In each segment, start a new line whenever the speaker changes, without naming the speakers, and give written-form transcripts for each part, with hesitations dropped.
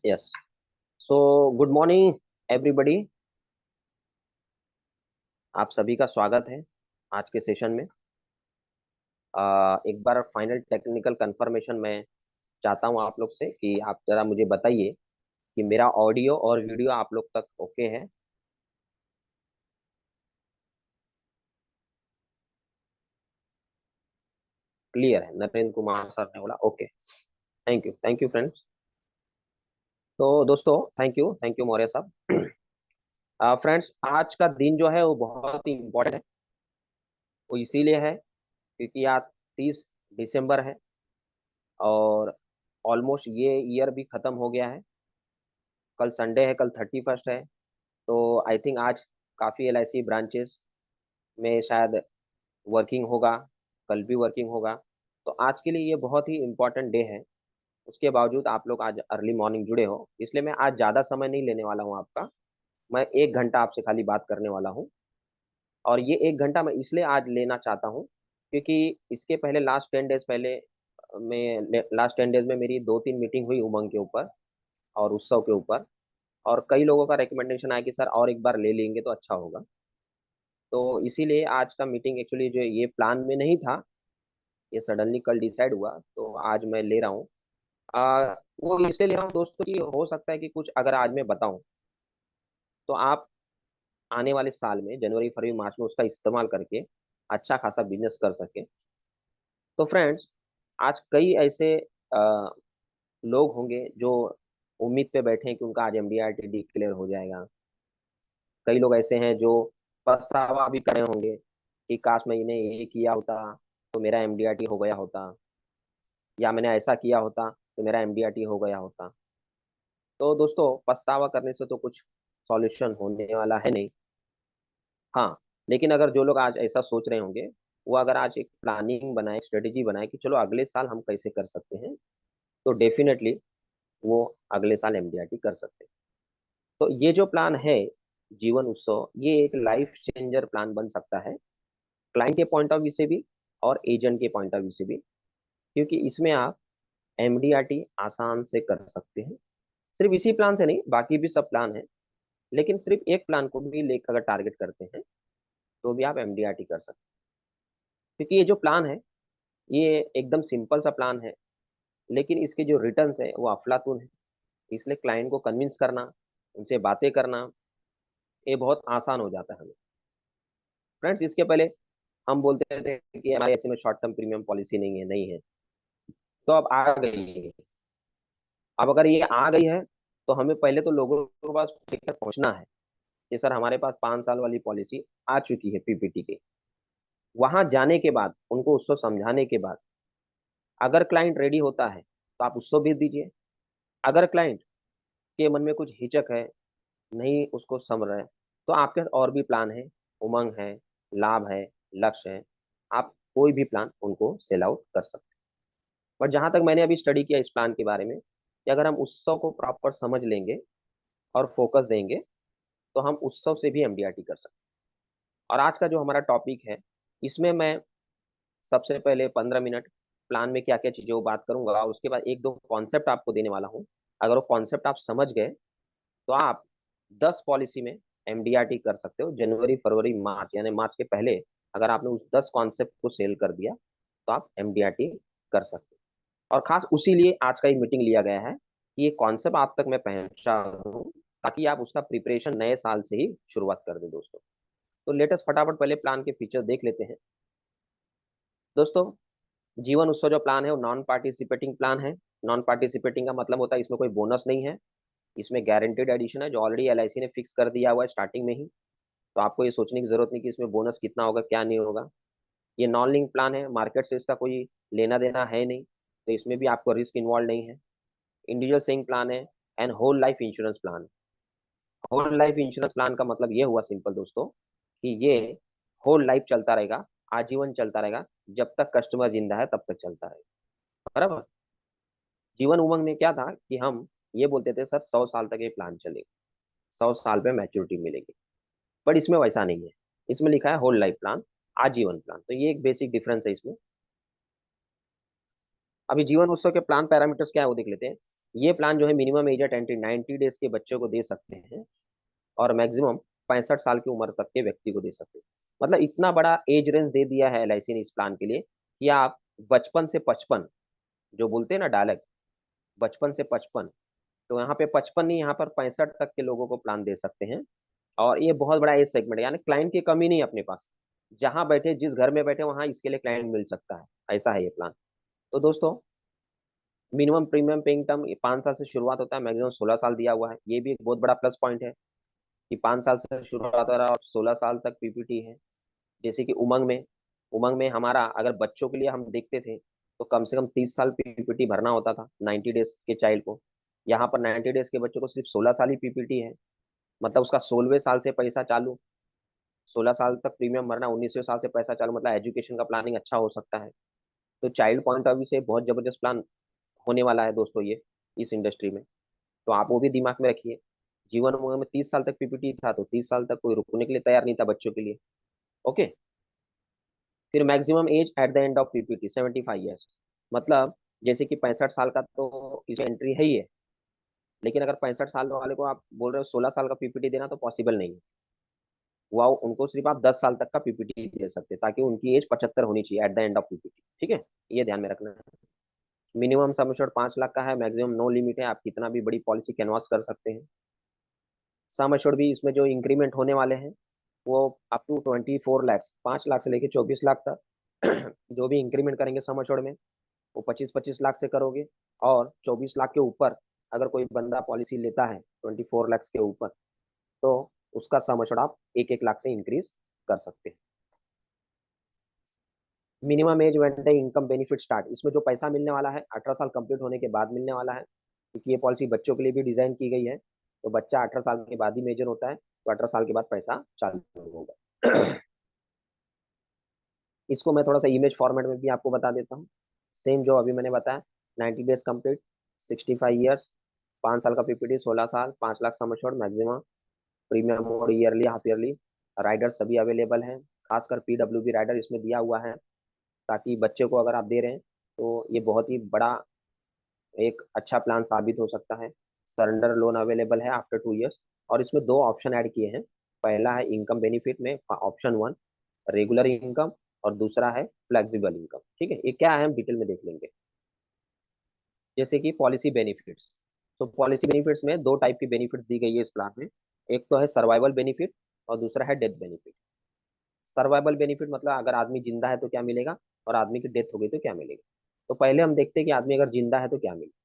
Yes. So good morning everybody. आप सभी का स्वागत है आज के सेशन में। एक बार फाइनल टेक्निकल कंफर्मेशन मैं चाहता हूं आप लोग से कि आप जरा मुझे बताइए कि मेरा ऑडियो और वीडियो आप लोग तक ओके है। क्लियर है? नरेंद्र कुमार सर ने बोला ओके। Thank you friends. तो दोस्तों, थैंक यू मौर्य साहब। फ्रेंड्स, आज का दिन जो है वो बहुत ही इम्पोर्टेंट है। वो इसीलिए है क्योंकि आज 30 दिसंबर है और ऑलमोस्ट ये ईयर भी खत्म हो गया है। कल संडे है, कल 31 है। तो आई थिंक आज काफ़ी एलआईसी ब्रांचेस में शायद वर्किंग होगा, कल भी वर्किंग होगा। तो आज के लिए ये बहुत ही इम्पोर्टेंट डे है। उसके बावजूद आप लोग आज अर्ली मॉर्निंग जुड़े हो, इसलिए मैं आज ज़्यादा समय नहीं लेने वाला हूँ आपका। मैं 1 घंटा आपसे खाली बात करने वाला हूँ। और ये 1 घंटा मैं इसलिए आज लेना चाहता हूँ क्योंकि इसके पहले लास्ट 10 डेज पहले मैं लास्ट 10 डेज में मेरी 2-3 मीटिंग हुई उमंग के ऊपर और उत्सव के ऊपर। और कई लोगों का रिकमेंडेशन आया कि सर और एक बार ले लेंगे तो अच्छा होगा। तो इसीलिए आज का मीटिंग एक्चुअली जो ये प्लान में नहीं था, ये सडनली कल डिसाइड हुआ तो आज मैं ले रहा हूँ। वो इसलिए ले रहा हूँ दोस्तों कि हो सकता है कि कुछ अगर आज मैं बताऊँ तो आप आने वाले साल में जनवरी फरवरी मार्च में उसका इस्तेमाल करके अच्छा खासा बिजनेस कर सके। तो फ्रेंड्स, आज कई ऐसे अ, लोग होंगे जो उम्मीद पे बैठे हैं कि उनका आज एमडीआरटी डिक्लेयर हो जाएगा। कई लोग ऐसे हैं जो पछतावा भी करे होंगे कि काश मैं इन्हें ये किया होता तो मेरा एमडीआरटी हो गया होता, या मैंने ऐसा किया होता तो मेरा एमडीआरटी हो गया होता। तो दोस्तों, पछतावा करने से तो कुछ सॉल्यूशन होने वाला है नहीं। हाँ, लेकिन अगर जो लोग आज ऐसा सोच रहे होंगे, वो अगर आज एक प्लानिंग बनाए, स्ट्रेटेजी बनाए कि चलो अगले साल हम कैसे कर सकते हैं, तो डेफिनेटली वो अगले साल एमडीआरटी कर सकते हैं। तो ये जो प्लान है, जीवन उत्सव, ये एक लाइफ चेंजर प्लान बन सकता है, क्लाइंट के पॉइंट ऑफ व्यू से भी और एजेंट के पॉइंट ऑफ व्यू से भी। क्योंकि इसमें आप एमडीआरटी आसान से कर सकते हैं। सिर्फ इसी प्लान से नहीं, बाकी भी सब प्लान है, लेकिन सिर्फ एक प्लान को भी लेकर अगर टारगेट करते हैं तो भी आप एमडीआरटी कर सकते हैं। क्योंकि ये जो प्लान है, ये एकदम सिंपल सा प्लान है, लेकिन इसके जो रिटर्न्स है वो अफलातून है। इसलिए क्लाइंट को कन्विंस करना, उनसे बातें करना, ये बहुत आसान हो जाता है हमें। फ्रेंड्स, इसके पहले हम बोलते थे कि हमारे ऐसे में शॉर्ट टर्म प्रीमियम पॉलिसी नहीं है। तो अब आ गई है। अब अगर ये आ गई है तो हमें पहले तो लोगों के पास लेकर पहुंचना है कि सर हमारे पास 5 साल वाली पॉलिसी आ चुकी है पीपीटी के। वहां जाने के बाद उनको उसको समझाने के बाद अगर क्लाइंट रेडी होता है तो आप उसको भेज दीजिए। अगर क्लाइंट के मन में कुछ हिचक है, नहीं उसको समझ रहा है, तो आपके पास और भी प्लान है, उमंग है, लाभ है, लक्ष्य है। आप कोई भी प्लान उनको सेल आउट कर सकते हैं। बट जहां तक मैंने अभी स्टडी किया इस प्लान के बारे में, कि अगर हम उत्सव को प्रॉपर समझ लेंगे और फोकस देंगे तो हम उत्सव से भी एमडीआरटी कर सकते हैं। और आज का जो हमारा टॉपिक है, इसमें मैं सबसे पहले 15 मिनट प्लान में क्या क्या चीजें वो बात करूंगा और उसके बाद एक दो कॉन्सेप्ट आपको देने वाला हूँ। अगर वो कॉन्सेप्ट आप समझ गए तो आप 10 पॉलिसी में एमडीआरटी कर सकते हो। जनवरी फरवरी मार्च, यानी मार्च के पहले अगर आपने उस 10 कॉन्सेप्ट को सेल कर दिया तो आप एमडीआरटी कर सकते हो। और खास उसी लिए आज का एक मीटिंग लिया गया है कि ये कॉन्सेप्ट आप तक मैं पहुंचा दूं, ताकि आप उसका प्रिपरेशन नए साल से ही शुरुआत कर दें दोस्तों। तो लेटेस्ट फटाफट पहले प्लान के फीचर देख लेते हैं दोस्तों। जीवन उत्सव जो प्लान है वो नॉन पार्टिसिपेटिंग प्लान है। नॉन पार्टिसिपेटिंग का मतलब होता है इसमें कोई बोनस नहीं है। इसमें गारंटेड एडिशन है जो ऑलरेडी एलआईसी ने फिक्स कर दिया हुआ है स्टार्टिंग में ही। तो आपको ये सोचने की जरूरत नहीं कि इसमें बोनस कितना होगा क्या नहीं होगा। ये नॉन लिंक प्लान है, मार्केट से इसका कोई लेना देना है नहीं, तो इसमें भी आपको रिस्क इन्वॉल्व नहीं है। इंडिविजुअल सेविंग प्लान है and whole life insurance plan. Whole life insurance plan का मतलब ये हुआ सिंपल दोस्तों, कि ये होल लाइफ चलता रहेगा, आजीवन चलता रहेगा। जब तक कस्टमर जिंदा है तब तक चलता रहेगा। बराबर। जीवन उमंग में क्या था कि हम ये बोलते थे सर 100 साल तक ये प्लान चलेगा, 100 साल पे मैच्योरिटी मिलेगी। बट इसमें वैसा नहीं है। इसमें लिखा है होल लाइफ प्लान, आजीवन प्लान। तो ये एक बेसिक डिफरेंस है इसमें। अभी जीवन उत्सव के प्लान पैरामीटर्स क्या है वो देख लेते हैं। ये प्लान जो है मिनिमम एज है 90 डेज के बच्चों को दे सकते हैं, और मैक्सिमम 65 साल की उम्र तक के व्यक्ति को दे सकते हैं। मतलब इतना बड़ा एज रेंज दे दिया है एल ने इस प्लान के लिए कि आप बचपन से 55, जो बोलते हैं ना डायलेक्ट, बचपन से 55, तो यहाँ पे 55 नहीं, यहाँ पर 65 तक के लोगों को प्लान दे सकते हैं। और ये बहुत बड़ा एज सेगमेंट है, यानी क्लाइंट की कमी नहीं है अपने पास। जहां बैठे, जिस घर में बैठे, वहां इसके लिए क्लाइंट मिल सकता है। ऐसा है ये प्लान। तो दोस्तों, मिनिमम प्रीमियम पेइंग टर्म 5 साल से शुरुआत होता है, मैक्सिमम 16 साल दिया हुआ है। ये भी एक बहुत बड़ा प्लस पॉइंट है कि 5 साल से शुरुआत हो रहा है और 16 साल तक पीपीटी है। जैसे कि उमंग में हमारा अगर बच्चों के लिए हम देखते थे तो कम से कम 30 साल पीपीटी भरना होता था 90 डेज के चाइल्ड को। यहाँ पर 90 डेज के बच्चों को सिर्फ 16 साल ही पीपीटी है। मतलब उसका 16वें साल से पैसा चालू, 16 साल तक प्रीमियम भरना, 19वें साल से पैसा चालू, मतलब एजुकेशन का प्लानिंग अच्छा हो सकता है। तो चाइल्ड पॉइंट ऑफ व्यू से बहुत जबरदस्त प्लान होने वाला है दोस्तों ये, इस इंडस्ट्री में। तो आप वो भी दिमाग में रखिए। जीवन उमंग में 30 साल तक पीपीटी था, तो 30 साल तक कोई रुकने के लिए तैयार नहीं था बच्चों के लिए। ओके। फिर maximum age eight the end of PPT 75 years. मतलब जैसे कि 65 साल का तो इसे एंट्री है ही है, लेकिन अगर 65 साल वाले को आप बोल रहे हो 16 साल का पीपीटी देना, तो पॉसिबल नहीं है। वो उनको सिर्फ आप 10 साल तक का पीपीटी दे सकते हैं, ताकि उनकी एज 75 होनी चाहिए eight the end of PPT. ठीक है, ये ध्यान में रखना है। मिनिमम सम एश्योर्ड 5 लाख का है, मैक्सिमम नो लिमिट है, आप कितना भी बड़ी पॉलिसी कैनवास कर सकते हैं। सम एश्योर्ड भी इसमें जो इंक्रीमेंट होने वाले हैं वो अप टू 24 लैक्स, 5 लाख से लेकर 24 लाख तक जो भी इंक्रीमेंट करेंगे सम एश्योर्ड में, वो 25-25 लाख से करोगे। और 24 लाख के ऊपर अगर कोई बंदा पॉलिसी लेता है 24 लैक्स के ऊपर, तो उसका सम एश्योर्ड आप 1-1 लाख से इंक्रीज कर सकते हैं। Minimum age when the income benefit start, इसमें जो पैसा मिलने वाला है 18 साल कंप्लीट होने के बाद मिलने वाला है, क्योंकि ये पॉलिसी बच्चों के लिए भी डिजाइन की गई है। तो बच्चा 18 साल के बाद ही मेजर होता है, तो 18 साल के बाद पैसा चालू होगा। इसको मैं थोड़ा सा इमेज फॉर्मेट में भी आपको बता देता हूँ। सेम जो अभी मैंने बताया, 90 डेज कंप्लीट, 65 ईयर्स, 5 साल का पीपीटी, 16 साल, 5 lakh sum assured, maximum premium और ईयरली हाफ ईयरली। राइडर सभी अवेलेबल हैं, खासकर पीडब्ल्यूबी राइडर इसमें दिया हुआ है, ताकि बच्चे को अगर आप दे रहे हैं तो ये बहुत ही बड़ा एक अच्छा प्लान साबित हो सकता है। सरेंडर लोन अवेलेबल है आफ्टर 2 इयर्स। और इसमें दो ऑप्शन ऐड किए हैं। पहला है इनकम बेनिफिट में ऑप्शन 1, रेगुलर इनकम, और दूसरा है फ्लेक्सिबल इनकम। ठीक है, ये क्या है हम डिटेल में देख लेंगे। जैसे कि पॉलिसी बेनिफिट्स, तो पॉलिसी बेनिफिट्स में दो टाइप की बेनिफिट्स दी गई है इस प्लान में। एक तो है सर्वाइवल बेनिफिट और दूसरा है डेथ बेनिफिट। सर्वाइवल बेनिफिट मतलब अगर आदमी जिंदा है तो क्या मिलेगा, और आदमी की डेथ हो गई तो क्या मिलेगा। तो पहले हम देखते हैं कि आदमी अगर जिंदा है तो क्या मिलेगा।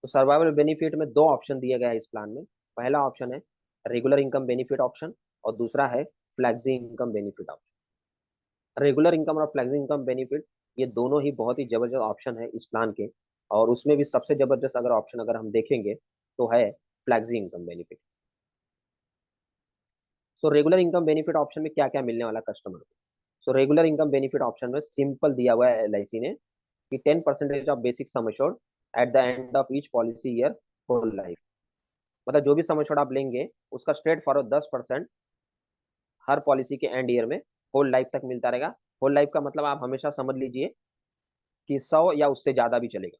तो सर्वाइवल बेनिफिट में दो ऑप्शन दिया गया है इस प्लान में। पहला ऑप्शन है रेगुलर इनकम बेनिफिट ऑप्शन, और दूसरा है flexi income benefit option. Regular income और फ्लैक्सी इनकम बेनिफिट, ये दोनों ही बहुत ही जबरदस्त ऑप्शन है इस प्लान के। और उसमें भी सबसे जबरदस्त अगर ऑप्शन अगर हम देखेंगे तो है flexi income benefit. So regular income benefit option में क्या क्या मिलने वाला कस्टमर को। So regular income benefit option में सिंपल दिया हुआ है एल ने कि 10% of basic sum assured at the end of each policy year whole life. मतलब जो भी सम एश्योर्ड आप लेंगे उसका स्ट्रेट फॉरवर्ड 10% हर पॉलिसी के एंड ईयर में होल लाइफ तक मिलता रहेगा। होल लाइफ का मतलब आप हमेशा समझ लीजिए कि 100 या उससे ज्यादा भी चलेगा।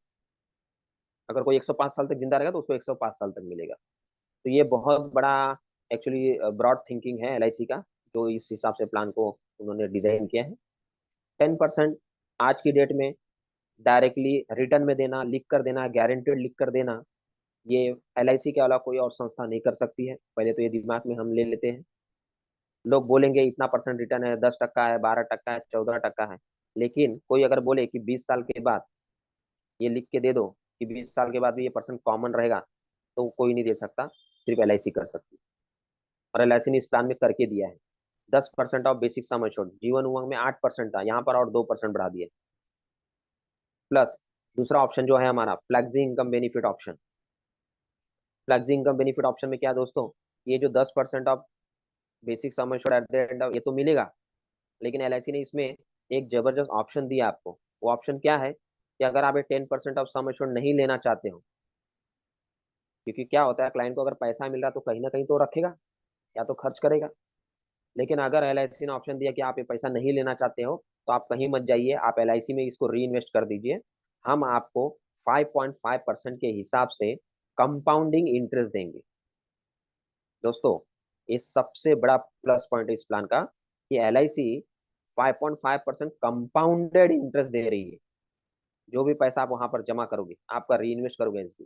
अगर कोई 105 साल तक जिंदा रहेगा तो उसको 105 साल तक मिलेगा। तो ये बहुत बड़ा एक्चुअली ब्रॉड थिंकिंग है एल का, जो इस हिसाब से प्लान को उन्होंने डिजाइन किया है। 10% आज की डेट में डायरेक्टली रिटर्न में देना, लिख कर देना, गारंटेड लिख कर देना, ये एल के अलावा कोई और संस्था नहीं कर सकती है। पहले तो ये दिमाग में हम ले लेते हैं। लोग बोलेंगे इतना परसेंट रिटर्न है, 10% है, 12% है, 14% है। लेकिन कोई अगर बोले कि 20 साल के बाद ये लिख के दे दो कि 20 साल के बाद भी ये परसेंट कॉमन रहेगा, तो कोई नहीं दे सकता, सिर्फ एल कर सकती है। और एल ने इस प्लान में करके दिया है। 10% of basic sum assured, Jeevan Umang में 8% था, यहाँ पर और 2% बढ़ा दिए। प्लस दूसरा ऑप्शन जो है हमारा flexi income benefit option. Flexi income benefit option में क्या है दोस्तों, ये जो 10% of basic sum assured at the end of, ये तो मिलेगा, लेकिन एल ने इसमें एक जबरदस्त ऑप्शन दिया आपको। वो ऑप्शन क्या है कि अगर आप ये 10% ऑफ सम एश्योर्ड नहीं लेना चाहते हो, क्योंकि क्या होता है क्लाइंट को अगर पैसा मिल रहा है तो कहीं ना कहीं तो रखेगा या तो खर्च करेगा। लेकिन अगर एल ने ऑप्शन दिया कि आप ये पैसा नहीं लेना चाहते हो, तो आप कहीं मत जाइए, आप LIC में इसको री इन्वेस्ट कर दीजिए। हम आपको 5.5% के हिसाब से कंपाउंडिंग इंटरेस्ट देंगे। दोस्तों, ये सबसे बड़ा प्लस पॉइंट है इस प्लान का कि LIC 5.5% कंपाउंडेड इंटरेस्ट दे रही है। जो भी पैसा आप वहां पर जमा करोगे, आपका री इन्वेस्ट करोगे इसकी,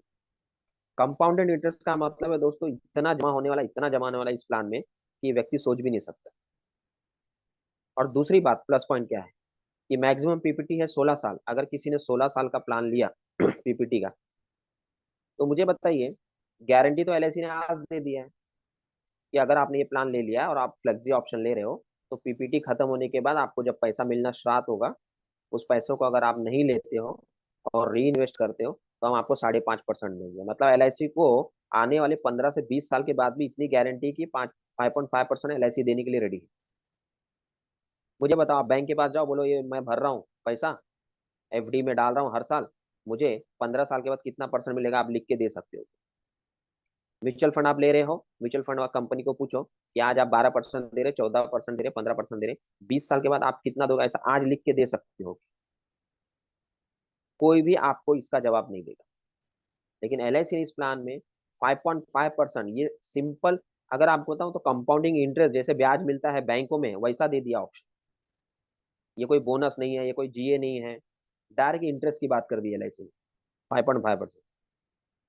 कंपाउंडेड इंटरेस्ट का मतलब है दोस्तों, इतना जमा होने वाला, इतना जमा होने वाला इस प्लान में कि व्यक्ति सोच भी नहीं सकता। और दूसरी बात, प्लस पॉइंट क्या है कि मैक्सिमम PPT है 16 साल। अगर किसी ने 16 साल का प्लान लिया PPT का, तो मुझे बताइए, गारंटी तो LIC ने आज दे दिया है कि अगर आपने ये प्लान ले लिया और आप फ्लेक्सी ऑप्शन ले रहे हो, तो PPT खत्म होने के बाद आपको जब पैसा मिलना स्टार्ट होगा, उस पैसों को अगर आप नहीं लेते हो और री इन्वेस्ट करते हो, तो हम आपको 5.5% देंगे। मतलब LIC को आने वाले 15 से 20 साल के बाद भी इतनी गारंटी की 5.5% LIC देने के लिए रेडी है। मुझे बताओ, आप बैंक के पास जाओ, बोलो ये मैं भर रहा हूँ पैसा, FD में डाल रहा हूँ हर साल, मुझे 15 साल के बाद कितना परसेंट मिलेगा, आप लिख के दे सकते हो। म्यूचुअल फंड आप ले रहे हो, म्यूचुअल फंड कंपनी को पूछो कि आज आप 12% दे रहे, 14% दे रहे, 15% दे रहे, 20 साल के बाद आप कितना दोगे, ऐसा आज लिख के दे सकते हो। कोई भी आपको इसका जवाब नहीं देगा। लेकिन LIC इस प्लान में 5.5%, ये सिंपल, अगर आपको बताऊं तो कंपाउंडिंग इंटरेस्ट जैसे ब्याज मिलता है बैंकों में, वैसा दे दिया ऑप्शन। ये कोई बोनस नहीं है, ये कोई GA नहीं है, डायरेक्ट इंटरेस्ट की बात कर दी LIC ने, 5.5%।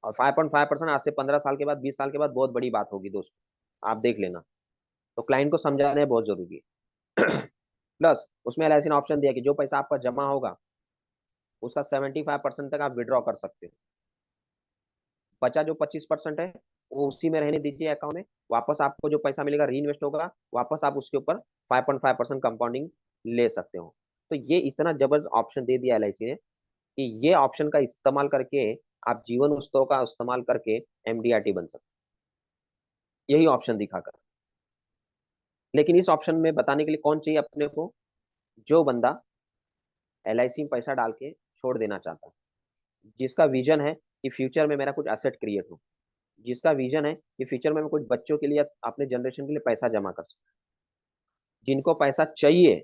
और 5.5% आज से 15 साल के बाद, 20 साल के बाद बहुत बड़ी बात होगी दोस्तों, आप देख लेना। तो क्लाइंट को समझाना बहुत जरूरी है। प्लस उसमें LIC ने ऑप्शन दिया कि जो पैसा आपका जमा होगा, उसका 75% तक आप विड्रॉ कर सकते हो। बचा जो 25% है, वो उसी में रहने दीजिए अकाउंट में। वापस आपको जो पैसा मिलेगा री इन्वेस्ट होगा, वापस आप उसके ऊपर 5.5% कंपाउंडिंग ले सकते हो। तो ये इतना जबरदस्त ऑप्शन दे दिया LIC ने कि ये ऑप्शन का इस्तेमाल करके आप जीवन उत्सव का इस्तेमाल करके MDRT बन सकते, यही ऑप्शन दिखाकर। लेकिन इस ऑप्शन में बताने के लिए कौन चाहिए अपने को? जो बंदा LIC में पैसा डाल के छोड़ देना चाहता है, जिसका विजन है कि फ्यूचर में मेरा कुछ एसेट क्रिएट हो, जिसका विजन है कि फ्यूचर में मैं कुछ बच्चों के लिए, अपने जनरेशन के लिए पैसा जमा कर सकूं, जिनको पैसा चाहिए,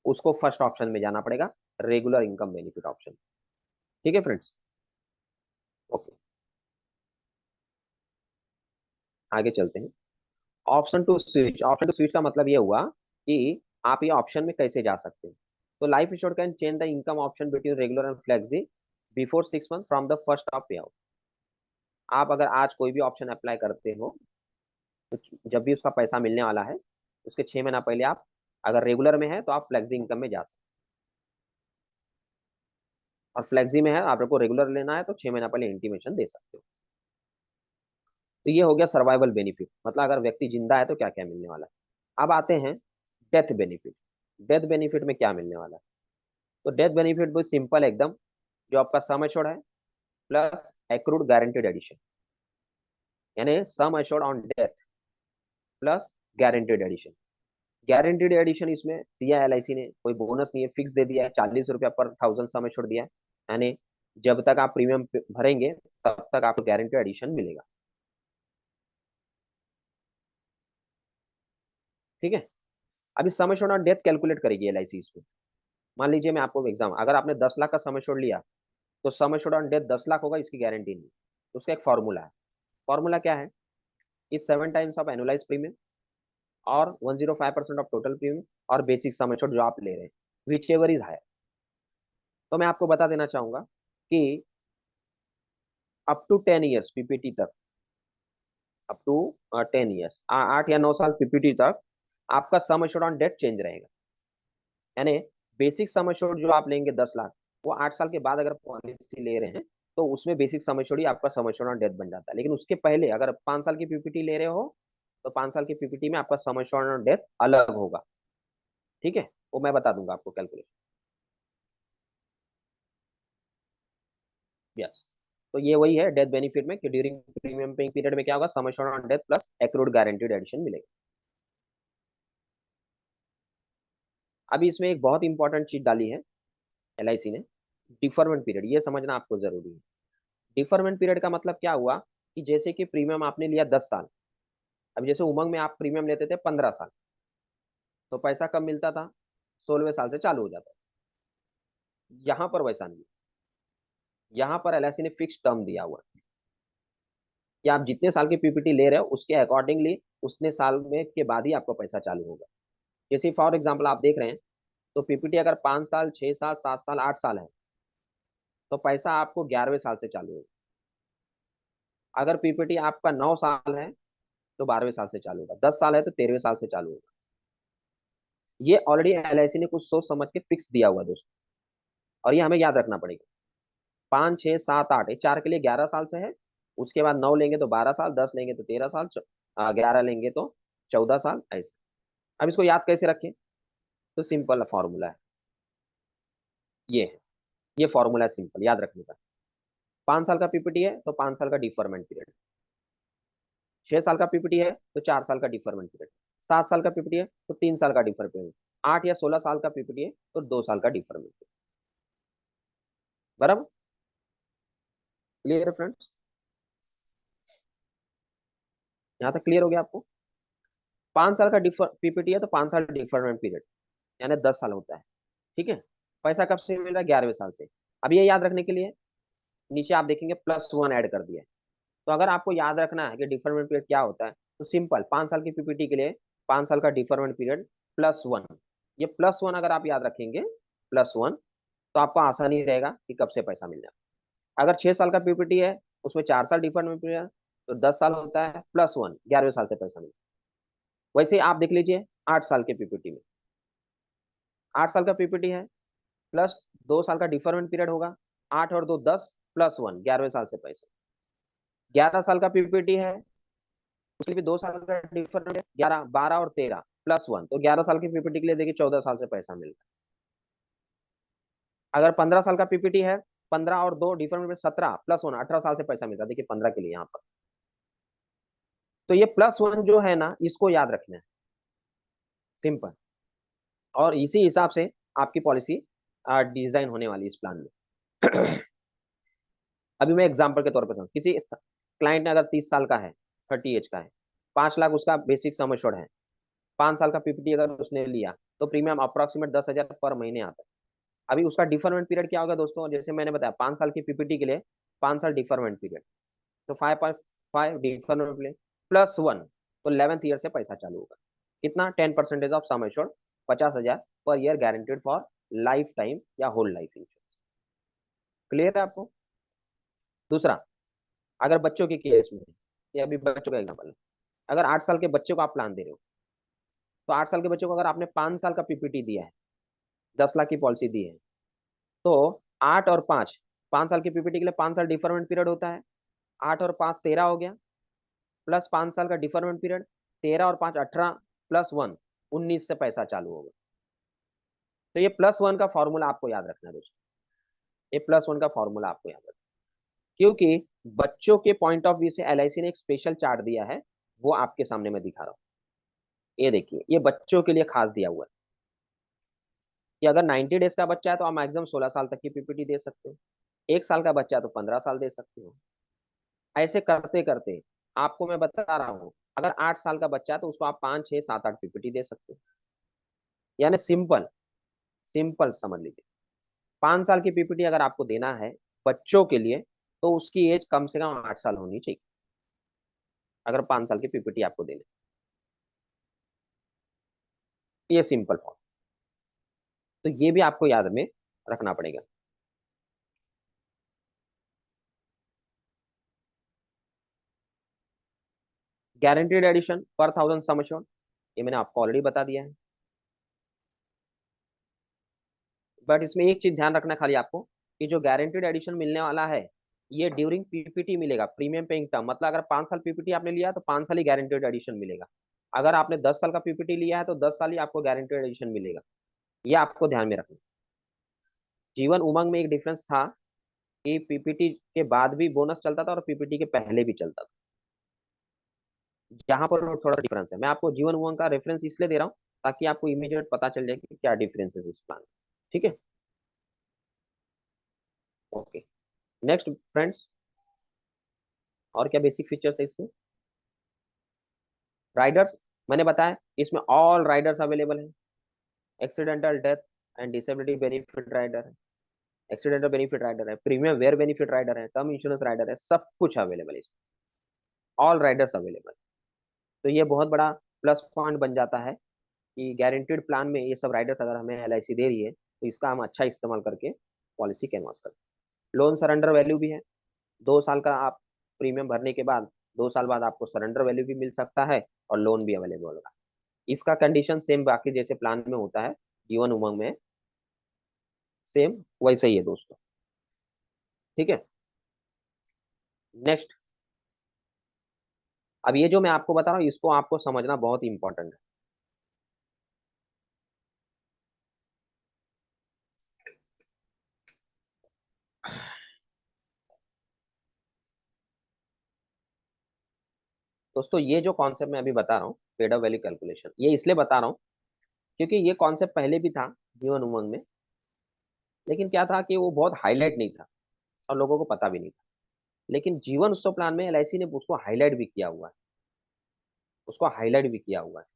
उसको फर्स्ट ऑप्शन में जाना पड़ेगा, रेगुलर इनकम बेनिफिट ऑप्शन। ठीक है फ्रेंड्स, ओके, आगे चलते हैं। ऑप्शन टू स्विच का मतलब ये हुआ कि आप ये ऑप्शन में कैसे जा सकते हैं। तो life ensure can change the income option between regular and flexi before 6 month from the first of पे आउट। आप अगर आज कोई भी ऑप्शन अप्लाई करते हो, तो जब भी उसका पैसा मिलने वाला है, उसके 6 महीना पहले आप, अगर रेगुलर में है तो आप फ्लेक्सी इनकम में जा सकते हैं, और फ्लेक्सी में है आपको रेगुलर लेना है, तो 6 महीना पहले इंटीमेशन दे सकते हो। तो ये हो गया सर्वाइवल बेनिफिट, मतलब अगर व्यक्ति जिंदा है तो क्या क्या मिलने वाला है। अब आते हैं डेथ बेनिफिट। डेथ बेनिफिट में क्या मिलने वाला है? तो डेथ बेनिफिट बहुत सिंपल है एकदम। जो आपका सम एश्योर्ड है प्लस एक्रूड गारंटेड एडिशन, यानी sum assured on death plus guaranteed addition. Guaranteed addition इसमें दिया है LIC ने, कोई बोनस नहीं है, फिक्स दे दिया है, 40 रुपया पर 1000 सम एश्योर्ड दिया है। यानी जब तक आप प्रीमियम भरेंगे, तब तक आपको गारंटेड एडिशन मिलेगा। ठीक है। अभी सम एश्योर्ड ऑन डेथ कैलकुलेट करेगी LIC इसमें। मान लीजिए मैं आपको एग्जाम, अगर आपने 10 लाख का सम एश्योर्ड लिया, तो सम एश्योर्ड ऑन डेथ 10 लाख होगा, इसकी गारंटी नहीं। तो उसका एक फॉर्मूला है। फॉर्मूला क्या है? इस 7 टाइम्स ऑफ एनुलाइज प्रीमियम और 105% ऑफ टोटल प्रीमियम और बेसिक सम एश्योर्ड जो आप ले रहे हैं, विच एवर इज हायर। तो मैं आपको बता देना चाहूंगा कि अप टू 10 ईयर्स PPT तक, अप टू 10 ईयर्स, 8 या 9 साल PPT तक, आपका sum assured on death change रहेगा। यानी बेसिक सम एश्योर्ड जो आप लेंगे 10 लाख, वो 8 साल के बाद अगर पॉलिसी ले रहे हैं, तो उसमें बेसिक सम एश्योर्ड ही आपका सम एश्योर्ड ऑन डेथ बन जाता है। लेकिन उसके पहले अगर 5 साल की PPT ले रहे हो, तो 5 साल की PPT में आपका सम एश्योर्ड ऑन डेथ अलग होगा। ठीक है, वो मैं बता दूंगा आपको कैलकुलेशन। यस। तो ये वही है डेथ बेनिफिट में कि ड्यूरिंग प्रीमियम पेइंग पीरियड में क्या होगा, sum assured on death plus accrued guaranteed addition मिलेगा। अभी इसमें एक बहुत इंपॉर्टेंट चीज डाली है LIC ने, डिफरमेंट पीरियड। ये समझना आपको जरूरी है। डिफरमेंट पीरियड का मतलब क्या हुआ कि जैसे कि प्रीमियम आपने लिया 10 साल, अब जैसे उमंग में आप प्रीमियम लेते थे 15 साल, तो पैसा कब मिलता था? 16वें साल से चालू हो जाता है। यहाँ पर वैसा नहीं, यहाँ पर एलआईसी ने फिक्स टर्म दिया हुआ है कि आप जितने साल की पीपीटी ले रहे हो उसके अकॉर्डिंगली उतने साल में के बाद ही आपका पैसा चालू होगा। जैसे फॉर एग्जाम्पल आप देख रहे हैं, तो पीपीटी अगर 5 साल, 6 साल, 7 साल, 8 साल है, तो पैसा आपको 11वें साल से चालू होगा। अगर पीपीटी आपका 9 साल है तो 12वें साल से चालू होगा, 10 साल है तो 13वें साल से चालू होगा। ये ऑलरेडी एलआईसी ने कुछ सोच समझ के फिक्स दिया हुआ है दोस्तों, और ये हमें याद रखना पड़ेगा। 5, 6, 7, 8, ये चार के लिए 11 साल से है। उसके बाद 9 लेंगे तो 12 साल, 10 लेंगे तो 13 साल, 11 लेंगे तो 14 साल, ऐसे। अब इसको याद कैसे रखें? तो सिंपल फॉर्मूला है, ये है, ये फॉर्मूला है सिंपल याद रखने का। 5 साल का पीपीटी है तो 5 साल का डिफरमेंट पीरियड, 6 साल का पीपीटी है तो 4 साल का डिफरमेंट पीरियड, 7 साल का पीपीटी है तो 3 साल का डिफर पीरियड, 8 या 16 साल का पीपीटी है तो 2 साल का डिफरमेंट पीरियड। बराबर? क्लियर है फ्रेंड्स? यहाँ तक क्लियर हो गया आपको? 5 साल का डिफर पीपीटी है तो 5 साल डिफरमेंट पीरियड, यानी 10 साल होता है। ठीक है। पैसा कब से मिल रहा है? 11वें साल से। अब ये याद रखने के लिए नीचे आप देखेंगे +1 ऐड कर दिया है। तो अगर आपको याद रखना है कि डिफरमेंट पीरियड क्या होता है, तो सिंपल 5 साल की पीपीटी के लिए 5 साल का डिफरमेंट पीरियड +1। ये +1 अगर आप याद रखेंगे, +1, तो आपको आसानी रहेगा कि कब से पैसा मिल जाए। अगर 6 साल का पीपीटी है, उसमें 4 साल डिफरमेंट पीरियड, तो 10 साल होता है, +1, 11वें साल से पैसा मिलता है। वैसे आप देख लीजिए 8 साल के पीपीटी में, 8 साल का पीपीटी है, प्लस 2 साल का डिफरमेंट पीरियड होगा, 8 और 2 10, +1, 11वें साल से पैसा। 11 साल का पीपीटी है, उसके लिए भी 2 साल का डिफरेंट है, 11, 12 और 13, +1, तो 11 साल की पीपीटी के लिए देखिए 14 साल से पैसा मिल रहा है। अगर 15 साल का पीपीटी है, 15 और 2 डिफरेंट में 17, +1, 18 साल से पैसा मिलता है। देखिए 15 के लिए यहाँ पर, तो ये +1 जो है ना, इसको याद रखना है, सिंपल। और इसी हिसाब से आपकी पॉलिसी डिजाइन होने वाली है इस प्लान में। अभी मैं एग्जाम्पल के तौर पर समझ, किसी क्लाइंट ने अगर 30 साल का है, 30 एज का है, 5 लाख उसका बेसिक सम एश्योर्ड है, 5 साल का पीपीटी अगर उसने लिया, तो प्रीमियम अप्रोक्सीमेट 10,000 पर महीने आता है। अभी उसका डिफरमेंट पीरियड क्या होगा दोस्तों? जैसे मैंने बताया 5 साल की पीपीटी के लिए 5 साल डिफरमेंट पीरियड, तो 5.5 डिफरमेंट पीरियड +1, तो 11th ईयर से पैसा चालू होगा। कितना? 10% of sum assured, 50,000 per year, guaranteed for life time या होल लाइफ इंश्योरेंस। क्लियर है आपको? दूसरा, अगर बच्चों के केस में, ये अभी बच्चों का एग्जाम्पल है, अगर 8 साल के बच्चे को आप प्लान दे रहे हो, तो 8 साल के बच्चे को अगर आपने 5 साल का पीपीटी दिया है, 10 लाख की पॉलिसी दी है, तो 8 और 5, 5 साल की पीपीटी के लिए 5 साल डिफरमेंट पीरियड होता है, 8 और 5 13 हो गया, प्लस 5 साल का डिफरमेंट पीरियड, 13 और 5 18, +1, 19 से पैसा चालू होगा। तो ये +1 का फॉर्मूला आपको याद रखना है दोस्तों, ये +1 का फॉर्मूला आपको याद रखना, क्योंकि बच्चों के पॉइंट ऑफ व्यू से एलआईसी ने एक स्पेशल चार्ट दिया है, वो आपके सामने मैं दिखा रहा हूँ। ये देखिए, ये बच्चों के लिए खास दिया हुआ है कि अगर 90 डेज का बच्चा है तो आप मैक्सिमम 16 साल तक की पीपीटी दे सकते हो, 1 साल का बच्चा है तो 15 साल दे सकते हो। ऐसे करते करते आपको मैं बता रहा हूँ, अगर 8 साल का बच्चा है तो उसको आप 5, 6, 7, 8 पीपीटी दे सकते हो। यानी सिंपल, सिंपल समझ लीजिए, 5 साल की पीपीटी अगर आपको देना है बच्चों के लिए, तो उसकी एज कम से कम 8 साल होनी चाहिए, अगर 5 साल की पीपीटी आपको देना है। ये सिंपल फॉर्म, तो ये भी आपको याद में रखना पड़ेगा। गारंटीड एडिशन पर 1000 सम एश्योर्ड, ये मैंने आपको ऑलरेडी बता दिया है। बट इसमें एक चीज ध्यान रखना खाली आपको, कि जो गारंटीड एडिशन मिलने वाला है, ये ड्यूरिंग पीपीटी मिलेगा, प्रीमियम पेइंग टर्म। मतलब अगर 5 साल पीपीटी आपने लिया तो 5 साल ही गारंटीड एडिशन मिलेगा। अगर आपने 10 साल का पीपीटी लिया है तो 10 साल ही आपको गारंटीड एडिशन मिलेगा। ये आपको ध्यान में रखना। जीवन उमंग में एक डिफरेंस था कि पीपीटी के बाद भी बोनस चलता था और पीपीटी के पहले भी चलता था। यहाँ पर थोड़ा डिफरेंस है। मैं आपको जीवन उमंग का रेफरेंस इसलिए दे रहा हूँ ताकि आपको इमीडिएट पता चल जाए कि क्या डिफरेंस है इस प्लान। ठीक है, ओके। नेक्स्ट फ्रेंड्स, और क्या बेसिक फीचर्स है इसमें? राइडर्स, मैंने बताया इसमें ऑल राइडर्स अवेलेबल है। Accidental death and disability benefit rider है, एक्सीडेंटल बेनिफिट राइडर है, प्रीमियम वेयर बेनिफिट राइडर है, टर्म इंश्योरेंस राइडर है, सब कुछ अवेलेबल है, ऑल राइडर्स अवेलेबल। तो ये बहुत बड़ा प्लस पॉइंट बन जाता है कि गारंटीड प्लान में ये सब राइडर्स अगर हमें एलआईसी दे रही है तो इसका हम अच्छा इस्तेमाल करके पॉलिसी कैनवास करते हैं। लोन सरेंडर वैल्यू भी है, 2 साल का आप प्रीमियम भरने के बाद 2 साल बाद आपको सरेंडर वैल्यू भी मिल सकता है और लोन भी अवेलेबल होगा। इसका कंडीशन सेम बाकी जैसे प्लान में होता है जीवन उमंग में, सेम वैसे ही है दोस्तों। ठीक है, नेक्स्ट। अब ये जो मैं आपको बता रहा हूँ इसको आपको समझना बहुत इंपॉर्टेंट है। दोस्तों ये जो कॉन्सेप्ट मैं अभी बता रहा हूँ पेड अप वैल्यू कैलकुलेशन, ये इसलिए बता रहा हूँ क्योंकि ये कॉन्सेप्ट पहले भी था जीवन उमंग में, लेकिन क्या था कि वो बहुत हाईलाइट नहीं था और लोगों को पता भी नहीं था। लेकिन जीवन उत्सव प्लान में एलआईसी ने उसको हाईलाइट भी किया हुआ है, उसको हाईलाइट भी किया हुआ है।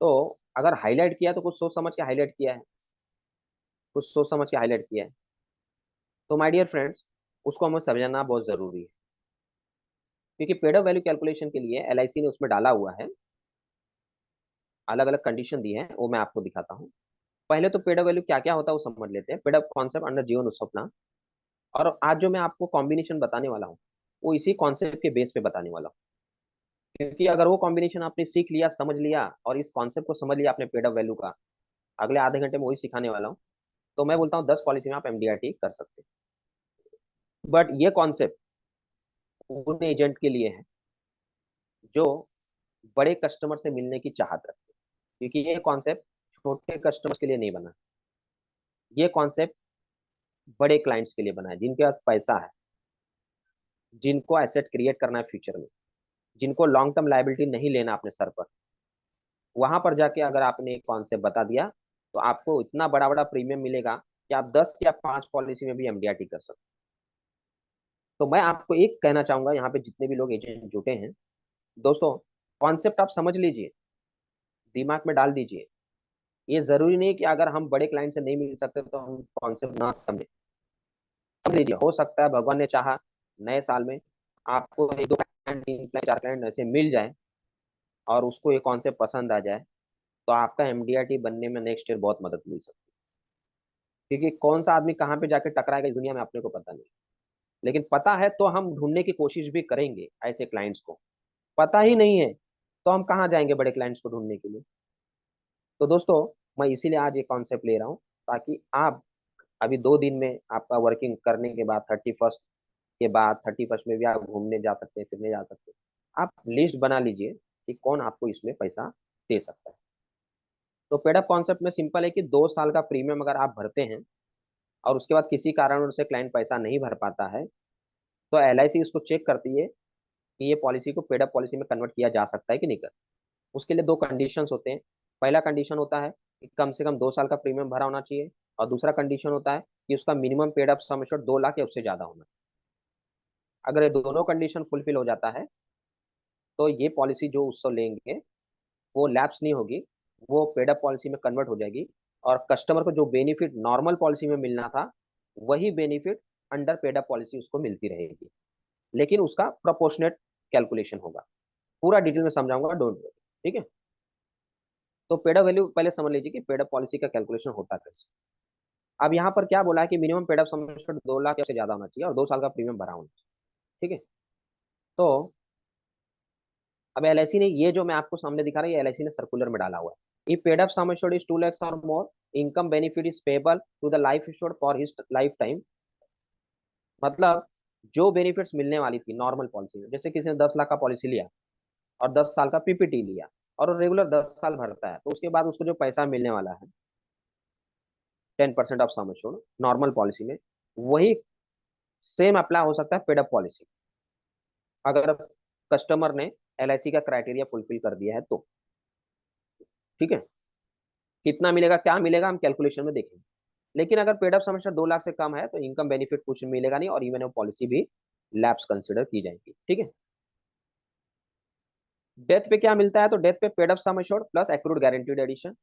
तो अगर हाईलाइट किया तो कुछ सोच समझ के हाईलाइट किया है, कुछ सोच समझ के हाईलाइट किया है। तो माय डियर फ्रेंड्स, उसको हमें समझना बहुत जरूरी है, क्योंकि पेड अप वैल्यू कैलकुलेशन के लिए एलआईसी ने उसमें डाला हुआ है, अलग अलग कंडीशन दी है, वो मैं आपको दिखाता हूँ। पहले तो पेड अप वैल्यू क्या क्या होता है वो समझ लेते हैं, पेड अप कॉन्सेप्ट अंडर जीवन उत्सव प्लान। और आज जो मैं आपको कॉम्बिनेशन बताने वाला हूँ वो इसी कॉन्सेप्ट के बेस पे बताने वाला हूँ, क्योंकि अगर वो कॉम्बिनेशन आपने सीख लिया, समझ लिया और इस कॉन्सेप्ट को समझ लिया आपने पेड अप वैल्यू का, अगले आधे घंटे में वही सिखाने वाला हूँ, तो मैं बोलता हूँ 10 पॉलिसी में आप एमडीआरटी कर सकते हैं। बट ये कॉन्सेप्ट उन एजेंट के लिए है जो बड़े कस्टमर से मिलने की चाहत रखते हैं, क्योंकि ये कॉन्सेप्ट छोटे कस्टमर्स के लिए नहीं बना, ये कॉन्सेप्ट बड़े क्लाइंट्स के लिए बना है, जिनके पास पैसा है, जिनको एसेट क्रिएट करना है फ्यूचर में, जिनको लॉन्ग टर्म लाइबिलिटी नहीं लेना अपने सर पर। वहां पर जाके अगर आपने एक कॉन्सेप्ट बता दिया तो आपको इतना बड़ा बड़ा प्रीमियम मिलेगा कि आप 10 या 5 पॉलिसी में भी एमडीआरटी कर सकते। तो मैं आपको एक कहना चाहूंगा, यहाँ पे जितने भी लोग एजेंट जुटे हैं दोस्तों, कॉन्सेप्ट आप समझ लीजिए, दिमाग में डाल दीजिए। ये जरूरी नहीं कि अगर हम बड़े क्लाइंट से नहीं मिल सकते तो हम कॉन्सेप्ट ना समझे, समझ लीजिए। हो सकता है भगवान ने चाहा नए साल में आपको एक दो क्लाइंट, 3 क्लाइंट, 4 क्लाइंट ऐसे मिल जाए और उसको ये कॉन्सेप्ट पसंद आ जाए, तो आपका एमडीआरटी बनने में नेक्स्ट ईयर बहुत मदद मिल सकती है। क्योंकि कौन सा आदमी कहाँ पे जाके टकराएगा इस दुनिया में अपने को पता नहीं, लेकिन पता है तो हम ढूंढने की कोशिश भी करेंगे ऐसे क्लाइंट्स को। पता ही नहीं है तो हम कहाँ जाएंगे बड़े क्लाइंट्स को ढूंढने के लिए। तो दोस्तों मैं इसीलिए आज ये कॉन्सेप्ट ले रहा हूँ, ताकि आप अभी 2 दिन में आपका वर्किंग करने के बाद 31st के बाद, 31st में भी आप घूमने जा सकते हैं, फिरने जा सकते हैं। आप लिस्ट बना लीजिए कि कौन आपको इसमें पैसा दे सकता है। तो पेडअप कॉन्सेप्ट में सिंपल है कि 2 साल का प्रीमियम अगर आप भरते हैं और उसके बाद किसी कारण से क्लाइंट पैसा नहीं भर पाता है, तो एलआईसी उसको चेक करती है कि ये पॉलिसी को पेडअप पॉलिसी में कन्वर्ट किया जा सकता है कि नहीं कर। उसके लिए 2 कंडीशंस होते हैं। पहला कंडीशन होता है कि कम से कम 2 साल का प्रीमियम भरा होना चाहिए, और दूसरा कंडीशन होता है कि उसका minimum paid up sum assured 2 lakh या उससे ज्यादा होना चाहिए। अगर ये दोनों कंडीशन फुलफिल हो जाता है तो ये पॉलिसी जो उससे लेंगे वो लैप्स नहीं होगी, वो पेड अप पॉलिसी में कन्वर्ट हो जाएगी, और कस्टमर को जो बेनिफिट नॉर्मल पॉलिसी में मिलना था वही benefit under paid up policy उसको मिलती रहेगी, लेकिन उसका प्रोपोर्शनेट कैलकुलेशन होगा। पूरा डिटेल में समझाऊंगा, डोंट वरी। ठीक है, तो पेड अप वैल्यू पहले समझ लीजिए कि पेड अप पॉलिसी का कैलकुलेशन होता कैसे। अब यहाँ पर क्या बोला है कि minimum paid up sum assured 2 lakh से ज्यादा होना चाहिए और 2 साल का प्रीमियम भरा होना चाहिए। ठीक है, तो अब एलआईसी ने ये जो मैं आपको सामने दिखा रहा हूँ, ये एलआईसी ने सर्कुलर में डाला हुआ है। If paid up sum assured is 2 lakhs और more, income benefit is payable to the life assured for his lifetime. मतलब जो बेनिफिट्स मिलने वाली थी नॉर्मल पॉलिसी में, जैसे किसी ने 10 लाख का पॉलिसी लिया और 10 साल का पीपीटी लिया और वो रेगुलर 10 साल भरता है, तो उसके बाद उसको जो पैसा मिलने वाला है 10% of sum assured normal policy में, वही सेम अप्लाई हो सकता है पेड अप पॉलिसी, अगर कस्टमर ने एलआईसी का क्राइटेरिया फुलफिल कर दिया है तो। ठीक है, कितना मिलेगा क्या मिलेगा हम कैलकुलेशन में देखेंगे, लेकिन अगर पेड अप समस्या 2 लाख से कम है तो इनकम बेनिफिट कुछ मिलेगा नहीं, और इवन वो पॉलिसी भी लैप्स कंसिडर की जाएगी। ठीक है, डेथ पे क्या मिलता है, तो डेथ पे paid up sum assured plus accrued guaranteed addition.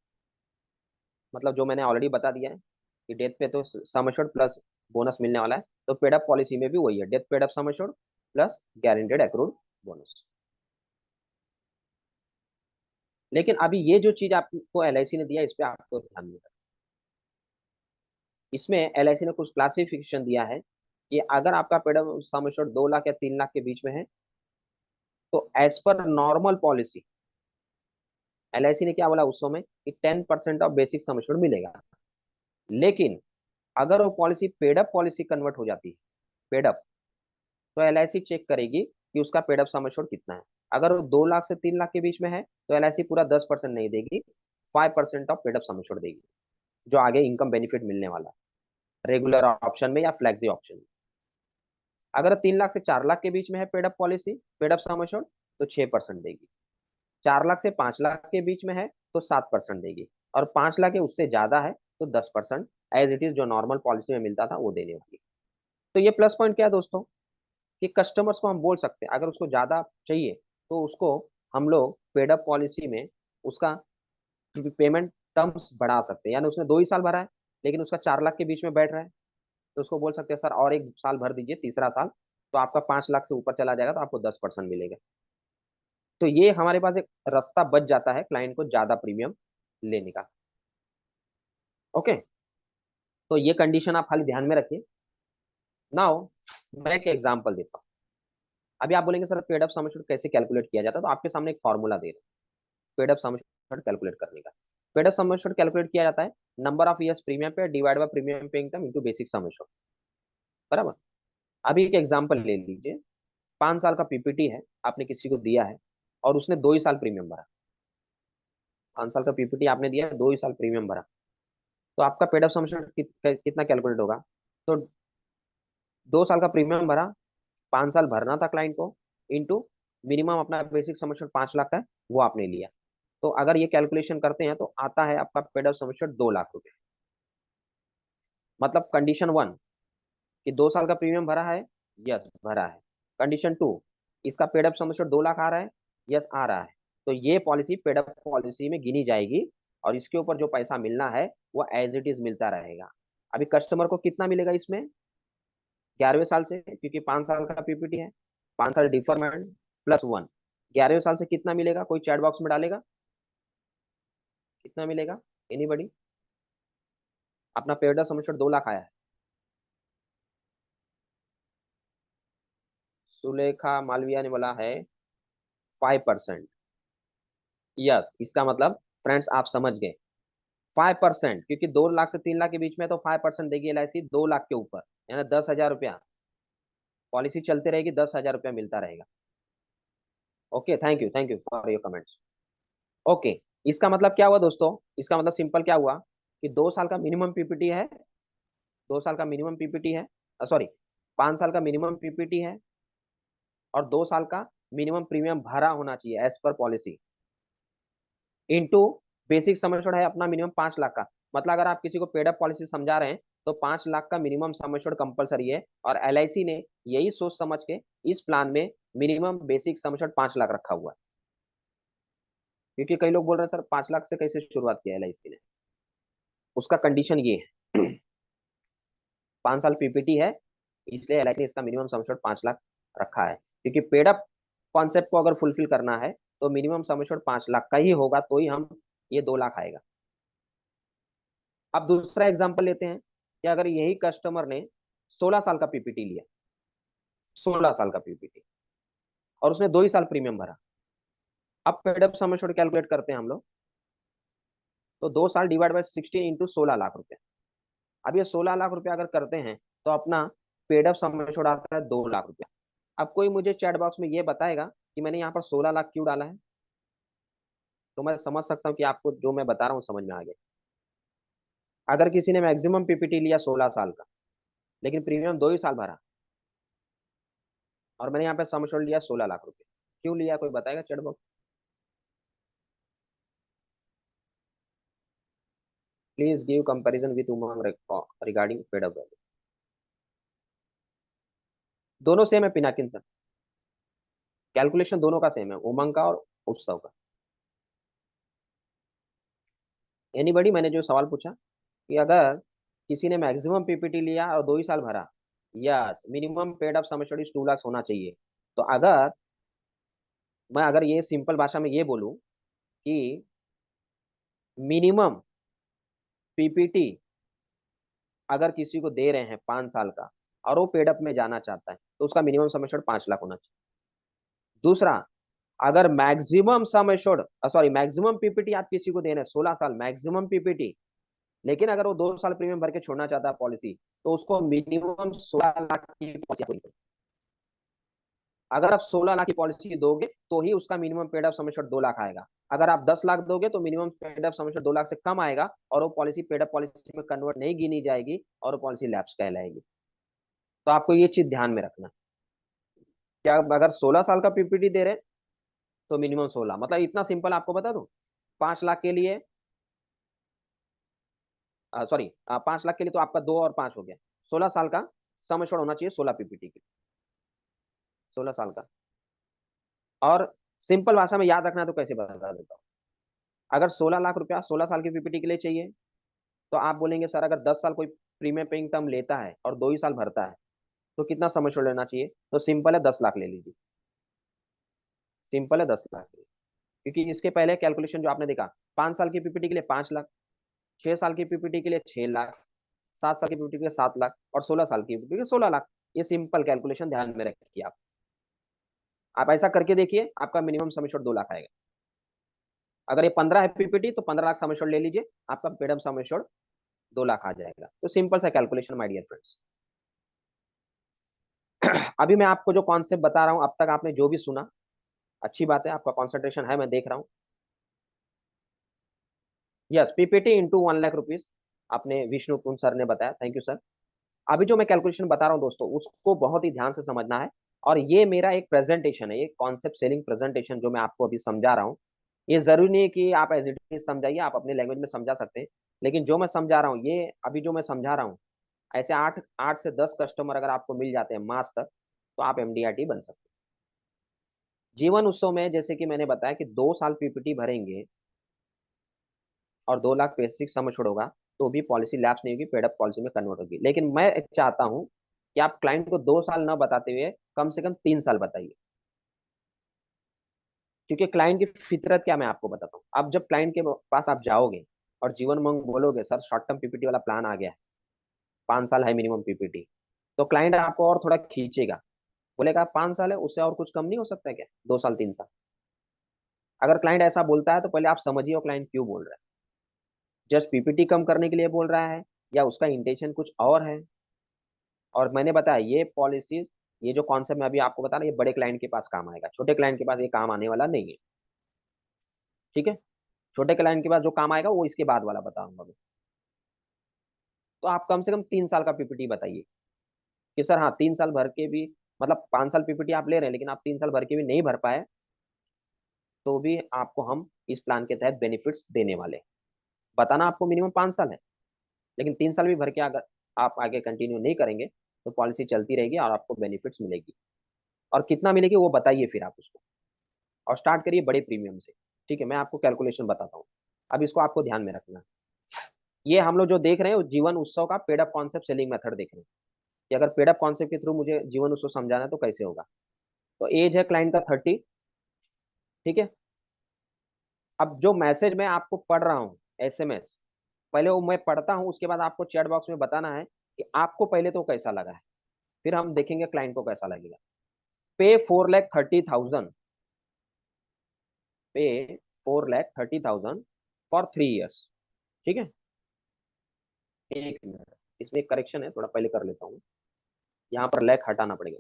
मतलब जो मैंने ऑलरेडी बता दिया है कि डेथ पे तो सम एश्योर्ड प्लस बोनस मिलने वाला है, तो पेड अप पॉलिसी में भी वही है, death paid up sum assured plus guaranteed accrued bonus. लेकिन अभी ये जो चीज आपको एलआईसी ने दिया, इस पे आपको ध्यान देना। इसमें एलआईसी ने कुछ क्लासिफिकेशन दिया है कि अगर आपका paid up sum assured 2 lakh या 3 लाख के बीच में है, तो as per normal policy LIC ने क्या बोला उस समय कि 10% ऑफ बेसिक सम एश्योर्ड मिलेगा। लेकिन अगर वो policy paid up policy convert हो जाती है, पेड अप, तो एलआईसी चेक करेगी कि उसका पेड अप सम एश्योर्ड कितना है। अगर वो 2 लाख से 3 लाख के बीच में है, तो एलआईसी पूरा 10% नहीं देगी, 5% of paid up sum assured देगी, जो आगे इनकम बेनिफिट मिलने वाला है रेगुलर ऑप्शन में या फ्लेक्सी ऑप्शन में। अगर 3 लाख से 4 लाख के बीच में है paid up policy, paid up sum assured, तो 6% देगी। 4 लाख से 5 लाख के बीच में है तो 7% देगी, और 5 लाख के उससे ज्यादा है तो 10% एज इट इज जो नॉर्मल पॉलिसी में मिलता था वो देने वाली। तो ये प्लस पॉइंट क्या है दोस्तों, कि कस्टमर्स को हम बोल सकते हैं अगर उसको ज्यादा चाहिए तो उसको हम लोग पेड अप पॉलिसी में उसका पेमेंट टर्म्स बढ़ा सकते हैं। यानी उसने 2 ही साल भरा है लेकिन उसका 4 लाख के बीच में बैठ रहा है, तो उसको बोल सकते हैं सर और 1 साल भर दीजिए, तीसरा साल, तो आपका 5 लाख से ऊपर चला जाएगा तो आपको 10% मिलेगा। तो ये हमारे पास एक रास्ता बच जाता है क्लाइंट को ज्यादा प्रीमियम लेने का। ओके, तो ये कंडीशन आप खाली ध्यान में रखिए। नाउ मैं एक एग्जांपल देता हूँ। अभी आप बोलेंगे sir paid up sum assured कैसे कैलकुलेट किया जाता है, तो आपके सामने एक फॉर्मूला दे रहे हैं paid up sum assured calculate करने का। Paid up sum assured calculate किया जाता है नंबर ऑफ ईयर्स प्रीमियम पे डिवाइड बाय प्रीमियम पे income into basic sum assured, बराबर। अभी एक एग्जांपल ले लीजिए, 5 साल का पीपीटी है, आपने किसी को दिया है और उसने 2 ही साल प्रीमियम भरा। 5 साल का पीपीटी आपने दिया, 2 ही साल प्रीमियम भरा, तो आपका पेड अप सम एश्योर्ड कितना कैलकुलेट होगा। तो 2 साल का प्रीमियम भरा, 5 साल भरना था क्लाइंट को, इंटू मिनिमम अपना बेसिक सम एश्योर्ड 5 लाख का है वो आपने लिया। तो अगर ये कैलकुलेशन करते हैं तो आता है आपका paid up sum assured 2 lakh रुपए। मतलब कंडीशन 1 कि 2 साल का प्रीमियम भरा है, यस भरा है। कंडीशन 2, इसका paid up sum assured 2 lakh आ रहा है, यस आ रहा है। तो ये पॉलिसी पेड अप पॉलिसी में गिनी जाएगी और इसके ऊपर जो पैसा मिलना है वो एज इट इज मिलता रहेगा। अभी कस्टमर को कितना मिलेगा इसमें, 11वें साल से, क्योंकि 5 साल का पीपीटी है, 5 साल डिफरमेंट प्लस 1, 11वें साल से कितना मिलेगा, कोई चैट बॉक्स में डालेगा कितना मिलेगा, एनीबडी। अपना paid up sum assured 2 lakh आया है, सुलेखा मालविया ने बोला है 5%। यस, इसका मतलब फ्रेंड्स आप समझ गए, 5%, क्योंकि 2 लाख से 3 लाख के बीच में तो 5% देगी एलआईसी 2 लाख के ऊपर, यानी 10,000 रुपया पॉलिसी चलते रहेगी, 10,000 रुपया मिलता रहेगा। Okay, thank you for your comments. Okay, इसका मतलब क्या हुआ दोस्तों, इसका मतलब सिंपल क्या हुआ कि 2 साल का मिनिमम पीपीटी है, 2 साल का मिनिमम पीपीटी है, सॉरी 5 साल का मिनिमम पीपीटी है, और 2 साल का मिनिमम प्रीमियम भरा होना चाहिए एज पर policy, into basic sum assured है अपना मिनिमम 5 लाख का। मतलब अगर आप किसी को पेड अप पॉलिसी समझा रहे हैं तो 5 लाख का मिनिमम सम एश्योर्ड कंपलसरी है, और एलआईसी ने यही सोच समझ के इस प्लान में minimum basic sum assured 5 lakh रखा हुआ है। क्योंकि कई लोग बोल रहे हैं सर 5 लाख से कैसे शुरुआत किया एलआईसी ने, उसका कंडीशन ये है 5 साल पीपीटी है, इसलिए एलआईसी ने इसका मिनिमम सम एश्योर्ड 5 लाख रखा है, क्योंकि पेड अप कॉन्सेप्ट को अगर फुलफिल करना है तो मिनिमम सम एश्योर्ड 5 लाख का ही होगा, तो ही हम ये 2 लाख आएगा। अब दूसरा एग्जांपल लेते हैं कि अगर यही कस्टमर ने 16 साल का पीपीटी लिया, 16 साल का पीपीटी, और उसने 2 ही साल प्रीमियम भरा। अब paid up sum assured calculate करते हैं हम लोग, तो 2 साल डिवाइड बाय 16 इंटू 16 लाख रुपए। अब ये 16 लाख रुपए अगर करते हैं तो अपना पेड अप सम एश्योर्ड आता है 2 लाख रुपया। अब कोई मुझे चैट बॉक्स में ये बताएगा कि मैंने यहाँ पर 16 लाख क्यों डाला है, तो मैं समझ सकता हूँ कि आपको जो मैं बता रहा हूँ समझ में आ गया। अगर किसी ने मैक्सिमम पीपीटी लिया 16 साल का, लेकिन प्रीमियम 2 ही साल भरा, और मैंने यहाँ पे सम एश्योर्ड लिया 16 लाख रुपए, क्यों लिया कोई बताएगा chat box. Please give comparison with Umang regarding paid up value. दोनों सेम है पिनाकिन सर, कैलकुलेशन दोनों का सेम है, उमंग का और उत्सव का। एनीबडी, मैंने जो सवाल पूछा कि अगर किसी ने मैक्सिमम पीपीटी लिया और 2 ही साल भरा, yes minimum paid up sum assured is 2 lakh होना चाहिए। तो अगर मैं अगर ये सिंपल भाषा में ये बोलूं कि मिनिमम पीपीटी अगर किसी को दे रहे हैं 5 साल का और वो पेड अप में जाना चाहता है तो उसका मिनिमम सम एश्योर्ड 5 लाख होना चाहिए। दूसरा, अगर maximum sum assured sorry maximum PPT आप किसी को दे रहे हैं 16 साल मैक्सिमम पीपीटी, लेकिन अगर वो 2 साल प्रीमियम भर के छोड़ना चाहता है पॉलिसी, तो उसको मिनिमम 16 लाख की पॉलिसी। अगर आप 16 लाख की पॉलिसी दोगे तो ही उसका minimum paid up sum assured 2 lakh आएगा। अगर आप 10 लाख दोगे तो minimum paid up sum assured 2 lakh से कम आएगा और वो पॉलिसी पेड अप पॉलिसी में कन्वर्ट नहीं गिनी जाएगी और वो पॉलिसी लैप्स कहलाएगी। तो आपको ये चीज ध्यान में रखना। क्या अगर 16 साल का पीपीटी दे रहे हैं तो मिनिमम 16, मतलब इतना सिंपल आपको बता दूं। 5 लाख के लिए सॉरी 5 लाख के लिए तो आपका 2 और 5 हो गया। 16 साल का सम एश्योर्ड होना चाहिए 16 पीपीटी के, 16 साल का। और सिंपल भाषा में याद रखना है तो कैसे बता देता हूँ। अगर 16 लाख रुपया 16 साल की पीपीटी के लिए चाहिए तो आप बोलेंगे सर अगर 10 साल कोई प्रीमियम पेइंग टर्म लेता है और 2 ही साल भरता है तो कितना सम एश्योर्ड लेना चाहिए? तो सिंपल है 10 लाख ले लीजिए। सिंपल है 10 लाख, क्योंकि इसके पहले कैलकुलेशन जो आपने देखा, 5 साल की पीपीटी के लिए 5 लाख, 6 साल की पीपीटी के लिए 6 लाख, 7 साल की पीपीटी के लिए 7 लाख और 16 साल की पीपीटी के लिए 16 लाख। ये सिंपल कैलकुलेशन ध्यान में रखिए। आप ऐसा करके देखिए, आपका मिनिमम सम एश्योर्ड 2 लाख आएगा। अगर ये 15 है पीपीटी तो 15 लाख सम एश्योर्ड ले लीजिए, आपका पेडअप सम एश्योर्ड 2 लाख आ जाएगा। तो सिंपल सा कैलकुलेशन माय डियर फ्रेंड्स। अभी मैं आपको जो कॉन्सेप्ट बता रहा हूं, अब तक आपने जो भी सुना, अच्छी बात है, आपका कॉन्सेंट्रेशन है, मैं देख रहा हूं। Yes, PPT into 1 lakh rupees आपने विष्णु कुंज सर ने बताया, थैंक यू सर। अभी जो मैं कैलकुलेशन बता रहा हूं दोस्तों, उसको बहुत ही ध्यान से समझना है। और ये मेरा एक प्रेजेंटेशन है, ये कॉन्सेप्ट सेलिंग प्रेजेंटेशन जो मैं आपको अभी समझा रहा हूँ। ये जरूरी नहीं है कि आप एज इट इज समझाइए, आप अपने लैंग्वेज में समझा सकते हैं। लेकिन जो मैं समझा रहा हूँ, ये अभी जो मैं समझा रहा हूँ, ऐसे 8 से 10 कस्टमर अगर आपको मिल जाते हैं मार्च तक, तो आप एमडीआरटी बन सकते हैं। जीवन उत्सव में जैसे कि मैंने बताया कि 2 साल पीपीटी भरेंगे और 2 लाख बेसिक सम एश्योर्ड होगा, तो भी पॉलिसी लैप्स नहीं होगी, पेड अप पॉलिसी में कन्वर्ट होगी। लेकिन मैं चाहता हूं कि आप क्लाइंट को 2 साल ना बताते हुए कम से कम 3 साल बताइए। क्योंकि क्लाइंट की फितरत क्या, मैं आपको बताता हूँ। अब जब क्लाइंट के पास आप जाओगे और जीवन मंग बोलोगे सर शॉर्ट टर्म पीपीटी वाला प्लान आ गया है, 5 साल है मिनिमम पीपीटी, तो क्लाइंट आपको और थोड़ा खींचेगा, बोलेगा 5 साल है, उससे और कुछ कम नहीं हो सकता क्या, 2 साल 3 साल? अगर क्लाइंट ऐसा बोलता है तो पहले आप समझिए वो क्लाइंट क्यों बोल रहा है। जस्ट पीपीटी कम करने के लिए बोल रहा है या उसका इंटेंशन कुछ और है? और मैंने बताया ये पॉलिसी, ये जो कॉन्सेप्ट मैं अभी आपको बता रहा हूँ, ये बड़े क्लाइंट के पास काम आएगा, छोटे क्लाइंट के पास ये काम आने वाला नहीं है। ठीक है, छोटे क्लाइंट के पास जो काम आएगा वो इसके बाद वाला बताऊंगा मैं। तो आप कम से कम 3 साल का पीपीटी बताइए कि सर हाँ 3 साल भर के भी, मतलब 5 साल पीपीटी आप ले रहे हैं लेकिन आप 3 साल भर के भी नहीं भर पाए, तो भी आपको हम इस प्लान के तहत बेनिफिट्स देने वाले हैं। बताना आपको मिनिमम 5 साल है, लेकिन 3 साल भी भर के अगर आप आगे कंटिन्यू नहीं करेंगे तो पॉलिसी चलती रहेगी और आपको बेनिफिट्स मिलेगी। और कितना मिलेगी वो बताइए फिर आप उसको, और स्टार्ट करिए बड़े प्रीमियम से। ठीक है, मैं आपको कैलकुलेशन बताता हूँ। अब इसको आपको ध्यान में रखना। ये हम लोग जो देख रहे हैं वो जीवन उत्सव का paid up concept selling method देख रहे हैं कि अगर पेड अप कॉन्सेप्ट के थ्रू मुझे जीवन उत्सव समझाना है तो कैसे होगा। तो एज है क्लाइंट का 30। ठीक है, अब जो मैसेज मैं आपको पढ़ रहा हूँ, एसएमएस, पहले वो मैं पढ़ता हूँ, उसके बाद आपको चैट बॉक्स में बताना है कि आपको पहले तो कैसा लगा है, फिर हम देखेंगे क्लाइंट को कैसा लगेगा। पे 4,30,000, पे 4,30,000 फॉर 3 ईयर्स। ठीक है, एक मिनट, इसमें एक करेक्शन है, थोड़ा पहले कर लेता हूँ, यहाँ पर लैक हटाना पड़ेगा।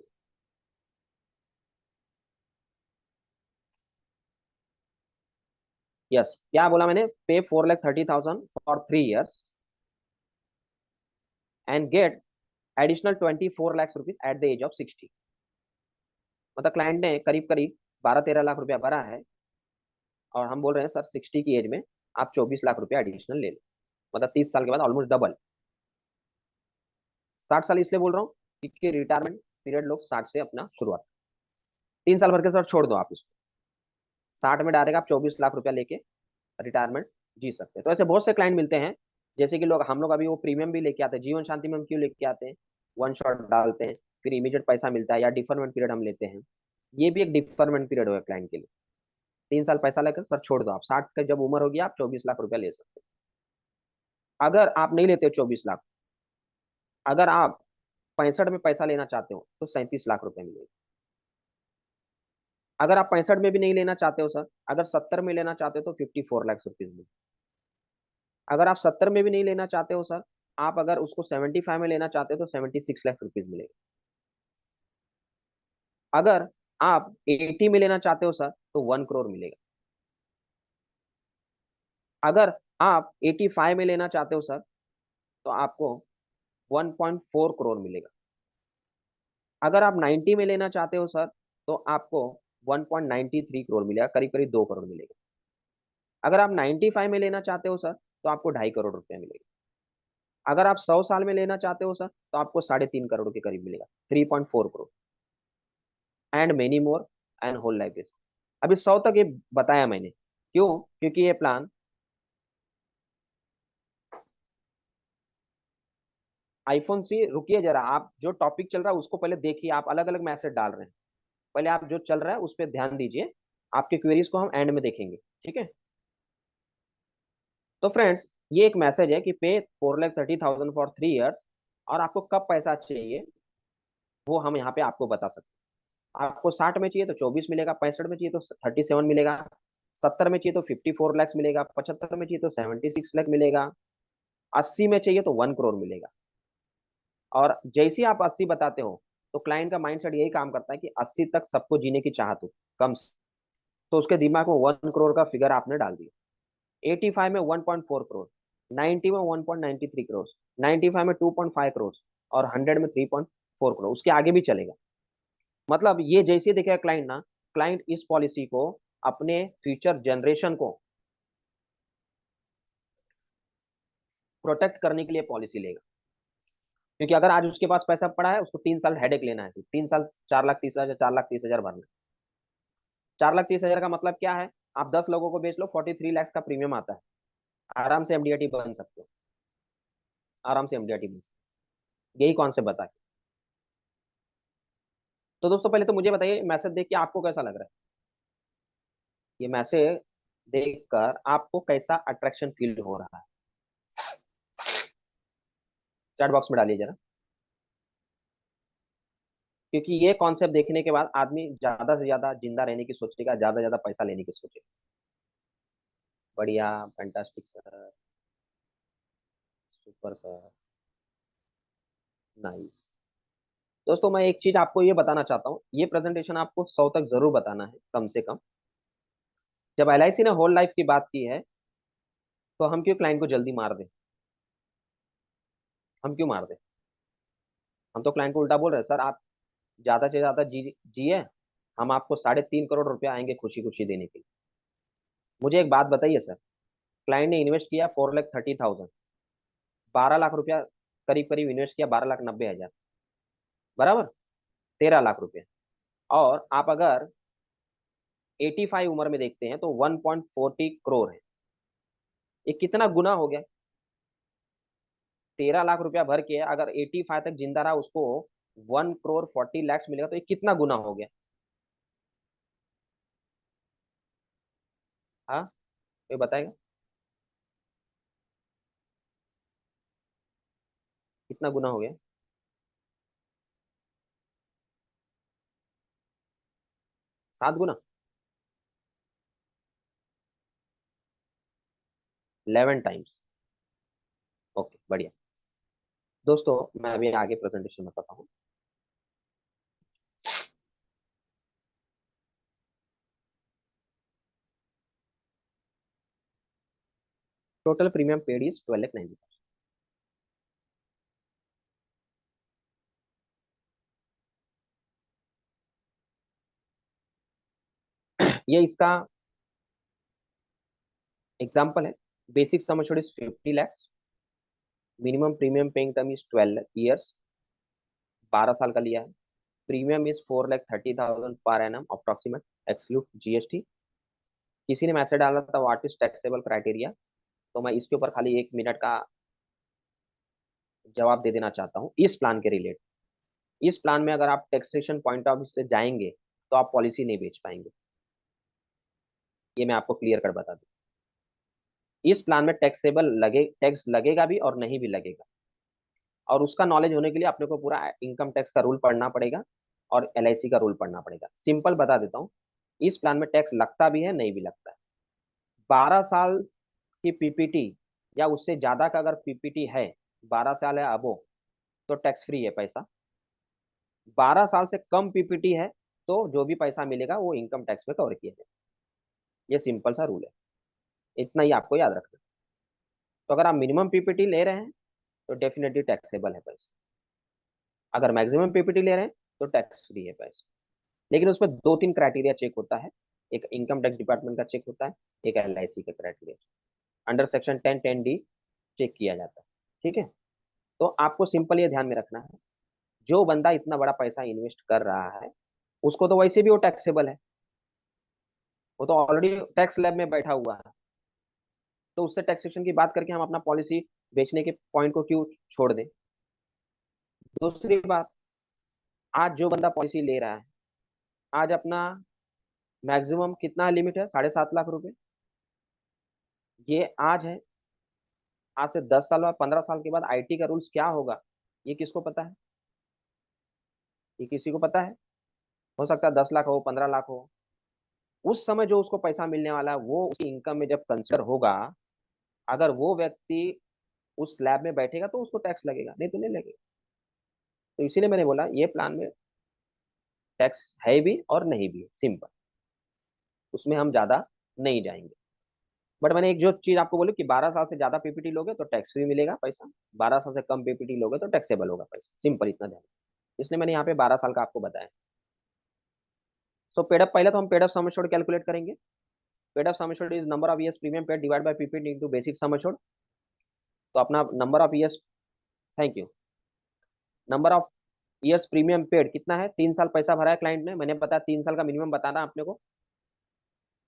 यस, क्या बोला मैंने? Pay 4,30,000 for 3 years and get additional 24 lakh rupees at the age of 60। मतलब क्लाइंट ने करीब करीब 12-13 लाख रुपया भरा है और हम बोल रहे हैं सर 60 की एज में आप 24 लाख रुपया एडिशनल ले लो, मतलब 30 साल के बाद ऑलमोस्ट डबल। 60 साल इसलिए बोल रहा हूँ क्योंकि रिटायरमेंट पीरियड लोग 60 से अपना शुरुआत, 3 साल भर के सर छोड़ दो आप इसको, 60 में डायरेक्ट आप 24 लाख रुपया लेके रिटायरमेंट जी सकते हैं। तो ऐसे बहुत से क्लाइंट मिलते हैं, जैसे कि लोग हम लोग अभी वो प्रीमियम भी लेके आते हैं, जीवन शांति में हम क्यों लेके आते हैं, वन शॉट डालते हैं, फिर इमीडिएट पैसा मिलता है, या डिफरमेंट पीरियड हम लेते हैं। ये भी एक डिफरमेंट पीरियड होगा क्लाइंट के लिए। 3 साल पैसा लेकर सर छोड़ दो, आप 60 का जब उम्र होगी आप 24 लाख रुपया ले सकते हो। अगर आप नहीं लेते हो 24 लाख, अगर आप 65 में पैसा लेना चाहते हो तो 37 लाख रुपया मिलेगा। अगर आप 65 में भी नहीं लेना चाहते हो सर, अगर 70 में लेना चाहते हो तो 54 लाख रुपीज मिलेगा। अगर आप 70 में भी नहीं लेना चाहते हो सर, आप अगर उसको 75 में लेना चाहते हो तो 76 लाख रुपीज मिलेगा। अगर आप 80 में लेना चाहते हो सर तो 1 करोड़ मिलेगा। अगर आप 85 में लेना चाहते हो सर तो आपको 1.4 करोड़ मिलेगा। अगर आप 90 में लेना चाहते हो सर तो आपको 1.93 करोड़ मिलेगा, करीब करीब 2 करोड़ मिलेगा। अगर आप 95 में लेना चाहते हो सर तो आपको 2.5 करोड़ रुपया मिलेगा। अगर आप 100 साल में लेना चाहते हो सर तो आपको 3.5 करोड़ के करीब मिलेगा, 3.4 crore, and many more, and whole life. अभी 100 तक ये बताया मैंने, क्यों? क्योंकि ये प्लान आईफोन से, रुकिए जरा, आप जो टॉपिक चल रहा है उसको पहले देखिए, आप अलग अलग मैसेज डाल रहे हैं। पहले आप जो चल रहा है उस पर ध्यान दीजिए, आपकी क्वेरीज को हम एंड में देखेंगे, ठीक है? तो फ्रेंड्स, ये एक मैसेज है कि पे 4,30,000 फॉर 3 ईयर्स, और आपको कब पैसा चाहिए वो हम यहाँ पे आपको बता सकते हैं। आपको 60 में चाहिए तो 24 मिलेगा, 65 में चाहिए तो 37 मिलेगा, 70 में चाहिए तो 54 लैक्स मिलेगा, 75 में चाहिए तो 76 लाख मिलेगा, 80 में चाहिए तो 1 करोड़ मिलेगा। और जैसे ही आप 80 बताते हो तो क्लाइंट का माइंडसेट यही काम करता है कि 80 तक सबको जीने की चाहत हो कम से, तो उसके दिमाग में 1 करोड़ का फिगर आपने डाल दिया। 85 में 1.4 करोड़, 90 में 1.93 करोड़, 95 में 2.5 करोड़, और 100 में 3.4 करोड़, उसके आगे भी चलेगा। मतलब ये जैसे देखेगा क्लाइंट ना, क्लाइंट इस पॉलिसी को अपने फ्यूचर जनरेशन को प्रोटेक्ट करने के लिए पॉलिसी लेगा। क्योंकि अगर आज उसके पास पैसा पड़ा है, उसको 3 साल हेडेक लेना है, 3 साल 4,30,000, 4,30,000 भरना। 4,30,000 का मतलब क्या है? आप 10 लोगों को बेच लो, 43 लैक्स का प्रीमियम आता है। आराम से एमडीआरटी बन सकते हो, आराम से एमडीआरटी बन सकते हो। यही कॉन्सेप्ट बता के। तो दोस्तों पहले तो मुझे बताइए, मैसेज देख के आपको कैसा लग रहा है? ये मैसेज देखकर आपको कैसा अट्रैक्शन फील हो रहा है? चैट बॉक्स में डालिए जरा। क्योंकि ये कॉन्सेप्ट देखने के बाद आदमी ज्यादा से ज्यादा जिंदा रहने की सोचेगा, ज्यादा से ज्यादा पैसा लेने की सोचेगा। बढ़िया, fantastic sir, super sir, nice. दोस्तों मैं एक चीज आपको ये बताना चाहता हूँ, ये प्रेजेंटेशन आपको 100 तक जरूर बताना है कम से कम। जब एलआईसी ने होल लाइफ की बात की है, तो हम क्यों क्लाइंट को जल्दी मार दें? हम क्यों मार दें? हम तो क्लाइंट को उल्टा बोल रहे हैं, सर आप ज्यादा से ज्यादा जिए, हम आपको 3.5 करोड़ रुपया आएंगे खुशी खुशी देने के लिए। मुझे एक बात बताइए सर, क्लाइंट ने इन्वेस्ट किया 4,30,000, 12 लाख रुपया करीब करीब इन्वेस्ट किया, 12,90,000, बराबर, 13 लाख रुपया। और आप अगर 85 उम्र में देखते हैं तो 1.40 करोड़ है। ये कितना गुना हो गया? 13 लाख रुपया भर के अगर 85 तक जिंदा रहा, उसको 1 करोड़ 40 लैक्स मिलेगा, तो ये कितना गुना हो गया? हाँ, ये बताएगा कितना गुना हो गया? 7 गुना, 11 टाइम्स। ओके, बढ़िया। दोस्तों मैं अभी आगे प्रेजेंटेशन बताता हूँ। Total premium paid is 12,90,000। ये इसका एग्जाम्पल है। Basic sum assured is 50 lakhs, minimum premium paying term is 12 years, 12 साल का लिया है। Premium is 4,30,000 per annum approximate, exclude GST. किसी ने मैसेज डाला था, व्हाट इज टैक्सेबल क्राइटेरिया? तो मैं इसके ऊपर खाली 1 मिनट का जवाब दे देना चाहता हूँ इस प्लान के रिलेटेड। इस प्लान में अगर आप टैक्सेशन पॉइंट ऑफ व्यू से जाएंगे तो आप पॉलिसी नहीं बेच पाएंगे, ये मैं आपको क्लियर कर बता दूं। इस प्लान में टैक्स लगेगा भी और नहीं भी लगेगा, और उसका नॉलेज होने के लिए अपने को पूरा इनकम टैक्स का रूल पढ़ना पड़ेगा और एलआईसी का रूल पढ़ना पड़ेगा। सिंपल बता देता हूँ, इस प्लान में टैक्स लगता भी है नहीं भी लगता है। 12 साल की पीपीटी या उससे ज्यादा का अगर पीपीटी है, 12 साल है अबो, तो टैक्स फ्री है पैसा। 12 साल से कम पीपीटी है तो जो भी पैसा मिलेगा वो इनकम टैक्स में कवर किया जाए। ये सिंपल सा रूल है, इतना ही आपको याद रखना है। तो अगर आप मिनिमम पीपीटी ले रहे हैं तो डेफिनेटली टैक्सेबल है पैसा, अगर मैक्सिमम पीपीटी ले रहे हैं तो टैक्स फ्री है पैसा। लेकिन उसमें 2-3 क्राइटेरिया चेक होता है, एक इनकम टैक्स डिपार्टमेंट का चेक होता है, एक एलआईसी का criteria under section 10(10)(d) check किया जाता है। ठीक है, तो आपको सिंपल ये ध्यान में रखना है, जो बंदा इतना बड़ा पैसा इन्वेस्ट कर रहा है उसको तो वैसे भी वो टैक्सेबल है, वो तो ऑलरेडी टैक्स लैब में बैठा हुआ है। तो उससे टैक्सेशन की बात करके हम अपना पॉलिसी बेचने के पॉइंट को क्यों छोड़ दें। दूसरी बात, आज जो बंदा पॉलिसी ले रहा है, आज अपना मैक्सिमम कितना लिमिट है, 7.5 लाख रुपए, ये आज है। आज से 10 साल बाद 15 साल के बाद आईटी का रूल्स क्या होगा, ये किसको पता है? ये किसी को पता है? हो सकता है 10 लाख हो, 15 लाख हो। उस समय जो उसको पैसा मिलने वाला है वो उसकी इनकम में जब कंसिडर होगा, अगर वो व्यक्ति उस स्लैब में बैठेगा तो उसको टैक्स लगेगा, नहीं तो नहीं लगेगा। तो इसीलिए मैंने बोला ये प्लान में टैक्स है भी और नहीं भी, सिंपल, उसमें हम ज्यादा नहीं जाएंगे। बट मैंने एक जो चीज आपको बोली कि 12 साल से ज्यादा पीपीटी लोगे तो टैक्स फ्री मिलेगा पैसा, 12 साल से कम पीपीटी लोगे तो टैक्सेबल होगा पैसा, सिंपल इतना ध्यान। इसलिए मैंने यहाँ पे 12 साल का आपको बताया। सो पेडअप, पहले तो हम पेडअप सम एश्योर्ड कैलकुलेट करेंगे। Paid up some assured is number of years premium paid divide by PPT into basic sum assured. तो अपना number of years, thank you, number of years premium paid कितना है, 3 साल पैसा भरा है क्लाइंट ने, मैंने बताया 3 साल का मिनिमम बताना आपने को,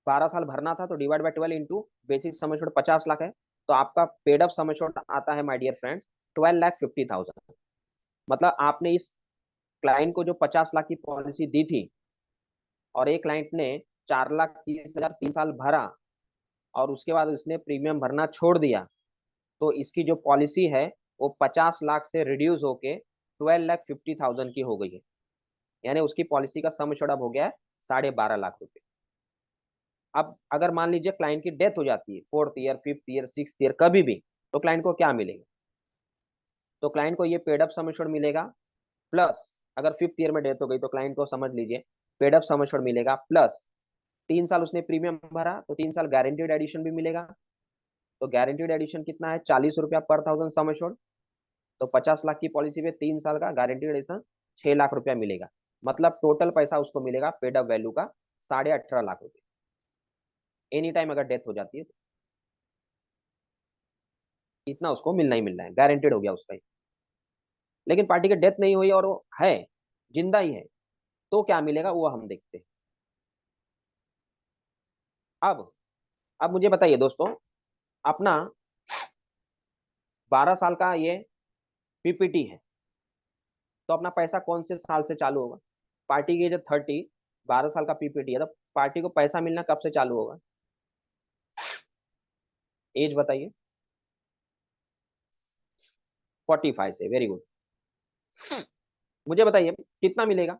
12 साल भरना था, तो divide by 12 into basic sum assured 50 lakh है। तो आपका पेड अप सम एश्योर्ड आता है माय डियर फ्रेंड्स 12,50,000। मतलब आपने इस क्लाइंट को जो 50 लाख की पॉलिसी दी थी और एक क्लाइंट ने 4,30,000 3 साल भरा और उसके बाद उसने प्रीमियम भरना छोड़ दिया, तो इसकी जो पॉलिसी है वो 50 लाख से रिड्यूस होके 12,50,000 की हो गई है। यानी उसकी पॉलिसी का सम एश्योर्ड अब हो गया है 12.5 लाख रुपए। अब अगर मान लीजिए क्लाइंट की डेथ हो जाती है 4th year, 5th year, 6th year, कभी भी, तो क्लाइंट को क्या मिलेगा? तो क्लाइंट को ये पेड अप सम एश्योर्ड मिलेगा, प्लस अगर 5th ईयर में डेथ हो गई तो क्लाइंट को समझ लीजिए पेड अप सम एश्योर्ड मिलेगा, प्लस 3 साल उसने प्रीमियम भरा तो 3 साल गारंटीड एडिशन भी मिलेगा। तो गारंटीड एडिशन कितना है, 40 रुपया पर थाउजेंड सम एश्योर्ड। तो 50 लाख की पॉलिसी पे 3 साल का गारंटीड एडिशन 6 लाख रुपया मिलेगा। मतलब टोटल पैसा उसको मिलेगा पेड अप वैल्यू का 18.5 लाख रुपए, एनी टाइम अगर डेथ हो जाती है तो इतना उसको मिलना ही मिलना है, गारंटेड हो गया उसका ही। लेकिन पार्टी की डेथ नहीं हुई और वो है, जिंदा ही है, तो क्या मिलेगा वो हम देखते हैं। अब अब मुझे बताइए दोस्तों, अपना 12 साल का ये पीपीटी है, तो अपना पैसा कौन से साल से चालू होगा? पार्टी की जो 12 साल का पीपीटी है, तो पार्टी को पैसा मिलना कब से चालू होगा? एज बताइए। 45 से, वेरी गुड। मुझे बताइए कितना मिलेगा,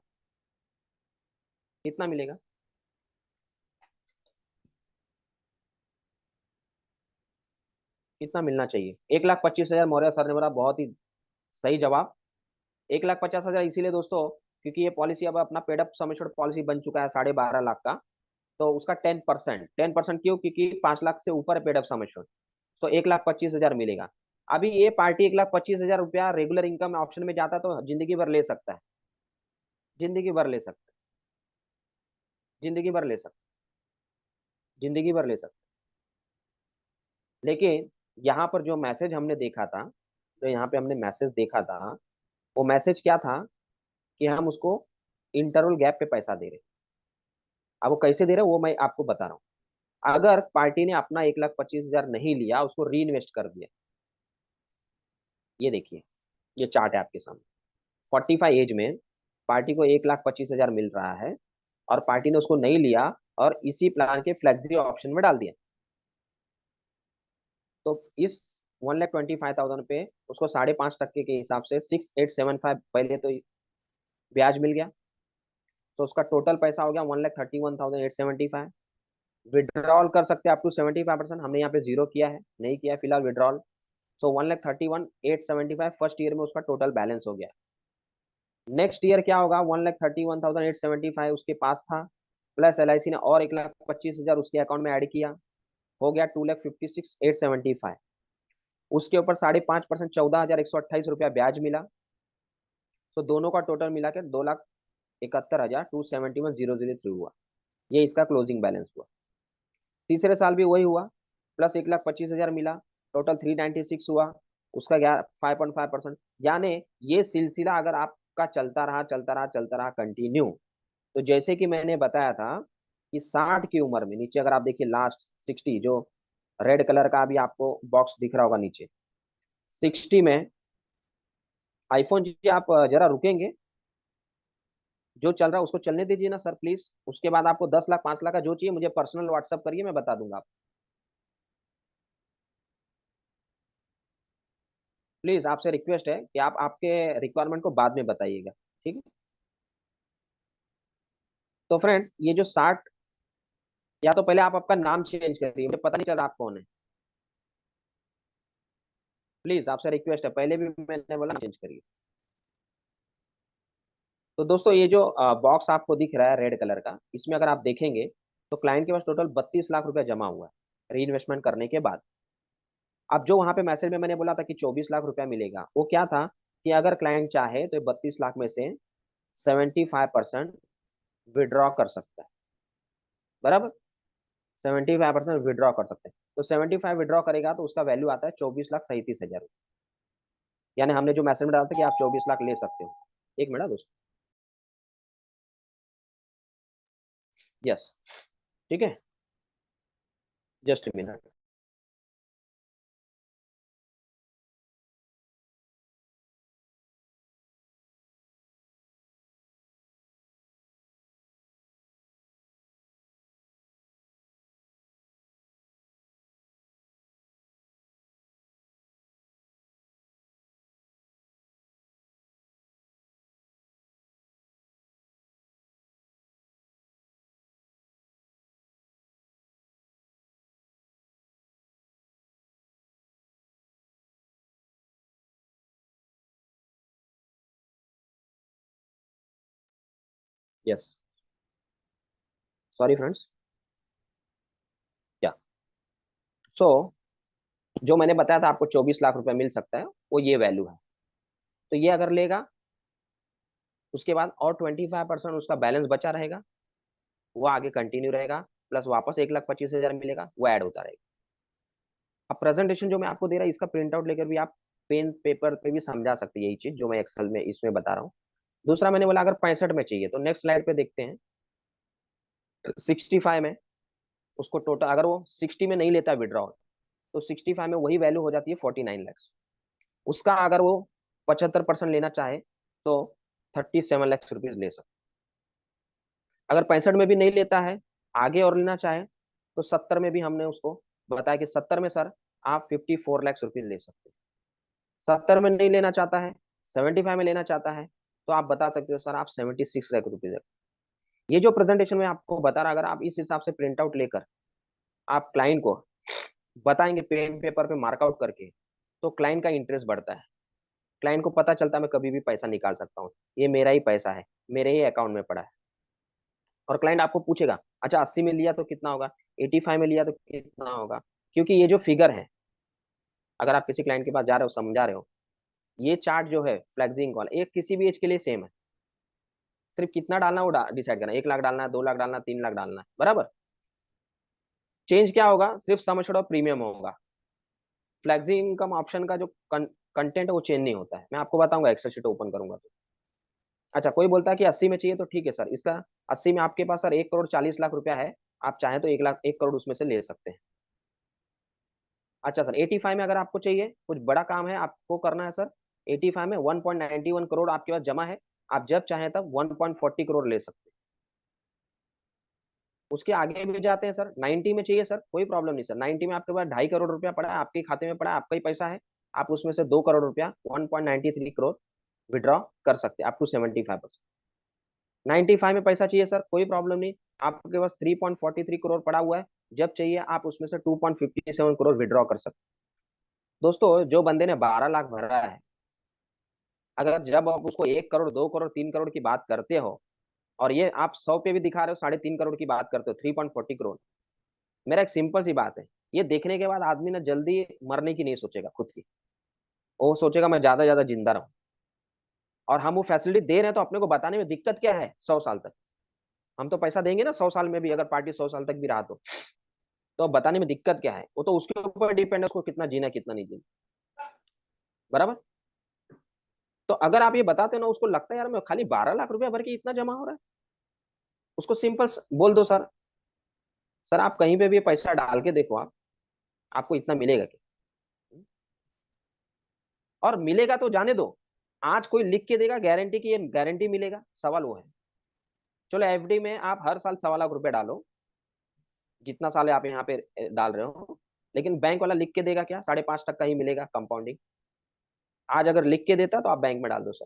कितना मिलेगा? कितना मिलना चाहिए? 1,25,000 मौर्य सर ने बोला, बहुत ही सही जवाब। 1,50,000 इसीलिए दोस्तों क्योंकि ये पॉलिसी अब अपना पेडअप सम एश्योर्ड पॉलिसी बन चुका है 12.5 लाख का। तो उसका 10%, 10% क्यों? क्योंकि 5 लाख से ऊपर है पेडअप सम एश्योर्ड, तो 1,25,000 मिलेगा। अभी ये पार्टी 1,25,000 रुपया रेगुलर इनकम ऑप्शन में जाता तो जिंदगी भर ले सकता है, जिंदगी भर ले सकता है, जिंदगी भर ले सकता है, जिंदगी भर ले सकता है। लेकिन यहाँ पर जो मैसेज हमने देखा था, जो यहाँ पे हमने मैसेज देखा था, वो मैसेज क्या था कि हम उसको इंटरवल गैप पे पैसा दे रहे हैं। अब वो कैसे दे रहे हैं वो मैं आपको बता रहा हूँ। अगर पार्टी ने अपना 1,25,000 नहीं लिया, उसको री इन्वेस्ट कर दिया, ये देखिए, ये चार्ट है आपके सामने। 45 एज में पार्टी को 1,25,000 मिल रहा है और पार्टी ने उसको नहीं लिया और इसी प्लान के फ्लेक्सी ऑप्शन में डाल दिया। तो इस 1,25,000 पे उसको 5.5% के हिसाब से 6,875 पहले तो ब्याज मिल गया। तो उसका टोटल पैसा हो गया 1,31,875। विड्रॉल कर सकते हैं अप टू 75%। हमने यहाँ पे जीरो किया है, नहीं किया है फिलहाल विड्रॉल। सो 1,31,875 फर्स्ट ईयर में उसका टोटल बैलेंस हो गया। नेक्स्ट ईयर क्या होगा, 1,31,875 उसके पास था, प्लस LIC ने और 1,25,000 उसके अकाउंट में ऐड किया, हो गया 2,56,875। उसके ऊपर 5.5% 14,128 रुपया ब्याज मिला। तो दोनों का टोटल मिला के 2,71,271,003 हुआ। ये इसका क्लोजिंग बैलेंस हुआ। तीसरे साल भी वही हुआ, प्लस 1,25,000 मिला, टोटल 396 हुआ। उसका 5.5%। यानी ये सिलसिला अगर आपका चलता रहा चलता रहा चलता रहा कंटिन्यू, तो जैसे कि मैंने बताया था कि 60 की उम्र में, नीचे अगर आप देखिए लास्ट 60, जो रेड कलर का अभी आपको बॉक्स दिख रहा होगा नीचे, 60 में आईफोन जी आप जरा रुकेंगे, जो चल रहा है उसको चलने दीजिए ना सर प्लीज। उसके बाद आपको 10 लाख 5 लाख का जो चाहिए मुझे पर्सनल व्हाट्सअप करिए, मैं बता दूंगा। प्लीज आपसे रिक्वेस्ट है कि आप आपके रिक्वायरमेंट को बाद में बताइएगा, ठीक है। तो फ्रेंड्स ये जो 60, या तो पहले आप आपका नाम चेंज करिए, मुझे पता नहीं चल रहा आप कौन है। प्लीज आपसे रिक्वेस्ट है, पहले भी मैंने बोला चेंज करिए। तो दोस्तों ये जो बॉक्स आपको दिख रहा है रेड कलर का, इसमें अगर आप देखेंगे तो क्लाइंट के पास टोटल 32 लाख रुपया जमा हुआ है री इन्वेस्टमेंट करने के बाद। अब जो वहां पे मैसेज में मैंने बोला था कि 24 लाख रुपया मिलेगा, वो क्या था कि अगर क्लाइंट चाहे तो 32 लाख में से 75% विड्रॉ कर सकता है, बराबर। 75% विड्रॉ कर सकते हैं। तो 75 विड्रॉ करेगा तो उसका वैल्यू आता है 24,37,000। यानी हमने जो मैसेज में डाला था कि आप 24 लाख ले सकते हो। एक मिनट दोस्तों, यस, ठीक है, just minute. Yes, sorry friends, क्या। सो जो मैंने बताया था आपको 24 लाख रुपया मिल सकता है, वो ये वैल्यू है। तो ये अगर लेगा, उसके बाद और 25% उसका बैलेंस बचा रहेगा, वो आगे कंटिन्यू रहेगा, प्लस वापस 1,25,000 मिलेगा, वो ऐड होता रहेगा। अब प्रेजेंटेशन जो मैं आपको दे रहा हूँ इसका प्रिंट आउट लेकर भी आप पेन पेपर पे भी समझा सकते हैं, यही चीज जो मैं एक्सेल में इसमें बता रहा हूँ। दूसरा मैंने बोला अगर 65 में चाहिए, तो नेक्स्ट स्लाइड पे देखते हैं। 65 में उसको टोटल, अगर वो 60 में नहीं लेता विड्रॉल, तो 65 में वही वैल्यू हो जाती है 49 लैक्स। उसका अगर वो 75% लेना चाहे तो 37 लाख रुपीज ले सकते। अगर 65 में भी नहीं लेता है, आगे और लेना चाहे, तो 70 में भी हमने उसको बताया कि 70 में सर आप 54 लाख रुपीज ले सकते हैं। 70 में नहीं लेना चाहता है, 75 में लेना चाहता है, तो आप बता सकते हो सर आप 76 लाख रुपीज। ये जो प्रेजेंटेशन में आपको बता रहा, अगर आप इस हिसाब से प्रिंट आउट लेकर आप क्लाइंट को बताएंगे पेन पेपर पे मार्कआउट करके, तो क्लाइंट का इंटरेस्ट बढ़ता है। क्लाइंट को पता चलता है मैं कभी भी पैसा निकाल सकता हूँ, ये मेरा ही पैसा है, मेरे ही अकाउंट में पड़ा है। और क्लाइंट आपको पूछेगा अच्छा 80 में लिया तो कितना होगा, 85 में लिया तो कितना होगा। क्योंकि ये जो फिगर है, अगर आप किसी क्लाइंट के पास जा रहे हो समझा रहे हो, ये चार्ट जो है फ्लैक्सिंग वाला, ये किसी भी एज के लिए सेम है। सिर्फ कितना डालना वो डिसाइड करना है, 1 लाख डालना है, 2 लाख डालना है, 3 लाख डालना है, बराबर। चेंज क्या होगा, सिर्फ सम एश्योर्ड और प्रीमियम होगा। फ्लैक्सी इनकम ऑप्शन का जो कंटेंट है वो चेंज नहीं होता है। मैं आपको बताऊंगा, एक्सेल शीट ओपन करूंगा तो। अच्छा कोई बोलता है कि 80 में चाहिए, तो ठीक है सर, इसका 80 में आपके पास सर 1,40,40,00,000 रुपया है, आप चाहें तो 1 लाख 1 करोड़ उसमें से ले सकते हैं। अच्छा सर, 85 में अगर आपको चाहिए, कुछ बड़ा काम है आपको करना है सर, 85 में 1.91 करोड़ आपके पास जमा है, आप जब चाहें तब 1.40 करोड़ ले सकते हैं। उसके आगे भी जाते हैं सर, 90 में चाहिए सर, कोई प्रॉब्लम नहीं सर, 90 में आपके पास 2.5 करोड़ रुपया पड़ा है, आपके खाते में पड़ा है, आपका ही पैसा है, आप उसमें से 2 करोड़ रुपया 1.93 करोड़ विड्रॉ कर सकते हैं अप टू 75%। 95 में पैसा चाहिए सर, कोई प्रॉब्लम नहीं, आपके पास 3.43 करोड़ पड़ा हुआ है, जब चाहिए आप उसमें से 2.57 करोड़ विड्रॉ कर सकते हैं। दोस्तों, जो बंदे ने 12 लाख भरा है, अगर जब आप उसको 1 करोड़ 2 करोड़ 3 करोड़ की बात करते हो, और ये आप 100 पे भी दिखा रहे हो, 3.5 करोड़ की बात करते हो, 3.40 करोड़, मेरा एक सिंपल सी बात है, ये देखने के बाद आदमी ना जल्दी मरने की नहीं सोचेगा खुद की, वो सोचेगा मैं ज्यादा ज्यादा जिंदा रहूं। और हम वो फैसिलिटी दे रहे हैं तो अपने को बताने में दिक्कत क्या है, 100 साल तक हम तो पैसा देंगे ना, 100 साल में भी अगर पार्टी 100 साल तक भी रहा तो अब बताने में दिक्कत क्या है, वो तो उसके ऊपर डिपेंड है, उसको कितना जीना कितना नहीं जीना। बराबर। तो अगर आप ये बताते हो ना, उसको लगता है यार मैं खाली 12 लाख रुपया भर के इतना जमा हो रहा है, उसको सिंपल बोल दो सर, सर आप कहीं पे भी पैसा डाल के देखो, आप आपको इतना मिलेगा क्या? और मिलेगा तो जाने दो, आज कोई लिख के देगा गारंटी की ये गारंटी मिलेगा, सवाल वो है। चलो एफडी में आप हर साल 1.25 लाख रुपए डालो, जितना साल आप यहाँ पे डाल रहे हो, लेकिन बैंक वाला लिख के देगा क्या, 5.5% ही मिलेगा कंपाउंडिंग। आज अगर लिख के देता तो आप बैंक में डाल दो सर,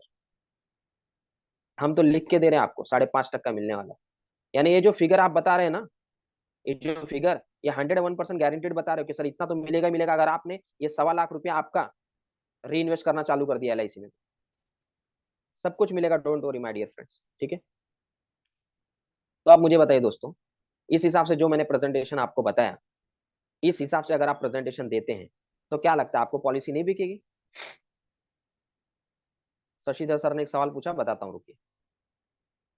हम तो लिख के दे रहे हैं आपको 5.5% मिलने वाला है। यानी ये जो फिगर आप बता रहे हैं ना, ये जो फिगर, ये 101% गारंटेड बता रहे हो कि सर इतना तो मिलेगा ही मिलेगा, अगर आपने ये 1.25 लाख रुपया आपका री इन्वेस्ट करना चालू कर दिया एलआईसी में, सब कुछ मिलेगा, don't worry my dear friends, ठीक है। तो आप मुझे बताइए दोस्तों, इस हिसाब से जो मैंने प्रेजेंटेशन आपको बताया, इस हिसाब से अगर आप प्रेजेंटेशन देते हैं, तो क्या लगता है आपको पॉलिसी नहीं बिकेगी? शशिधर सर ने एक सवाल पूछा, बताता हूँ रुकिए।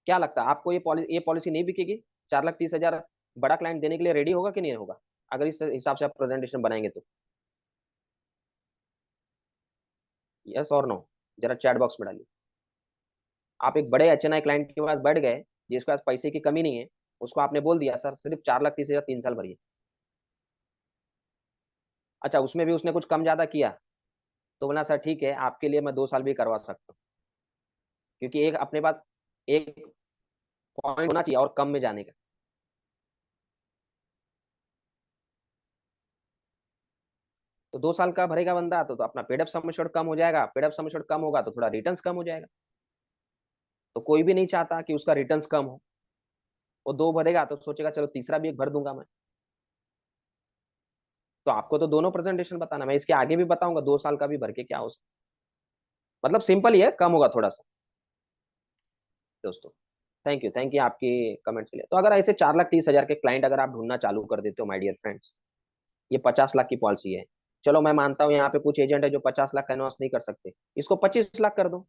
क्या लगता है आपको ये पॉलिसी नहीं बिकेगी? 4,30,000 बड़ा क्लाइंट देने के लिए रेडी होगा कि नहीं होगा, अगर इस हिसाब से आप प्रेजेंटेशन बनाएंगे तो? यस और नो, जरा चैट बॉक्स में डालिए। आप एक बड़े एचएनआई क्लाइंट के पास बैठ गए, जिसके पास पैसे की कमी नहीं है, उसको आपने बोल दिया सर सिर्फ 4,30,000 3 साल भरिए। अच्छा, उसमें भी उसने कुछ कम ज्यादा किया, तो बोला सर ठीक है आपके लिए मैं 2 साल भी करवा सकता हूँ, क्योंकि एक अपने पास एक पॉइंट होना चाहिए और कम में जाने का। तो 2 साल का भरेगा बंदा तो अपना पेड अप सम एश्योर्ड कम हो जाएगा, पेड अप सम एश्योर्ड कम होगा तो थोड़ा रिटर्न्स कम हो जाएगा। तो कोई भी नहीं चाहता कि उसका रिटर्न्स कम हो, वो 2 भरेगा तो सोचेगा चलो तीसरा भी एक भर दूंगा मैं। तो आपको तो दोनों प्रेजेंटेशन बताना, मैं इसके आगे भी बताऊंगा 2 साल का भी भर के क्या हो सकता, मतलब सिंपल ही है, कम होगा थोड़ा सा दोस्तों। थैंक यू आपकी कमेंट्स के लिए। तो अगर ऐसे 4,30,000 के क्लाइंट अगर आप ढूंढना चालू कर देते हो माय डियर फ्रेंड्स, ये 50 लाख की पॉलिसी है। चलो मैं मानता हूँ यहाँ पे कुछ एजेंट है जो 50 लाख कैनवास नहीं कर सकते, इसको 25 लाख कर दो,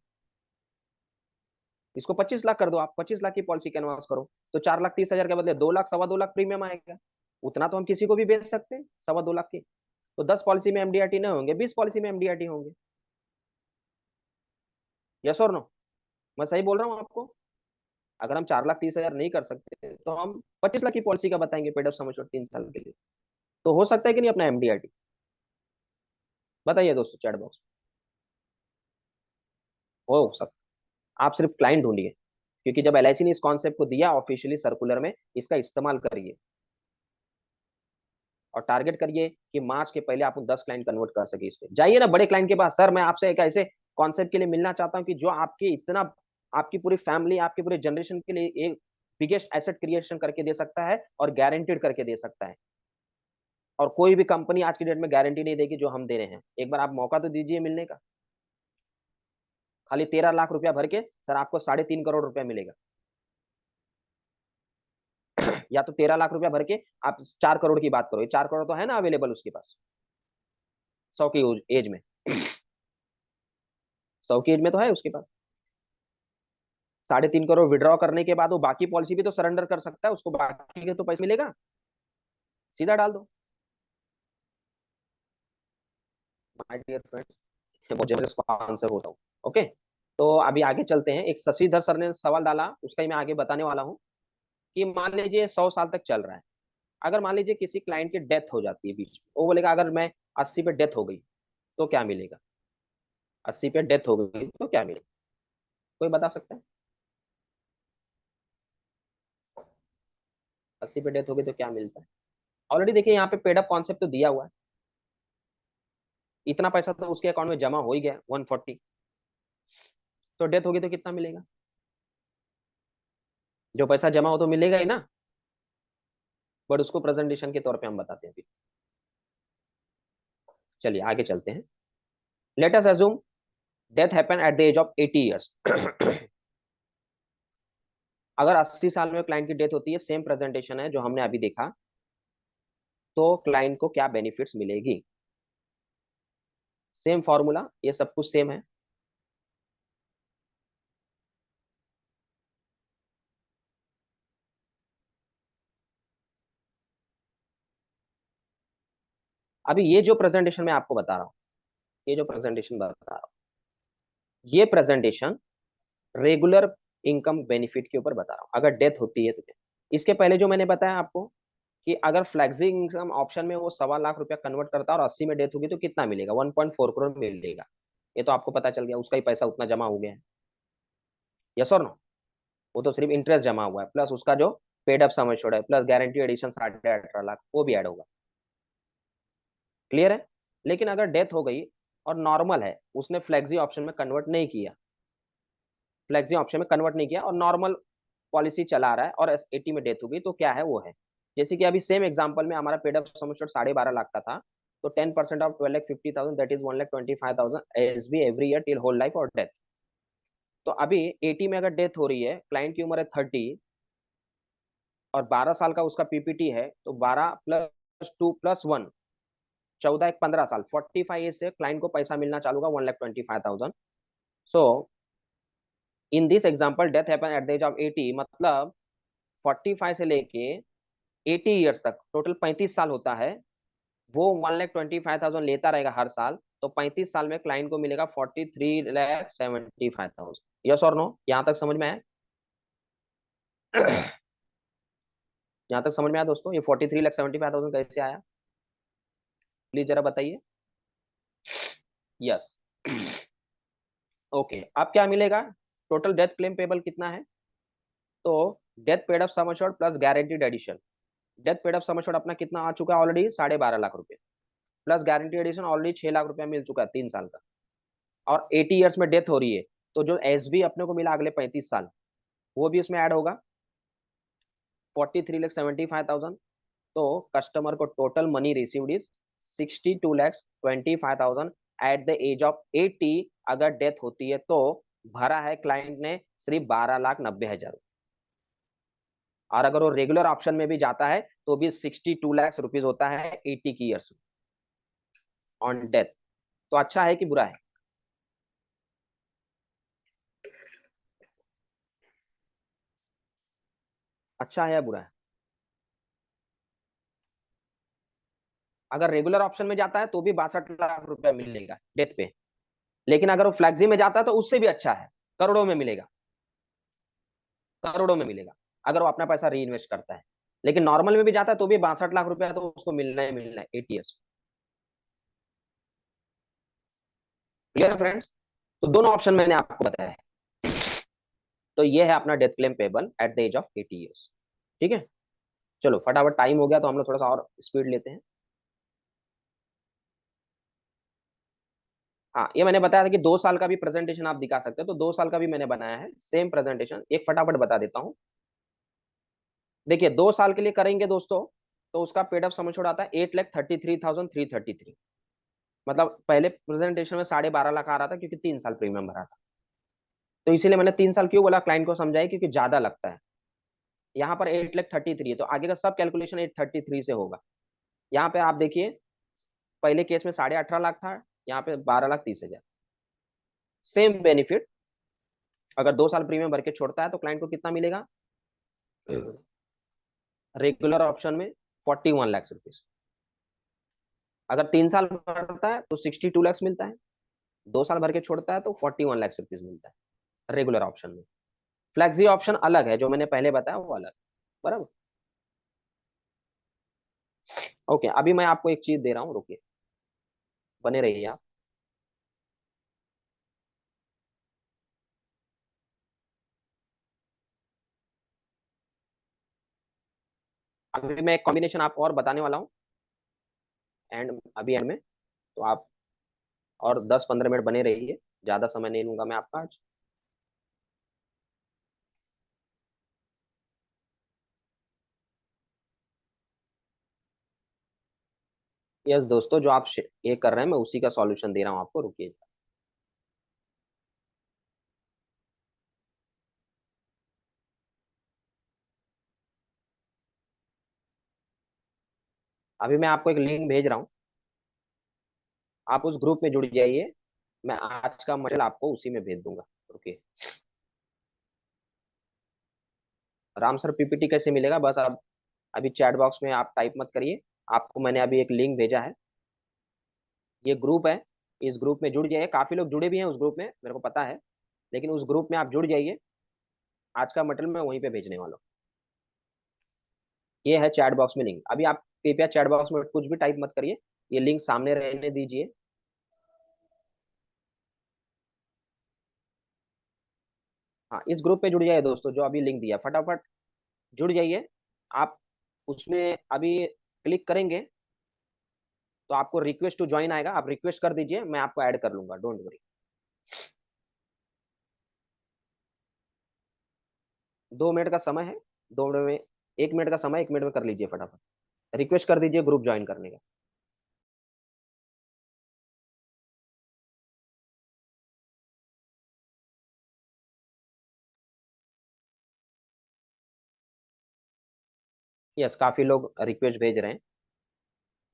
इसको 25 लाख कर दो, आप 25 लाख की पॉलिसी कैनवास करो, तो 4,30,000 के बदले 2 लाख 2.25 लाख प्रीमियम आएगा। उतना तो हम किसी को भी बेच सकते हैं 2.25 लाख की। तो 10 पॉलिसी में एमडीआरटी नहीं होंगे, 20 पॉलिसी में एमडीआरटी होंगे। यस और नो, मैं सही बोल रहा हूँ आपको? अगर हम 4,30,000 नहीं कर सकते तो हम 25 लाख की पॉलिसी का बताएंगे पेड अप सम एश्योर्ड 3 साल के लिए, तो हो सकता है कि नहीं अपना एमडीआरटी? बताइए दोस्तों चैट बॉक्स। हो सब, आप सिर्फ क्लाइंट ढूंढिए, क्योंकि जब एलआईसी ने इस कॉन्सेप्ट को दिया ऑफिशियली सर्कुलर में, इसका इस्तेमाल करिए और टारगेट करिए कि मार्च के पहले आप 10 क्लाइंट कन्वर्ट कर सके। इस पे जाइए ना बड़े क्लाइंट के पास, सर मैं आपसे एक ऐसे कॉन्सेप्ट के लिए मिलना चाहता हूँ कि जो आपके इतना, आपकी पूरी फैमिली आपकी पूरे जनरेशन के लिए एक बिगेस्ट एसेट क्रिएशन करके दे सकता है और गारंटेड करके दे सकता है। और कोई भी कंपनी आज की डेट में गारंटी नहीं देगी जो हम दे रहे हैं, एक बार आप मौका तो दीजिए मिलने का। खाली 13 लाख रुपया भर के सर आपको 3.5 करोड़ रुपया मिलेगा, या तो 13 लाख रुपया भर के आप 4 करोड़ की बात करो, ये 4 करोड़ तो है ना अवेलेबल उसके पास, 100 की एज में, 100 की एज में तो है उसके पास। 3.5 करोड़ विड्रॉ करने के बाद वो बाकी पॉलिसी भी तो सरेंडर कर सकता है, उसको बाकी के तो पैसे मिलेगा, सीधा डाल दो। माय डियर फ्रेंड्स, बहुत जनरस आंसर होता हूँ। ओके, तो अभी आगे चलते हैं। एक शशिधर सर ने सवाल डाला, उसका ही मैं आगे बताने वाला हूँ कि मान लीजिए 100 साल तक चल रहा है, अगर मान लीजिए किसी क्लाइंट की डेथ हो जाती है बीच में, वो बोलेगा अगर मैं 80 पे डेथ हो गई तो क्या मिलेगा, 80 पे डेथ हो गई तो क्या मिलेगा, कोई बता सकता है? 80 पे डेथ हो गई तो क्या मिलता है? ऑलरेडी देखिए यहाँ पे पेड अप कॉन्सेप्ट तो दिया हुआ है, इतना पैसा तो उसके अकाउंट में जमा हो ही गया 140, तो डेथ होगी तो कितना मिलेगा? जो पैसा जमा हो तो मिलेगा ही ना, बट उसको प्रेजेंटेशन के तौर पे हम बताते हैं अभी। चलिए आगे चलते हैं। Let us assume death happen at the age of 80 years. अगर 80 साल में क्लाइंट की डेथ होती है, सेम प्रेजेंटेशन है जो हमने अभी देखा, तो क्लाइंट को क्या बेनिफिट्स मिलेगी? सेम फॉर्मूला, ये सब कुछ सेम है। अभी ये जो प्रेजेंटेशन मैं आपको बता रहा हूँ, ये जो प्रेजेंटेशन बता रहा हूँ, ये प्रेजेंटेशन रेगुलर इनकम बेनिफिट के ऊपर बता रहा हूँ, अगर डेथ होती है तो क्या। इसके पहले जो मैंने बताया आपको कि अगर फ्लेक्सी इनकम ऑप्शन में वो 1.25 लाख रुपया कन्वर्ट करता है और 80 में डेथ होगी तो कितना मिलेगा, 1.4 करोड़ मिलेगा। ये तो आपको पता चल गया, उसका ही पैसा उतना जमा हो गया है। यस और नो? वो तो सिर्फ इंटरेस्ट जमा हुआ है, प्लस उसका जो पेड अप सम एश्योर्ड है, प्लस गारंटी एडिशन 18.5 लाख वो भी ऐड होगा। क्लियर है? लेकिन अगर डेथ हो गई और नॉर्मल है, उसने फ्लेक्सी ऑप्शन में कन्वर्ट नहीं किया, फ्लेक्सी ऑप्शन में कन्वर्ट नहीं किया और नॉर्मल पॉलिसी चला रहा है और 80 में डेथ हो गई, तो क्या है वो है, जैसे कि अभी सेम एग्जांपल में हमारा paid up sum assured 12.5 lakh का था, तो 10% of 12,50,000 that is 1,25,000 SB every year till whole life और डेथ। तो अभी 80 में अगर डेथ हो रही है, क्लाइंट की उम्र है 30 और 12 साल का उसका पीपीटी है, तो 12 + 2 + 1, 14 एक 15 साल, 45 से क्लाइंट को पैसा मिलना चालू होगा 1,25,000। So in this example death happen at the age of 80, मतलब 45 से लेके 80 ईयर्स तक टोटल 35 साल होता है, वो 1,25,000 लेता रहेगा हर साल, तो 35 साल में क्लाइंट को मिलेगा 43,75,000। यस और नो? यहाँ तक समझ में आया? यहाँ तक समझ में आया दोस्तों, ये 43,75,000 कैसे आया, प्लीज जरा बताइए। यस। ओके, अब क्या मिलेगा? टोटल डेथ क्लेम पेबल कितना है? तो death paid up sum assured plus guaranteed addition, death paid up sum assured अपना कितना आ चुका है ऑलरेडी, 12.5 लाख रुपए, plus guarantee addition already 6 lakh रुपया मिल चुका है 3 साल का, और 80 ईयर्स में डेथ हो रही है, तो जो एस बी अपने को मिला अगले 35 साल, वो भी उसमें ऐड होगा, 43,75,000। तो कस्टमर को total money received is 62,25,000 at the age of 80। अगर डेथ होती है तो भरा है क्लाइंट ने सिर्फ 12,90,000, और अगर वो रेगुलर ऑप्शन में भी जाता है तो भी 62 लाख रुपीज होता है 80 की ईयर्स ऑन डेथ। तो अच्छा है कि बुरा है? अच्छा है या बुरा है? अगर रेगुलर ऑप्शन में जाता है तो भी 62 लाख रुपया मिलेगा डेथ पे, लेकिन अगर वो फ्लैक्सी में जाता है तो उससे भी अच्छा है, करोड़ों में मिलेगा, करोड़ों में मिलेगा अगर वो अपना पैसा री इन्वेस्ट करता है। लेकिन नॉर्मल में भी जाता है तो भी 62 लाख रुपया तो उसको मिलना ही मिलना है 8 ईयर्स। क्लियर है फ्रेंड्स? तो दोनों ऑप्शन मैंने आपको बताया है। तो ये है अपना death claim payable at the age of 80 years. ठीक है, चलो फटाफट टाइम हो गया तो हम लोग थोड़ा सा और स्पीड लेते हैं। हाँ, ये मैंने बताया था कि 2 साल का भी प्रेजेंटेशन आप दिखा सकते हो, तो 2 साल का भी मैंने बनाया है सेम प्रेजेंटेशन, एक फटाफट बता देता हूँ। देखिए 2 साल के लिए करेंगे दोस्तों, तो उसका पेड अप सम एश्योर्ड आता है 8,33,333। मतलब पहले प्रेजेंटेशन में 12.5 लाख आ रहा था क्योंकि 3 साल प्रीमियम भरा था, तो इसीलिए मैंने 3 साल क्यों बोला क्लाइंट को समझाया, क्योंकि ज्यादा लगता है। यहाँ पर 8,33 है तो आगे का सब कैलकुलेशन 833 से होगा। यहाँ पे आप देखिए, पहले केस में 18.5 लाख था, यहाँ पे 12,30,000। सेम बेनिफिट, अगर 2 साल प्रीमियम भर के छोड़ता है तो क्लाइंट को कितना मिलेगा, रेगुलर ऑप्शन में 41 लाख रुपीज। अगर 3 साल भरता है तो 62 लाख मिलता है, 2 साल भर के छोड़ता है तो 41 लाख रुपीज मिलता है रेगुलर ऑप्शन में। फ्लैक्सी ऑप्शन अलग है, जो मैंने पहले बताया वो अलग, बराबर। ओके, अभी मैं आपको एक चीज दे रहा हूँ, रुकिए, बने रहिए आप। अभी मैं एक कॉम्बिनेशन आपको और बताने वाला हूँ, अभी एंड में, तो आप और 10-15 मिनट बने रहिए, ज्यादा समय नहीं लूंगा मैं आपका आज। यस दोस्तों, जो आप ये कर रहे हैं मैं उसी का सॉल्यूशन दे रहा हूँ आपको, रुकिए। अभी मैं आपको एक लिंक भेज रहा हूँ, आप उस ग्रुप में जुड़ जाइए। मैं आज का मटेरियल आपको उसी में भेज दूंगा, रुकिए। राम सर, पीपीटी कैसे मिलेगा, बस आप अभी चैट बॉक्स में आप टाइप मत करिए, आपको मैंने अभी एक लिंक भेजा है, ये ग्रुप है, इस ग्रुप में जुड़ जाइए। काफी लोग जुड़े भी हैं उस ग्रुप में, मेरे को पता है, लेकिन उस ग्रुप में आप जुड़ जाइए, आज का मटेरियल मैं वहीं पे भेजने वाला हूँ। ये है चैट बॉक्स में लिंक, अभी आप कृपया चैट बॉक्स में कुछ भी टाइप मत करिए, ये लिंक सामने रहने दीजिए। हाँ, इस ग्रुप पे जुड़ जाइए दोस्तों, जो अभी लिंक दिया, फटाफट जुड़ जाइए आप। उसमें अभी क्लिक करेंगे तो आपको रिक्वेस्ट टू ज्वाइन आएगा, आप रिक्वेस्ट कर दीजिए, मैं आपको ऐड कर लूंगा, डोंट वरी। 2 मिनट का समय है, 2 मिनट में, 1 मिनट का समय, 1 मिनट में कर लीजिए फटाफट, रिक्वेस्ट कर दीजिए ग्रुप ज्वाइन करने का। यस, काफी लोग रिक्वेस्ट भेज रहे हैं,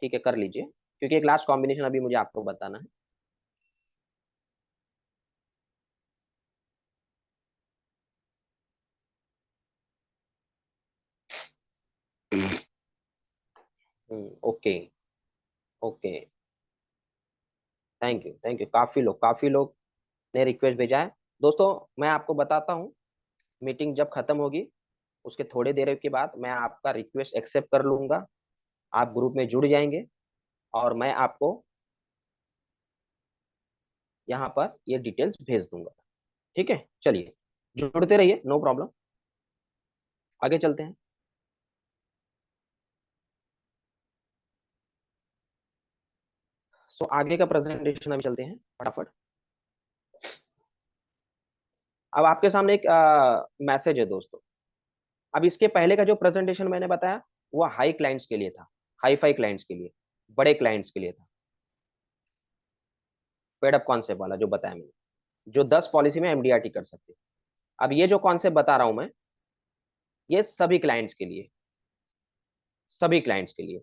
ठीक है कर लीजिए, क्योंकि एक लास्ट कॉम्बिनेशन अभी मुझे आपको बताना है। Okay, okay, thank you, thank you, काफी लोग ने रिक्वेस्ट भेजा है। दोस्तों, मैं आपको बताता हूँ, मीटिंग जब खत्म होगी उसके थोड़ी देर के बाद मैं आपका रिक्वेस्ट एक्सेप्ट कर लूंगा, आप ग्रुप में जुड़ जाएंगे, और मैं आपको यहाँ पर ये डिटेल्स भेज दूंगा, ठीक है। चलिए, जुड़ते रहिए, नो प्रॉब्लम, आगे चलते हैं। सो आगे का प्रेजेंटेशन अभी चलते हैं फटाफट। अब आपके सामने एक मैसेज है दोस्तों। अब इसके पहले का जो प्रेजेंटेशन मैंने बताया वो हाई क्लाइंट्स के लिए था, हाई फाई क्लाइंट्स के लिए, बड़े क्लाइंट्स के लिए था, पेड अप कॉन्सेप्ट वाला जो बताया मैंने, जो 10 पॉलिसी में एमडीआरटी कर सकते हैं। अब ये जो कॉन्सेप्ट बता रहा हूं मैं, ये सभी क्लाइंट्स के लिए, सभी क्लाइंट्स के लिए,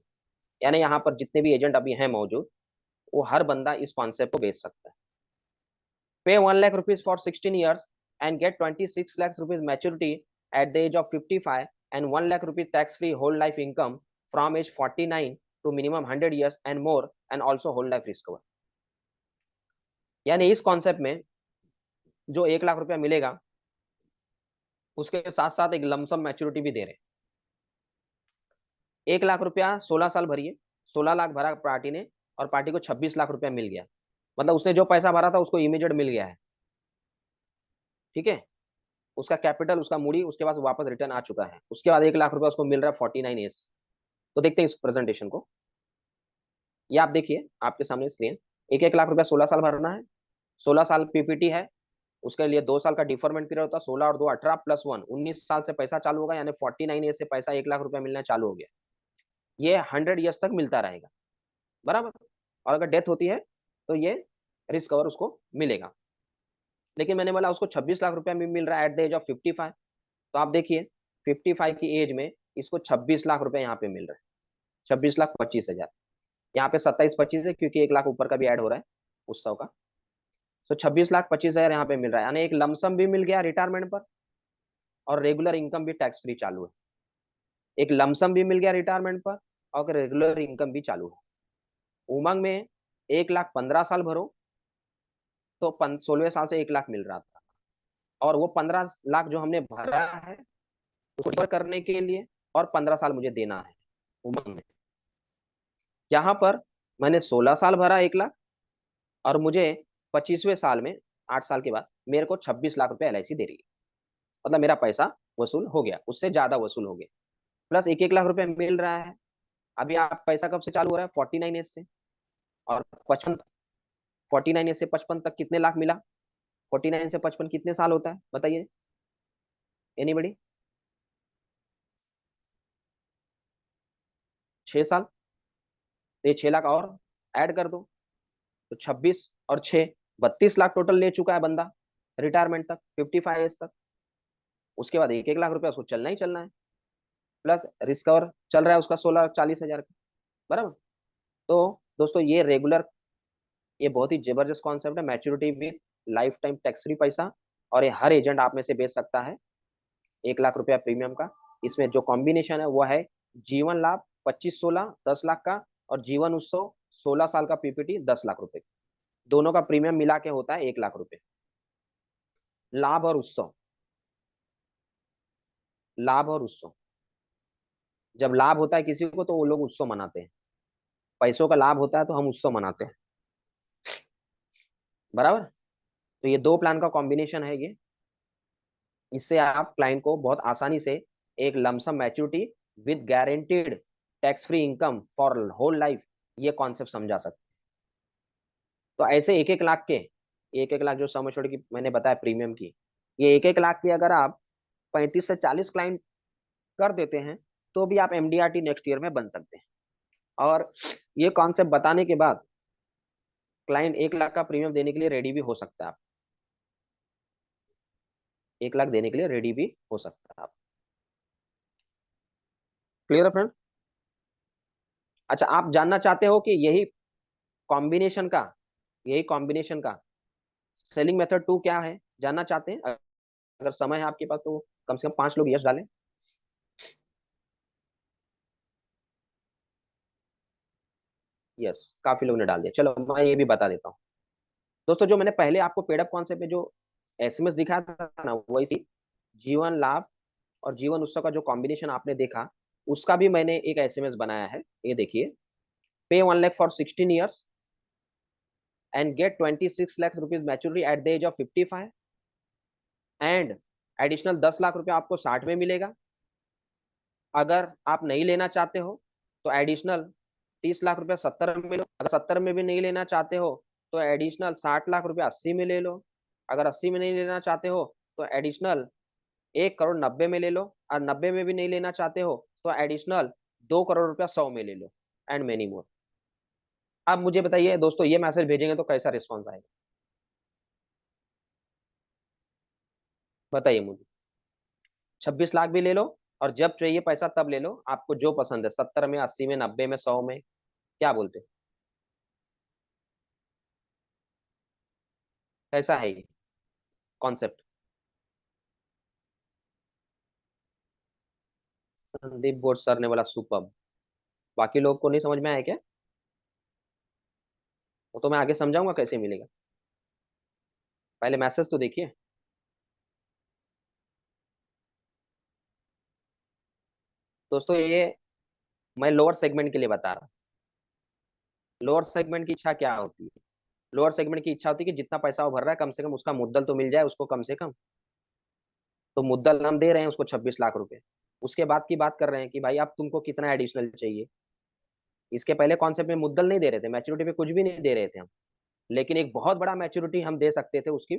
यानी यहाँ पर जितने भी एजेंट अभी हैं मौजूद, वो हर बंदा इस कॉन्सेप्ट को बेच सकता है। पे 1 lakh rupees for 16 years and get 26 lakhs rupees maturity at the age of 55, and 1 lakh rupees tax free whole life income from age 49 to minimum 100 years and more, and also whole life risk cover। यानी इस concept में जो 1 लाख रुपया मिलेगा, उसके साथ साथ एक लमसम मैच्योरिटी भी दे रहे हैं। 1 लाख रुपया 16 साल भरिए, 16 लाख भरा पार्टी ने, और पार्टी को 26 लाख रुपया मिल गया, मतलब उसने जो पैसा भरा था उसको इमीडिएट मिल गया है, ठीक है। उसका कैपिटल, उसका मूडी उसके पास वापस रिटर्न आ चुका है, उसके बाद 1 लाख रुपया उसको मिल रहा है 49 ईयर्स। तो देखते हैं इस प्रेजेंटेशन को, ये आप देखिए आपके सामने स्क्रीन। 1 1 लाख रुपया 16 साल भरना है, 16 साल पीपीटी है, उसके लिए 2 साल का डिफरमेंट पीरियड होता है, 16 और 2 18 प्लस 1 19 साल से पैसा चालू होगा, यानी 49 ईयर से पैसा 1 लाख रुपया मिलना चालू हो गया। ये 100 ईयर्स तक मिलता रहेगा, बराबर। और अगर डेथ होती है तो ये रिस्क कवर उसको मिलेगा। लेकिन मैंने बोला उसको 26 लाख रुपया भी मिल रहा है एट द एज ऑफ 55, तो आप देखिए 55 की एज में इसको 26 लाख रुपया यहाँ पे मिल रहा है, 26 लाख 25 हजार। यहाँ पे 27 25 है क्योंकि 1 लाख ऊपर का भी ऐड हो रहा है उस सौ का। तो 26 लाख 25 हजार यहाँ पे मिल रहा है, यानी एक लमसम भी मिल गया रिटायरमेंट पर, और रेगुलर इनकम भी टैक्स फ्री चालू है। एक लमसम भी मिल गया रिटायरमेंट पर, और रेगुलर इनकम भी चालू है। उमंग में 1 लाख 15 साल भरो तो 16वें साल से 1 लाख मिल रहा था, और वो 15 लाख जो हमने भरा है उसको रिकवर करने के लिए और 15 साल मुझे देना है उमंग में। यहाँ पर मैंने 16 साल भरा 1 लाख, और मुझे 25वें साल में, 8 साल के बाद मेरे को 26 लाख रुपए LIC दे रही है। मतलब मेरा पैसा वसूल हो गया, उससे ज्यादा वसूल हो गया, प्लस एक एक लाख रुपए मिल रहा है। अभी आप पैसा कब से चालू हो रहा है? 49 एज से। और 55, 49 एज से 55 तक कितने लाख मिला? 49 से 55 कितने साल होता है बताइए, एनीबडी? 6 साल। तो ये 6 लाख और ऐड कर दो, तो 26 और 6, 32 लाख टोटल ले चुका है बंदा रिटायरमेंट तक, 55 एज तक। उसके बाद एक एक लाख रुपया उसको चलना ही चलना है, प्लस रिस्क और चल रहा है उसका 16-40 हजार का, बराबर। तो दोस्तों ये रेगुलर, ये बहुत ही जबरदस्त कॉन्सेप्ट है, maturity with life time tax free पैसा। और ये हर एजेंट आप में से बेच सकता है 1 लाख रुपया प्रीमियम का। इसमें जो कॉम्बिनेशन है वो है जीवन लाभ 25-16 10 लाख का, और जीवन उत्सव 16 साल का PPT 10 लाख रुपए। दोनों का प्रीमियम मिला के होता है 1 लाख रुपए। लाभ और उत्सव, लाभ और उत्सव। जब लाभ होता है किसी को तो वो लोग उत्सव मनाते हैं, पैसों का लाभ होता है तो हम उत्सव मनाते हैं, बराबर। तो ये दो प्लान का कॉम्बिनेशन है ये। इससे आप क्लाइंट को बहुत आसानी से एक lump sum maturity with guaranteed tax free income for whole life, ये कॉन्सेप्ट समझा सकते। तो ऐसे एक एक लाख के, एक एक लाख जो सम एश्योर्ड की मैंने बताया प्रीमियम की, ये एक एक लाख की अगर आप 35 से 40 क्लाइंट कर देते हैं तो भी आप MDRT नेक्स्ट ईयर में बन सकते हैं। और ये कॉन्सेप्ट बताने के बाद क्लाइंट 1 लाख का प्रीमियम देने के लिए रेडी भी हो सकता है। आप 1 लाख देने के लिए रेडी भी हो सकता है आप। क्लियर है फ्रेंड? अच्छा, आप जानना चाहते हो कि कॉम्बिनेशन का यही कॉम्बिनेशन का सेलिंग मेथड 2 क्या है, जानना चाहते हैं? अगर समय है आपके पास तो कम से कम 5 लोग यस डालें। यस, काफी लोगों ने डाल दिया। चलो मैं ये भी बता देता हूँ दोस्तों। जो मैंने पहले आपको पेडअप कॉन्सेप्ट में जो SMS दिखाया था ना, वैसी जीवन लाभ और जीवन उत्सव का जो कॉम्बिनेशन आपने देखा, उसका भी मैंने एक SMS बनाया है। ये देखिए, पे 1 लाख for 16 years and get 26 lakh rupees maturity at the age of 55, and additional 10 lakh रुपया आपको 60 में मिलेगा। अगर आप नहीं लेना चाहते हो तो एडिशनल 30 लाख रुपया 70 में लो। अगर 70 में भी नहीं लेना चाहते हो तो एडिशनल 60 लाख रुपया 80 में ले लो। अगर 80 में नहीं लेना चाहते हो तो एडिशनल 1 करोड़ 90 में ले लो। और 90 में भी नहीं लेना चाहते हो तो एडिशनल 2 करोड़ रुपया 100 में ले लो, एंड मेनी मोर। अब मुझे बताइए दोस्तों, ये मैसेज भेजेंगे तो कैसा रिस्पॉन्स आएगा? बताइए मुझे। 26 लाख भी ले लो, और जब चाहिए पैसा तब ले लो, आपको जो पसंद है, 70 में, 80 में, 90 में, 100 में, क्या बोलते हैं? कैसा है ये कॉन्सेप्ट? संदीप बोट सर ने बोला सुपर। बाकी लोग को नहीं समझ में आया क्या? वो तो मैं आगे समझाऊंगा कैसे मिलेगा, पहले मैसेज तो देखिए। दोस्तों ये मैं लोअर सेगमेंट के लिए बता रहा हूँ। लोअर सेगमेंट की इच्छा क्या होती है? लोअर सेगमेंट की इच्छा होती है कि जितना पैसा वो भर रहा है कम से कम उसका मुद्दल तो मिल जाए उसको, कम से कम। तो मुद्दल हम दे रहे हैं उसको 26 लाख रुपए। उसके बाद की बात कर रहे हैं कि भाई अब तुमको कितना एडिशनल चाहिए। इसके पहले कॉन्सेप्ट में मुद्दल नहीं दे रहे थे, मैच्योरिटी पे कुछ भी नहीं दे रहे थे हम। लेकिन एक बहुत बड़ा मैच्योरिटी हम दे सकते थे उसकी,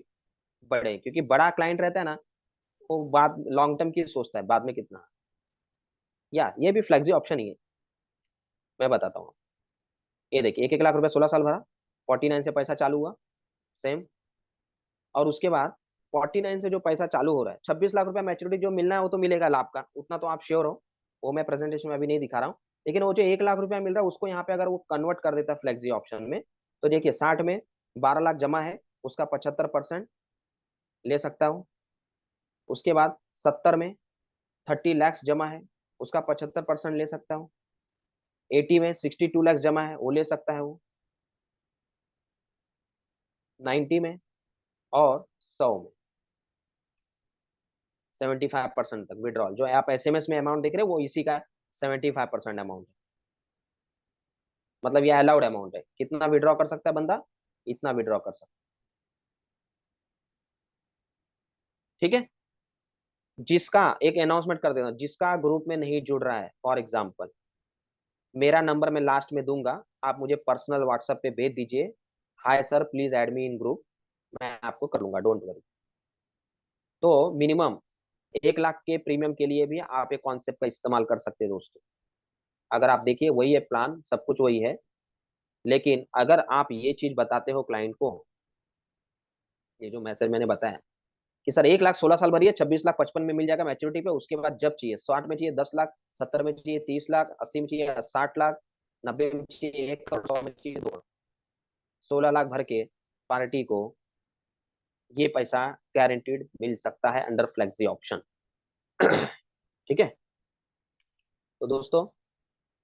बड़े, क्योंकि बड़ा क्लाइंट रहता है ना, वो बाद लॉन्ग टर्म की सोचता है, बाद में कितना। या ये भी फ्लेक्सी ऑप्शन ही है, मैं बताता हूँ। ये देखिए, 1 1 लाख रुपए 16 साल भरा, 49 से पैसा चालू हुआ, सेम। और उसके बाद 49 से जो पैसा चालू हो रहा है, 26 लाख रुपया मैच्योरिटी जो मिलना है वो तो मिलेगा लाभ का, उतना तो आप श्योर हो। वो मैं प्रेजेंटेशन में अभी नहीं दिखा रहा हूँ। लेकिन वो जो 1 लाख रुपया मिल रहा है उसको यहाँ पे अगर वो कन्वर्ट कर देता है फ्लेक्सी ऑप्शन में, तो देखिए 60 में 12 लाख जमा है, उसका 75% ले सकता हूँ। उसके बाद 70 में 30 लैक्स जमा है, उसका 75% ले सकता हूँ। 80 में 62 लैक्स जमा है, वो ले सकता है वो। 90 में, और 100 में 75% तक विड्रॉल। जो आप SMS में अमाउंट देख रहे हैं वो इसी का 75% अमाउंट है। मतलब ये अलाउड अमाउंट है, कितना विड्रॉ कर सकता है बंदा, इतना विड्रॉ कर सकता है। ठीक है। जिसका, एक अनाउंसमेंट कर देता हूं, जिसका ग्रुप में नहीं जुड़ रहा है, फॉर एग्जाम्पल मेरा नंबर मैं लास्ट में दूंगा, आप मुझे पर्सनल व्हाट्सएप पे भेज दीजिए, hi sir please add me in group, मैं आपको कर लूंगा, डोंट वरी। तो मिनिमम 1 लाख के प्रीमियम के लिए भी आप एक कॉन्सेप्ट का इस्तेमाल कर सकते हैं दोस्तों। अगर आप देखिए वही है प्लान, सब कुछ वही है, लेकिन अगर आप ये चीज बताते हो क्लाइंट को, ये जो मैसेज मैंने बताया कि सर 1 लाख 16 साल भरिए, 26 लाख 55 में मिल जाएगा मैच्योरिटी पे, उसके बाद जब चाहिए 60 में चाहिए 10 लाख, 70 में चाहिए 30 लाख, 80 में चाहिए 60 लाख, 90 में चाहिए 1 करोड़, 100 में चाहिए 2 करोड़, 16 लाख भर के पार्टी को ये पैसा गारंटीड मिल सकता है अंडर फ्लेक्सी ऑप्शन। ठीक है। तो दोस्तों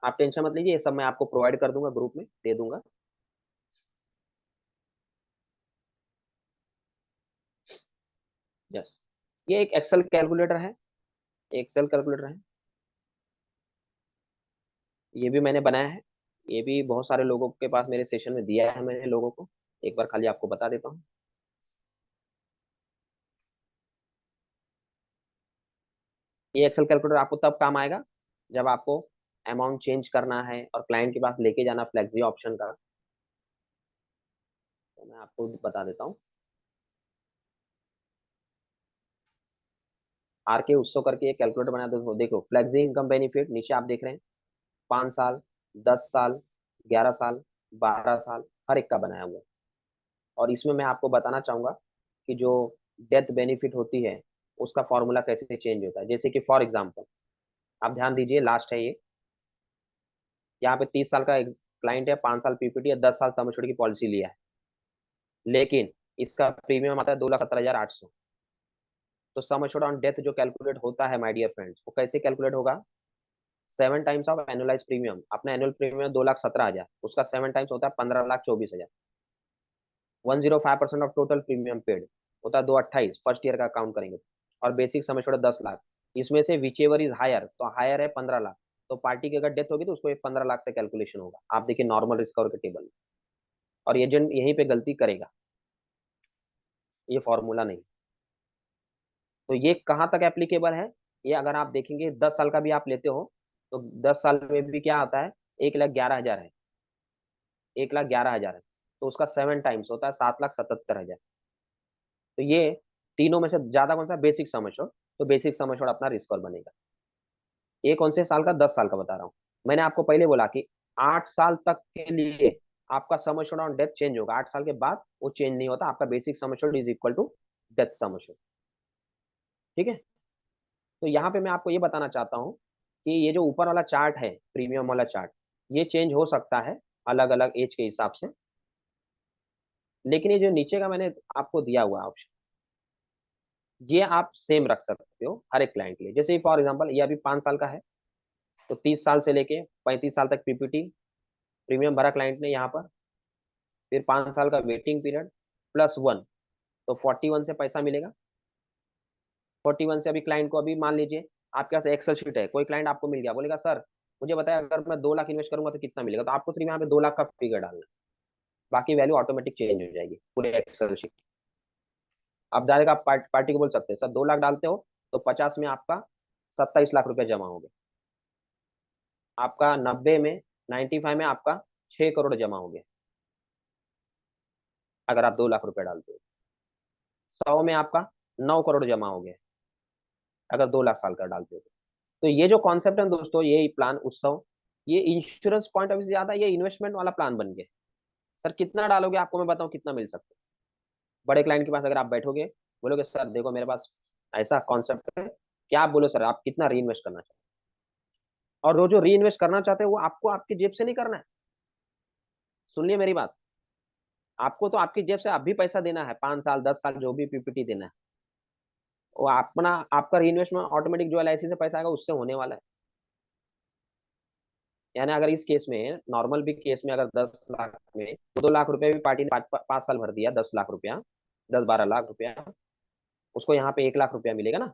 आप टेंशन मत लीजिए, ये सब मैं आपको प्रोवाइड कर दूंगा, ग्रुप में दे दूंगा। यस, ये एक एक्सेल कैलकुलेटर है, एक्सेल कैलकुलेटर है, ये भी मैंने बनाया है, ये भी बहुत सारे लोगों के पास मेरे सेशन में दिया है मैंने लोगों को, एक बार खाली आपको बता देता हूँ। ये एक्सेल कैलकुलेटर आपको तब काम आएगा जब आपको अमाउंट चेंज करना है और क्लाइंट के पास लेके जाना फ्लेक्सी ऑप्शन का। तो मैं आपको बता देता हूँ, आर के उत्सव करके एक कैलकुलेटर बना दो, देखो फ्लेक्सी इनकम बेनिफिट नीचे आप देख रहे हैं, 5 साल, 10 साल, 11 साल, 12 साल, हर एक का बनाया हुआ है। और इसमें मैं आपको बताना चाहूंगा कि जो डेथ बेनिफिट होती है उसका फॉर्मूला कैसे चेंज होता है। जैसे कि फॉर एग्जाम्पल आप ध्यान दीजिए, लास्ट है ये, यहाँ पे 30 साल का क्लाइंट है, 5 साल पीपीटी है, 10 साल सम एश्योर्ड की पॉलिसी लिया है, लेकिन इसका प्रीमियम आता है 2,17,800। तो सम एश्योर्ड ऑन डेथ जो कैलकुलेट होता है माय डियर फ्रेंड्स, वो कैसे कैलकुलेट होगा, 7 टाइम्स ऑफ एनुअलाइज प्रीमियम, अपना एनुअल प्रीमियम 2,17,000, उसका 7 टाइम्स होता है 15,24,000, 105% ऑफ टोटल प्रीमियम पेड होता है 228, फर्स्ट ईयर का काउंट करेंगे। और बेसिक सम एश्योर्ड 10 लाख, इसमें से विच एवर इज हायर, तो हायर है 15 लाख, तो पार्टी की अगर डेथ होगी तो उसको 15 लाख से कैलकुलेशन होगा, आप देखिए नॉर्मल रिस्क कवर के टेबल में। और एजेंट यहीं पे गलती करेगा, ये फॉर्मूला नहीं। तो ये कहाँ तक एप्लीकेबल है, ये अगर आप देखेंगे 10 साल का भी आप लेते हो, तो 10 साल में भी क्या आता है, 1,11,000 है, 1,11,000 है, तो उसका 7 टाइम्स होता है 7,77,000। तो ये तीनों में से ज्यादा कौन सा, बेसिक सम एश्योर्ड, तो बेसिक सम एश्योर्ड अपना रिस्क और बनेगा। ये कौन से साल का, 10 साल का बता रहा हूँ। मैंने आपको पहले बोला कि 8 साल तक के लिए आपका sum assured on death change होगा, 8 साल के बाद वो चेंज नहीं होता, आपका basic sum assured is equal to death sum assured. ठीक है। तो यहाँ पे मैं आपको ये बताना चाहता हूँ कि ये जो ऊपर वाला चार्ट है, प्रीमियम वाला चार्ट, ये चेंज हो सकता है अलग अलग एज के हिसाब से, लेकिन ये जो नीचे का मैंने आपको दिया हुआ ऑप्शन, ये आप सेम रख सकते हो हर एक क्लाइंट के लिए। जैसे फॉर एग्जांपल ये अभी 5 साल का है, तो 30 साल से लेके 35 साल तक पीपीटी प्रीमियम भरा क्लाइंट ने यहाँ पर, फिर 5 साल का वेटिंग पीरियड +1, तो 41 से पैसा मिलेगा। 41 से अभी क्लाइंट को, अभी मान लीजिए आपके पास एक्सेल शीट है, कोई क्लाइंट आपको मिल गया, बोलेगा सर मुझे बताया अगर मैं 2 लाख इन्वेस्ट करूंगा तो कितना मिलेगा, तो आपको सिर्फ यहाँ पे 2 लाख का फिगर डालना है, बाकी वैल्यू ऑटोमेटिक चेंज हो जाएगी पूरे एक्सेल शीट। आप डायरेक्ट आप पार्टी को बोल सकते हैं सर 2 लाख डालते हो तो 50 में आपका 27 लाख रुपया जमा हो गया, आपका 90 में, 95 में आपका 6 करोड़ जमा हो गया, अगर आप 2 लाख रुपया डालते हो। 100 में आपका 9 करोड़ जमा हो गया, अगर 2 लाख साल का डालते हो। तो ये जो कॉन्सेप्ट है दोस्तों, ये प्लान उत्सव, ये इंश्योरेंस पॉइंट ऑफ व्यू से ज्यादा ये इन्वेस्टमेंट वाला प्लान बन गया। सर कितना डालोगे, आपको मैं बताऊं कितना मिल सकता है। बड़े क्लाइंट के पास अगर आप बैठोगे, बोलोगे सर देखो मेरे पास ऐसा कॉन्सेप्ट है, क्या आप बोलो सर आप कितना री इन्वेस्ट करना चाहते हो, और वो जो री इन्वेस्ट करना चाहते हो वो आपको आपकी जेब से नहीं करना है। सुनिए मेरी बात, आपको तो आपकी जेब से अभी पैसा देना है, 5 साल 10 साल जो भी पीपीटी देना है, वो अपना आपका री इन्वेस्टमेंट ऑटोमेटिक जो एलआईसी से पैसा आएगा उससे होने वाला है। यानी अगर इस केस में, नॉर्मल भी केस में, अगर 10 लाख में 2 लाख रुपए भी पार्टी ने 5 साल भर दिया, 10 लाख रुपया, 10-12 लाख रुपया, उसको यहाँ पे 1 लाख रुपया मिलेगा ना,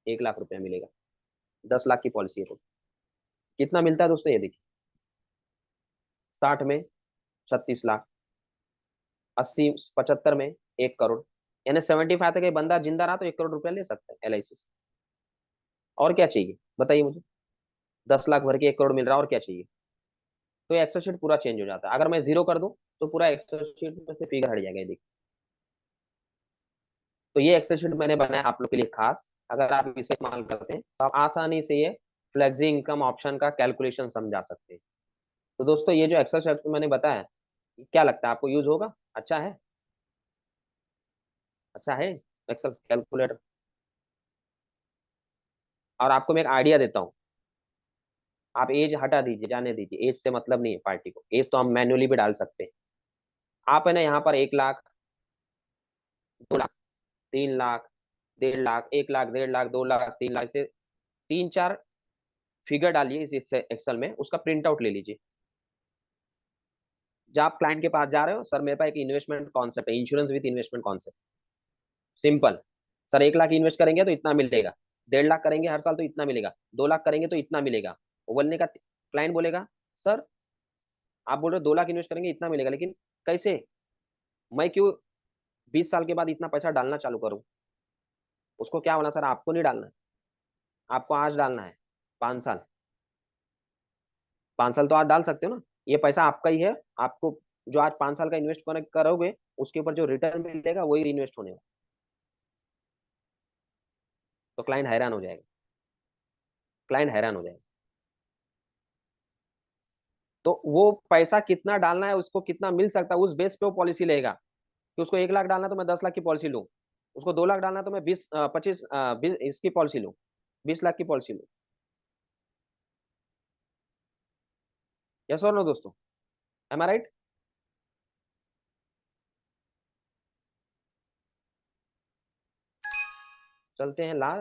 1 लाख रुपया मिलेगा, 10 लाख की पॉलिसी है तो कितना मिलता है दोस्तों, ये देखिए 60 में 36 लाख, 80 75 में 1 करोड़। यानी 75 तक एक बंदा जिंदा रहा तो 1 करोड़ रुपया ले सकता है LIC से। और क्या चाहिए बताइए मुझे? 10 लाख भर के 1 करोड़ मिल रहा है, और क्या चाहिए? तो ये एक्सेल शीट पूरा चेंज हो जाता है। अगर मैं जीरो कर दूं तो पूरा एक्सेल शीट में से फिगर हट जाएगा, ये देखिए। तो ये एक्सेल शीट मैंने बनाया आप लोग के लिए खास। अगर आप इसे इस्तेमाल करते हैं तो आप आसानी से ये फ्लेक्सी इनकम ऑप्शन का कैलकुलेशन समझा सकते हैं। तो दोस्तों ये जो एक्सेल शीट मैंने बताया, क्या लगता है आपको यूज होगा? अच्छा है? अच्छा है एक्सेल कैलकुलेटर। और आपको मैं एक आइडिया देता हूँ, आप एज हटा दीजिए, जाने दीजिए, एज से मतलब नहीं है पार्टी को। एज तो हम मैन्युअली भी डाल सकते हैं। आप है ना यहाँ पर 1 लाख, 2 लाख, 3 लाख, 1.5 लाख, 1 लाख, 1.5 लाख, 2 लाख, 3 लाख से 3 4 फिगर डालिए इस एक्सेल में, उसका प्रिंट आउट ले लीजिए। जब आप क्लाइंट के पास जा रहे हो, सर मेरे पास एक इन्वेस्टमेंट कॉन्सेप्ट है, insurance with investment concept. Simple. Sir 1 lakh invest करेंगे तो इतना मिलेगा, 1.5 लाख करेंगे हर साल तो इतना मिलेगा, 2 लाख करेंगे तो इतना मिलेगा। वो बोलने का क्लाइंट बोलेगा, सर आप बोल रहे हो 2 लाख इन्वेस्ट करेंगे इतना मिलेगा, लेकिन कैसे? मैं क्यों 20 साल के बाद इतना पैसा डालना चालू करूं? उसको क्या होना, सर आपको नहीं डालना है, आपको आज डालना है। 5 साल, 5 साल तो आज डाल सकते हो ना, ये पैसा आपका ही है। आपको जो आज 5 साल का इन्वेस्ट करोगे, उसके ऊपर जो रिटर्न मिलेगा वही इन्वेस्ट होने वाला। तो क्लाइंट हैरान हो जाएगा, क्लाइंट हैरान हो जाएगा। तो वो पैसा कितना डालना है, उसको कितना मिल सकता है, उस बेस पे वो पॉलिसी लेगा। कि उसको 1 लाख डालना तो मैं 10 लाख की पॉलिसी लूँ, उसको 2 लाख डालना तो मैं 20 25 इसकी पॉलिसी लूँ, 20 लाख की पॉलिसी लूँ। यस और नो दोस्तों? एम आई राइट? चलते हैं ला,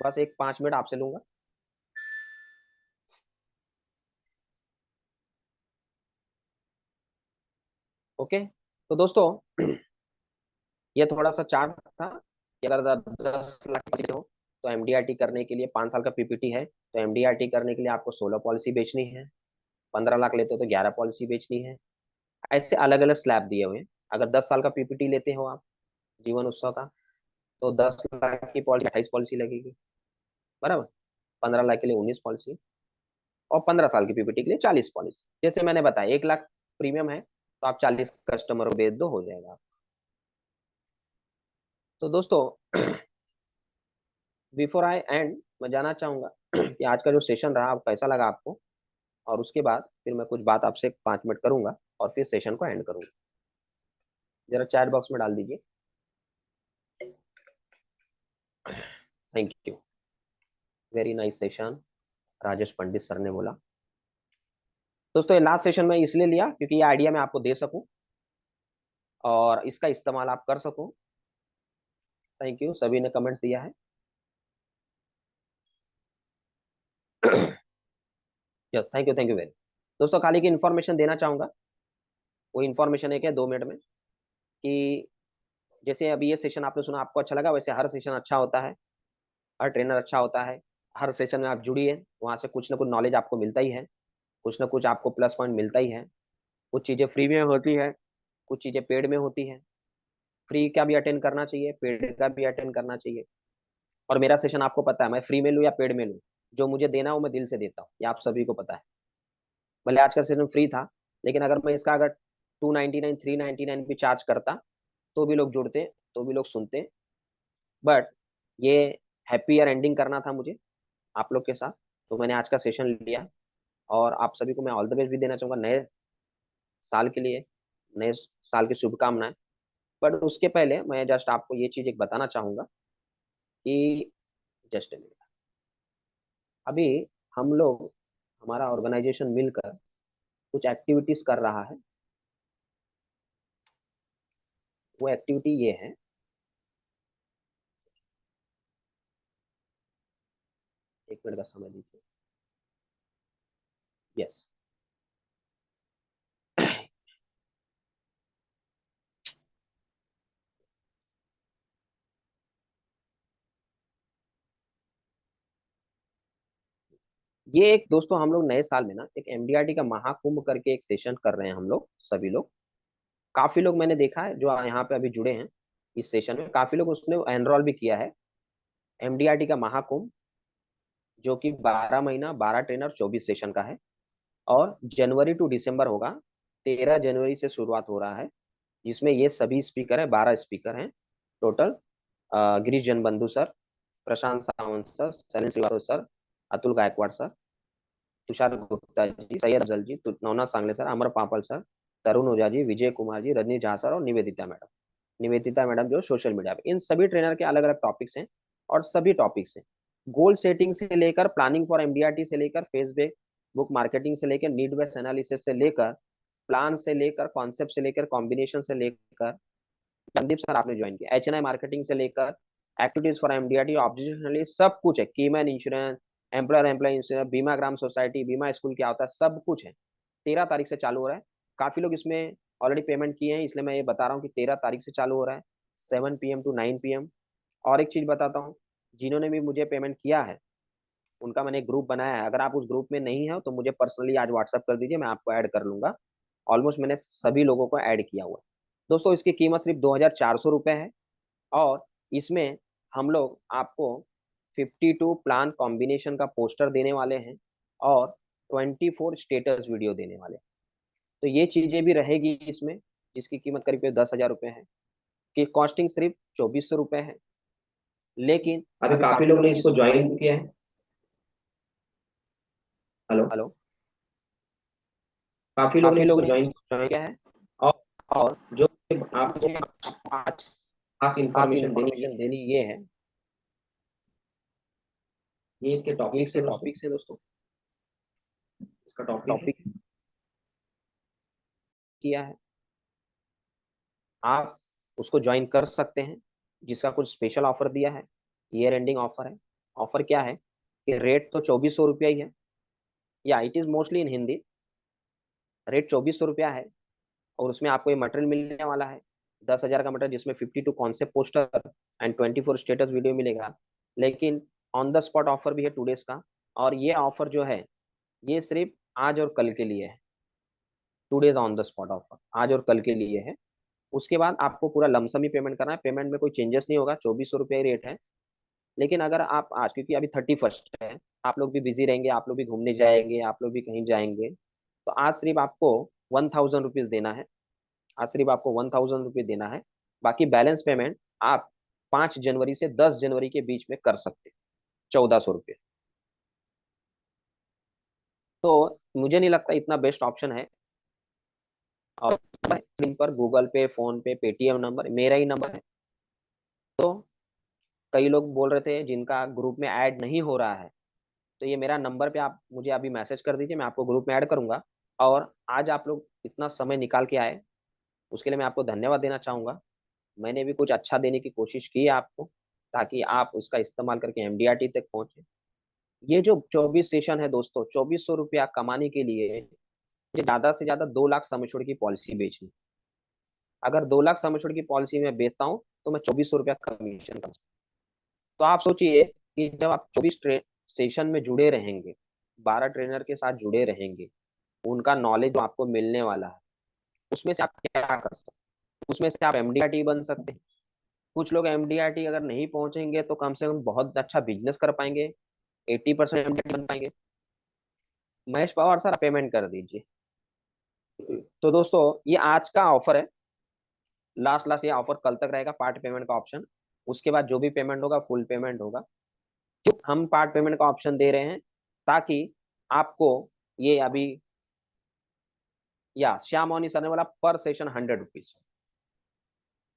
बस एक 5 मिनट आपसे लूंगा। ओके। तो दोस्तों ये थोड़ा सा चार्ट था कि अगर 10 लाख हो तो MDRT करने के लिए 5 साल का PPT है, तो MDRT करने के लिए आपको 16 पॉलिसी बेचनी है। 15 लाख लेते हो तो 11 पॉलिसी बेचनी है। ऐसे अलग अलग स्लैब दिए हुए हैं। अगर 10 साल का PPT लेते हो आप जीवन उत्सव का, तो 10 लाख की पॉलिसी 28 पॉलिसी लगेगी, बराबर। 15 लाख के लिए 19 पॉलिसी, और 15 साल की PPT के लिए 40 पॉलिसी। जैसे मैंने बताया 1 लाख प्रीमियम है, तो आप 40 कस्टमर को बेच दो, हो जाएगा। तो दोस्तों बिफोर आई एंड, मैं जानना चाहूंगा कि आज का जो सेशन रहा वो कैसा लगा आपको। और उसके बाद फिर मैं कुछ बात आपसे 5 मिनट करूंगा और फिर सेशन को एंड करूंगा। जरा चैट बॉक्स में डाल दीजिए। Thank you, very nice session, Rajesh Pandit sir ने बोला। दोस्तों ये लास्ट सेशन में इसलिए लिया क्योंकि ये आइडिया मैं आपको दे सकूं और इसका इस्तेमाल आप कर सको। थैंक यू, सभी ने कमेंट दिया है। Yes, thank you very. दोस्तों खाली की इन्फॉर्मेशन देना चाहूंगा। वो इन्फॉर्मेशन है क्या 2 मिनट में, कि जैसे अभी ये सेशन आपने सुना, आपको अच्छा लगा, वैसे हर सेशन अच्छा होता है, हर ट्रेनर अच्छा होता है। हर सेशन में आप जुड़िए, वहां से कुछ ना कुछ नॉलेज आपको मिलता ही है, कुछ ना कुछ आपको प्लस पॉइंट मिलता ही है। कुछ चीजें फ्री में होती है, कुछ चीजें पेड में होती है। फ्री का भी अटेंड करना चाहिए, पेड का भी अटेंड करना चाहिए। और मेरा सेशन आपको पता है, मैं फ्री में लूँ या पेड में लूँ, जो मुझे देना है वो मैं दिल से देता हूँ, ये आप सभी को पता है। भले आज का सेशन फ्री था, लेकिन अगर मैं इसका अगर 299 399 भी चार्ज करता, तो भी लोग जुड़ते, तो भी लोग सुनते। बट ये हैप्पी ईयर एंडिंग करना था मुझे आप लोग के साथ, तो मैंने आज का सेशन लिया। और आप सभी को मैं ऑल द बेस्ट भी देना चाहूंगा नए साल के लिए, नए साल की शुभकामनाएं। बट उसके पहले मैं जस्ट आपको ये चीज एक बताना चाहूंगा कि जस्ट अभी हम लोग, हमारा ऑर्गेनाइजेशन मिलकर कुछ एक्टिविटीज कर रहा है। वो एक्टिविटी ये है, एक मिनट का समय दीजिए। यस। ये एक दोस्तों हम लोग नए साल में ना एक एमडीआरटी का महाकुंभ करके एक सेशन कर रहे हैं हम लोग सभी लोग। काफी लोग मैंने देखा है जो यहाँ पे अभी जुड़े हैं इस सेशन में, काफी लोग उसने एनरोल भी किया है। एमडीआरटी का महाकुंभ जो कि 12 महीना 12 ट्रेनर 24 सेशन का है और जनवरी टू दिसंबर होगा। 13 जनवरी से शुरुआत हो रहा है, जिसमें ये सभी स्पीकर हैं, 12 स्पीकर हैं total. Girish Janbandhu sir, Prashant Sawant sir, Shailendra Srivastava sir, Atul Gaikwad sir, Tushar Gupta ji, Syed Afzal ji, Nauna Sangle sir, Amar Papal sir, Tarun Ojha ji, Vijay Kumar ji, Rajni Jha sir और निवेदिता मैडम। निवेदिता मैडम जो सोशल मीडिया पे, इन सभी ट्रेनर के अलग अलग टॉपिक्स हैं और सभी टॉपिक्स हैं। गोल सेटिंग से लेकर प्लानिंग फॉर एमडीआरटी से लेकर फेसबुक बुक मार्केटिंग से लेकर नीड बेस्ड एनालिसिस से लेकर प्लान से लेकर कॉन्सेप्ट से लेकर कॉम्बिनेशन से लेकर, संदीप सर आपने ज्वाइन किया, एचएनआई मार्केटिंग से लेकर एक्टिविटीज फॉर एमडीआरटी ऑब्जेक्शनली सब कुछ है। Keyman insurance, employer employee insurance, बीमा ग्राम सोसाइटी, बीमा स्कूल क्या होता है, सब कुछ है। 13 तारीख से चालू हो रहा है। काफी लोग इसमें ऑलरेडी पेमेंट किए हैं, इसलिए मैं ये बता रहा हूँ कि 13 तारीख से चालू हो रहा है 7 PM to 9 PM। और एक चीज बताता हूँ, जिन्होंने भी मुझे पेमेंट किया है उनका मैंने एक ग्रुप बनाया है। अगर आप उस ग्रुप में नहीं हो तो मुझे पर्सनली आज व्हाट्सअप कर दीजिए, मैं आपको ऐड कर लूंगा। ऑलमोस्ट मैंने सभी लोगों को ऐड किया हुआ है। दोस्तों इसकी कीमत सिर्फ 2,400 रुपये है और इसमें हम लोग आपको 52 प्लान कॉम्बिनेशन का पोस्टर देने वाले हैं और 24 स्टेटस वीडियो देने वाले हैं। तो ये चीजें भी रहेगी इसमें, जिसकी कीमत करीब 10,000 रुपये है। कि कॉस्टिंग सिर्फ 2,400 रुपये है। लेकिन अभी काफी लोग ने इसको ज्वाइन किया है। हेलो हेलो, काफी लोग ने इसको ज्वाइन ज्वाइन किया है। और जो आपको आज खास इंफॉर्मेशन देनी ये है, ये इसके टॉपिक्स है दोस्तों। इसका टॉपिक किया है, आप उसको ज्वाइन कर सकते हैं, जिसका कुछ स्पेशल ऑफर दिया है, ईयर एंडिंग ऑफर है। ऑफर क्या है कि रेट तो 2,400 रुपया ही है, या it is mostly in Hindi. Rate 2,400 रुपया है और उसमें आपको ये मटेरियल मिलने वाला है 10,000 का मटेरियल, जिसमें 52 concept poster and 24 status video मिलेगा। लेकिन ऑन द स्पॉट ऑफर भी है 2 डेज का। और ये ऑफर जो है ये सिर्फ आज और कल के लिए है। 2 days on the spot offer आज और कल के लिए है। उसके बाद आपको पूरा लमसम ही पेमेंट करना है। पेमेंट में कोई चेंजेस नहीं होगा, 2,400 रुपये रेट है। लेकिन अगर आप आज, क्योंकि अभी 31 है, आप लोग भी बिजी रहेंगे, आप लोग भी घूमने जाएंगे, आप लोग भी कहीं जाएंगे, तो आज सिर्फ आपको 1,000 रुपीज देना है। आज सिर्फ आपको 1,000 रुपये देना है। बाकी बैलेंस पेमेंट आप 5 जनवरी से 10 जनवरी के बीच में कर सकते हैं, 1,400 रुपये। तो मुझे नहीं लगता इतना बेस्ट ऑप्शन है। और स्क्रीन पर गूगल पे, फोन पे, पेटीएम नंबर मेरा ही नंबर है। तो कई लोग बोल रहे थे जिनका ग्रुप में ऐड नहीं हो रहा है, तो ये मेरा नंबर पे आप मुझे अभी मैसेज कर दीजिए, मैं आपको ग्रुप में ऐड करूंगा। और आज आप लोग इतना समय निकाल के आए, उसके लिए मैं आपको धन्यवाद देना चाहूंगा। मैंने भी कुछ अच्छा देने की कोशिश की है आपको, ताकि आप उसका इस्तेमाल करके एमडीआरटी तक पहुंचे। ये जो 24 सेशन है दोस्तों, 2,400 रुपया कमाने के लिए मुझे ज्यादा से ज्यादा 2 लाख सम एश्योर्ड की पॉलिसी बेचनी। अगर 2 लाख सम एश्योर्ड की पॉलिसी में बेचता हूँ तो मैं 2,400 रुपया कमीशन कर। तो आप सोचिए कि जब आप 24 सेशन में जुड़े रहेंगे, 12 ट्रेनर के साथ जुड़े रहेंगे, उनका नॉलेज जो आपको मिलने वाला है, उसमें से आप क्या कर सकते हैं? उसमें से आप एमडीआरटी बन सकते हैं। कुछ लोग एमडीआरटी अगर नहीं पहुंचेंगे तो कम से कम बहुत अच्छा बिजनेस कर पाएंगे, 80% एमडीआरटी बन पाएंगे। महेश पवार सर पेमेंट कर दीजिए। तो दोस्तों ये आज का ऑफर है, लास्ट लास्ट ये ऑफर कल तक रहेगा, पार्ट पेमेंट का ऑप्शन। उसके बाद जो भी पेमेंट होगा फुल पेमेंट होगा। क्यों हम पार्ट पेमेंट का ऑप्शन दे रहे हैं? ताकि आपको ये अभी, या श्याम मोनी सर ने बोला पर सेशन 100 रुपीज,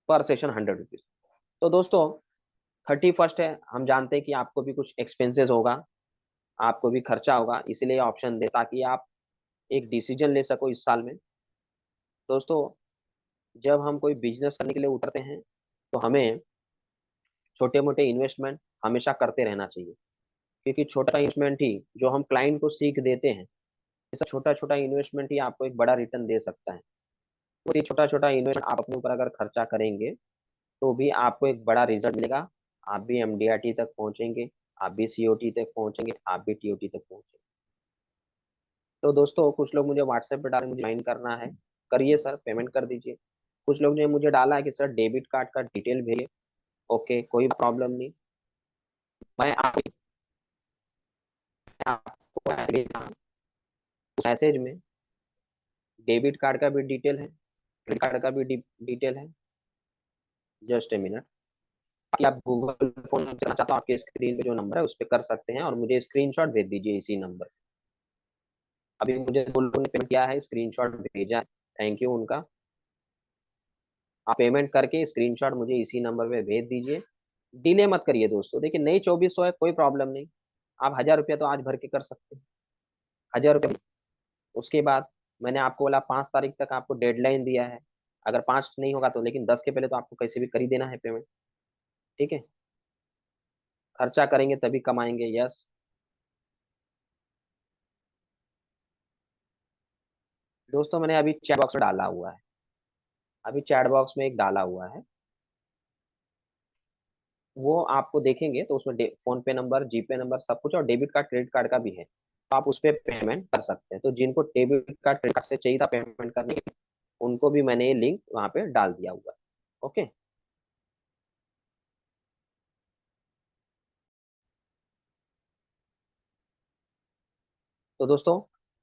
पर सेशन 100 रुपीज। तो दोस्तों 31 है, हम जानते हैं कि आपको भी कुछ एक्सपेंसेस होगा, आपको भी खर्चा होगा, इसलिए ऑप्शन दे ताकि आप एक डिसीजन ले सको इस साल में। दोस्तों जब हम कोई बिजनेस करने के लिए उतरते हैं तो हमें छोटे मोटे इन्वेस्टमेंट हमेशा करते रहना चाहिए, क्योंकि छोटा इन्वेस्टमेंट ही जो हम क्लाइंट को सीख देते हैं, ऐसा छोटा छोटा इन्वेस्टमेंट ही आपको एक बड़ा रिटर्न दे सकता है। तो ये छोटा छोटा इन्वेस्टमेंट आप अपने ऊपर अगर खर्चा करेंगे तो भी आपको एक बड़ा रिजल्ट मिलेगा। आप भी एमडीआरटी तक पहुंचेंगे, आप भी सीओटी तक पहुंचेंगे, आप भी टीओटी तक पहुंचेंगे। तो दोस्तों कुछ लोग मुझे व्हाट्सएप पे डाले मुझे ज्वाइन करना है, करिए सर, पेमेंट कर दीजिए। कुछ लोग ने मुझे डाला है कि सर डेबिट कार्ड का डिटेल भेजिए। ओके, कोई प्रॉब्लम नहीं। मैं आपको मैसेज में डेबिट कार्ड का भी डिटेल है, क्रेडिट कार्ड का भी डिटेल है। Just a minute. कि आप गूगल फोन करना चाहते हो, आपके स्क्रीन पे जो नंबर है उस पर कर सकते हैं और मुझे स्क्रीनशॉट भेज दीजिए इसी नंबर। अभी मुझे दो लोगों ने पेमेंट किया है, स्क्रीनशॉट भेजा है, थैंक यू उनका। आप पेमेंट करके स्क्रीनशॉट मुझे इसी नंबर पे भेज दीजिए। डिले मत करिए दोस्तों, देखिए नहीं 2400 है, कोई प्रॉब्लम नहीं। आप 1000 रुपया तो आज भर के कर सकते हैं, 1000 रुपया। उसके बाद मैंने आपको बोला 5 तारीख तक आपको डेडलाइन दिया है। अगर 5 नहीं होगा तो, लेकिन 10 के पहले तो आपको कैसे भी कर ही देना है पेमेंट। ठीक है, खर्चा करेंगे तभी कमाएंगे। यस दोस्तों, मैंने अभी चैट बॉक्स में डाला हुआ है, अभी चैट बॉक्स में एक डाला हुआ है। वो आपको देखेंगे तो उसमें फोन पे नंबर, जीपे नंबर सब कुछ, और डेबिट कार्ड क्रेडिट कार्ड का भी है, तो आप उस पर पेमेंट कर सकते हैं। तो जिनको डेबिट कार्ड क्रेडिट कार्ड से चाहिए था पेमेंट करने के लिए, उनको भी मैंने ये लिंक वहां पे डाल दिया हुआ है। ओके। तो दोस्तों,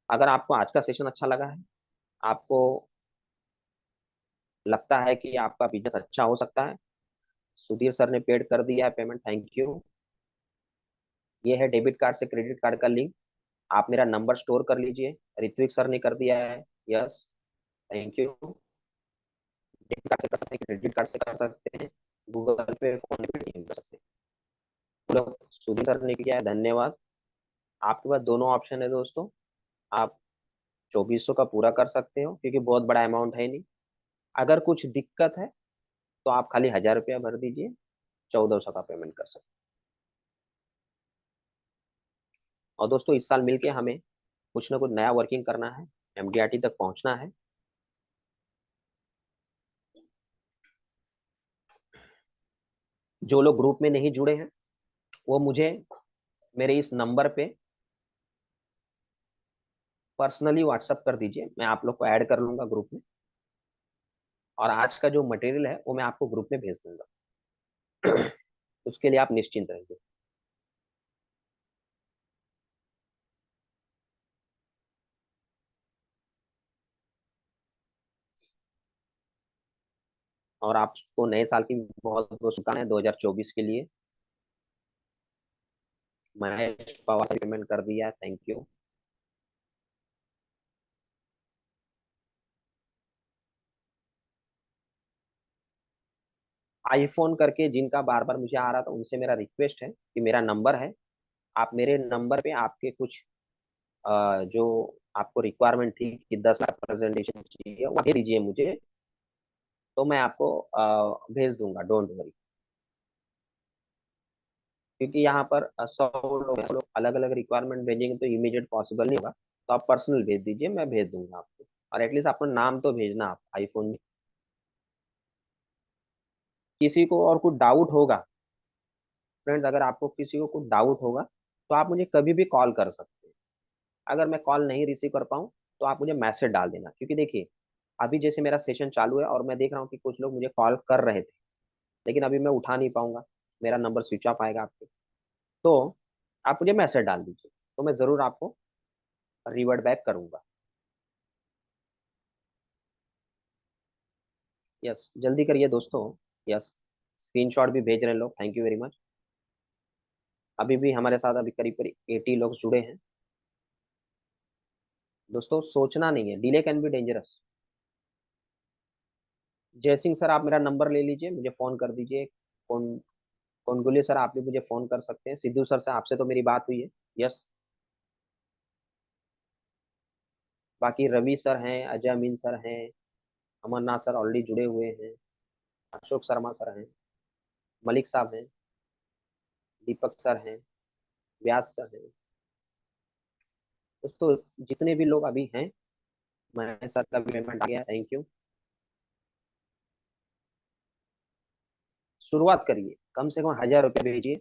अगर आपको आज का सेशन अच्छा लगा है, आपको लगता है कि आपका बिजनेस अच्छा हो सकता है, सुधीर सर ने पेड कर दिया है पेमेंट, थैंक यू। ये है डेबिट कार्ड से क्रेडिट कार्ड का लिंक, आप मेरा नंबर स्टोर कर लीजिए। ऋत्विक सर ने कर दिया है, yes, thank you. Debit card से कर सकते हैं, क्रेडिट कार्ड से कर सकते हैं, गूगल पे, फोन पे, पेटीएम कर सकते हैं। तो लोग सुधीर सर ने किया है, धन्यवाद। आपके पास दोनों ऑप्शन है दोस्तों, आप 2400 का पूरा कर सकते हो क्योंकि बहुत बड़ा अमाउंट है नहीं। अगर कुछ दिक्कत है तो आप खाली 1000 रुपया भर दीजिए, 1400 का पेमेंट कर सकते हैं। और दोस्तों इस साल मिलके हमें कुछ ना कुछ नया वर्किंग करना है, एमडीआरटी तक पहुंचना है। जो लोग ग्रुप में नहीं जुड़े हैं वो मुझे मेरे इस नंबर पे पर्सनली व्हाट्सअप कर दीजिए, मैं आप लोग को ऐड कर लूंगा ग्रुप में, और आज का जो मटेरियल है वो मैं आपको ग्रुप में भेज दूंगा। उसके लिए आप निश्चिंत रहिए। और आपको नए साल की बहुत बहुत शुभकामनाएं 2024 के लिए। महेश पवार से पेमेंट कर दिया, थैंक यू। आईफोन करके जिनका बार बार मुझे आ रहा था, उनसे मेरा रिक्वेस्ट है कि मेरा नंबर है, आप मेरे नंबर पे आपके कुछ जो आपको रिक्वायरमेंट थी कि 10 लाख प्रेजेंटेशन चाहिए, वो दे दीजिए मुझे, तो मैं आपको भेज दूंगा, डोंट वरी। क्योंकि यहाँ पर 100 लोग अलग अलग रिक्वायरमेंट भेजेंगे तो इमीडिएट पॉसिबल नहीं होगा, तो आप पर्सनल भेज दीजिए, मैं भेज दूंगा आपको। और एटलीस्ट अपना नाम तो भेजना आप आईफोन में। किसी को और कुछ डाउट होगा, फ्रेंड्स, अगर आपको किसी को कुछ डाउट होगा तो आप मुझे कभी भी कॉल कर सकते हैं। अगर मैं कॉल नहीं रिसीव कर पाऊँ तो आप मुझे मैसेज डाल देना, क्योंकि देखिए अभी जैसे मेरा सेशन चालू है और मैं देख रहा हूँ कि कुछ लोग मुझे कॉल कर रहे थे, लेकिन अभी मैं उठा नहीं पाऊंगा, मेरा नंबर स्विच ऑफ आएगा आपके। तो आप मुझे मैसेज डाल दीजिए, तो मैं ज़रूर आपको रिवर्ट बैक करूंगा। यस, जल्दी करिए दोस्तों। यस, स्क्रीनशॉट भी भेज रहे हैं लोग, थैंक यू वेरी मच। अभी भी हमारे साथ अभी करीब करीब 80 लोग जुड़े हैं। दोस्तों सोचना नहीं है, डिले कैन बी डेंजरस। जय सिंह सर, आप मेरा नंबर ले लीजिए, मुझे फोन कर दीजिए। कौन कौन सर, आप भी मुझे फोन कर सकते हैं। सिद्धू सर से आपसे तो मेरी बात हुई है। यस, बाकी रवि सर हैं, अजय अमीन सर हैं, अमरनाथ सर ऑलरेडी जुड़े हुए हैं, अशोक शर्मा सर हैं, मलिक साहब हैं, दीपक सर हैं, व्यास सर हैं। दोस्तों जितने भी लोग अभी हैं, मैं सर का पेमेंट आ गया, थैंक यू। शुरुआत करिए, कम से कम 1000 रुपये भेजिए,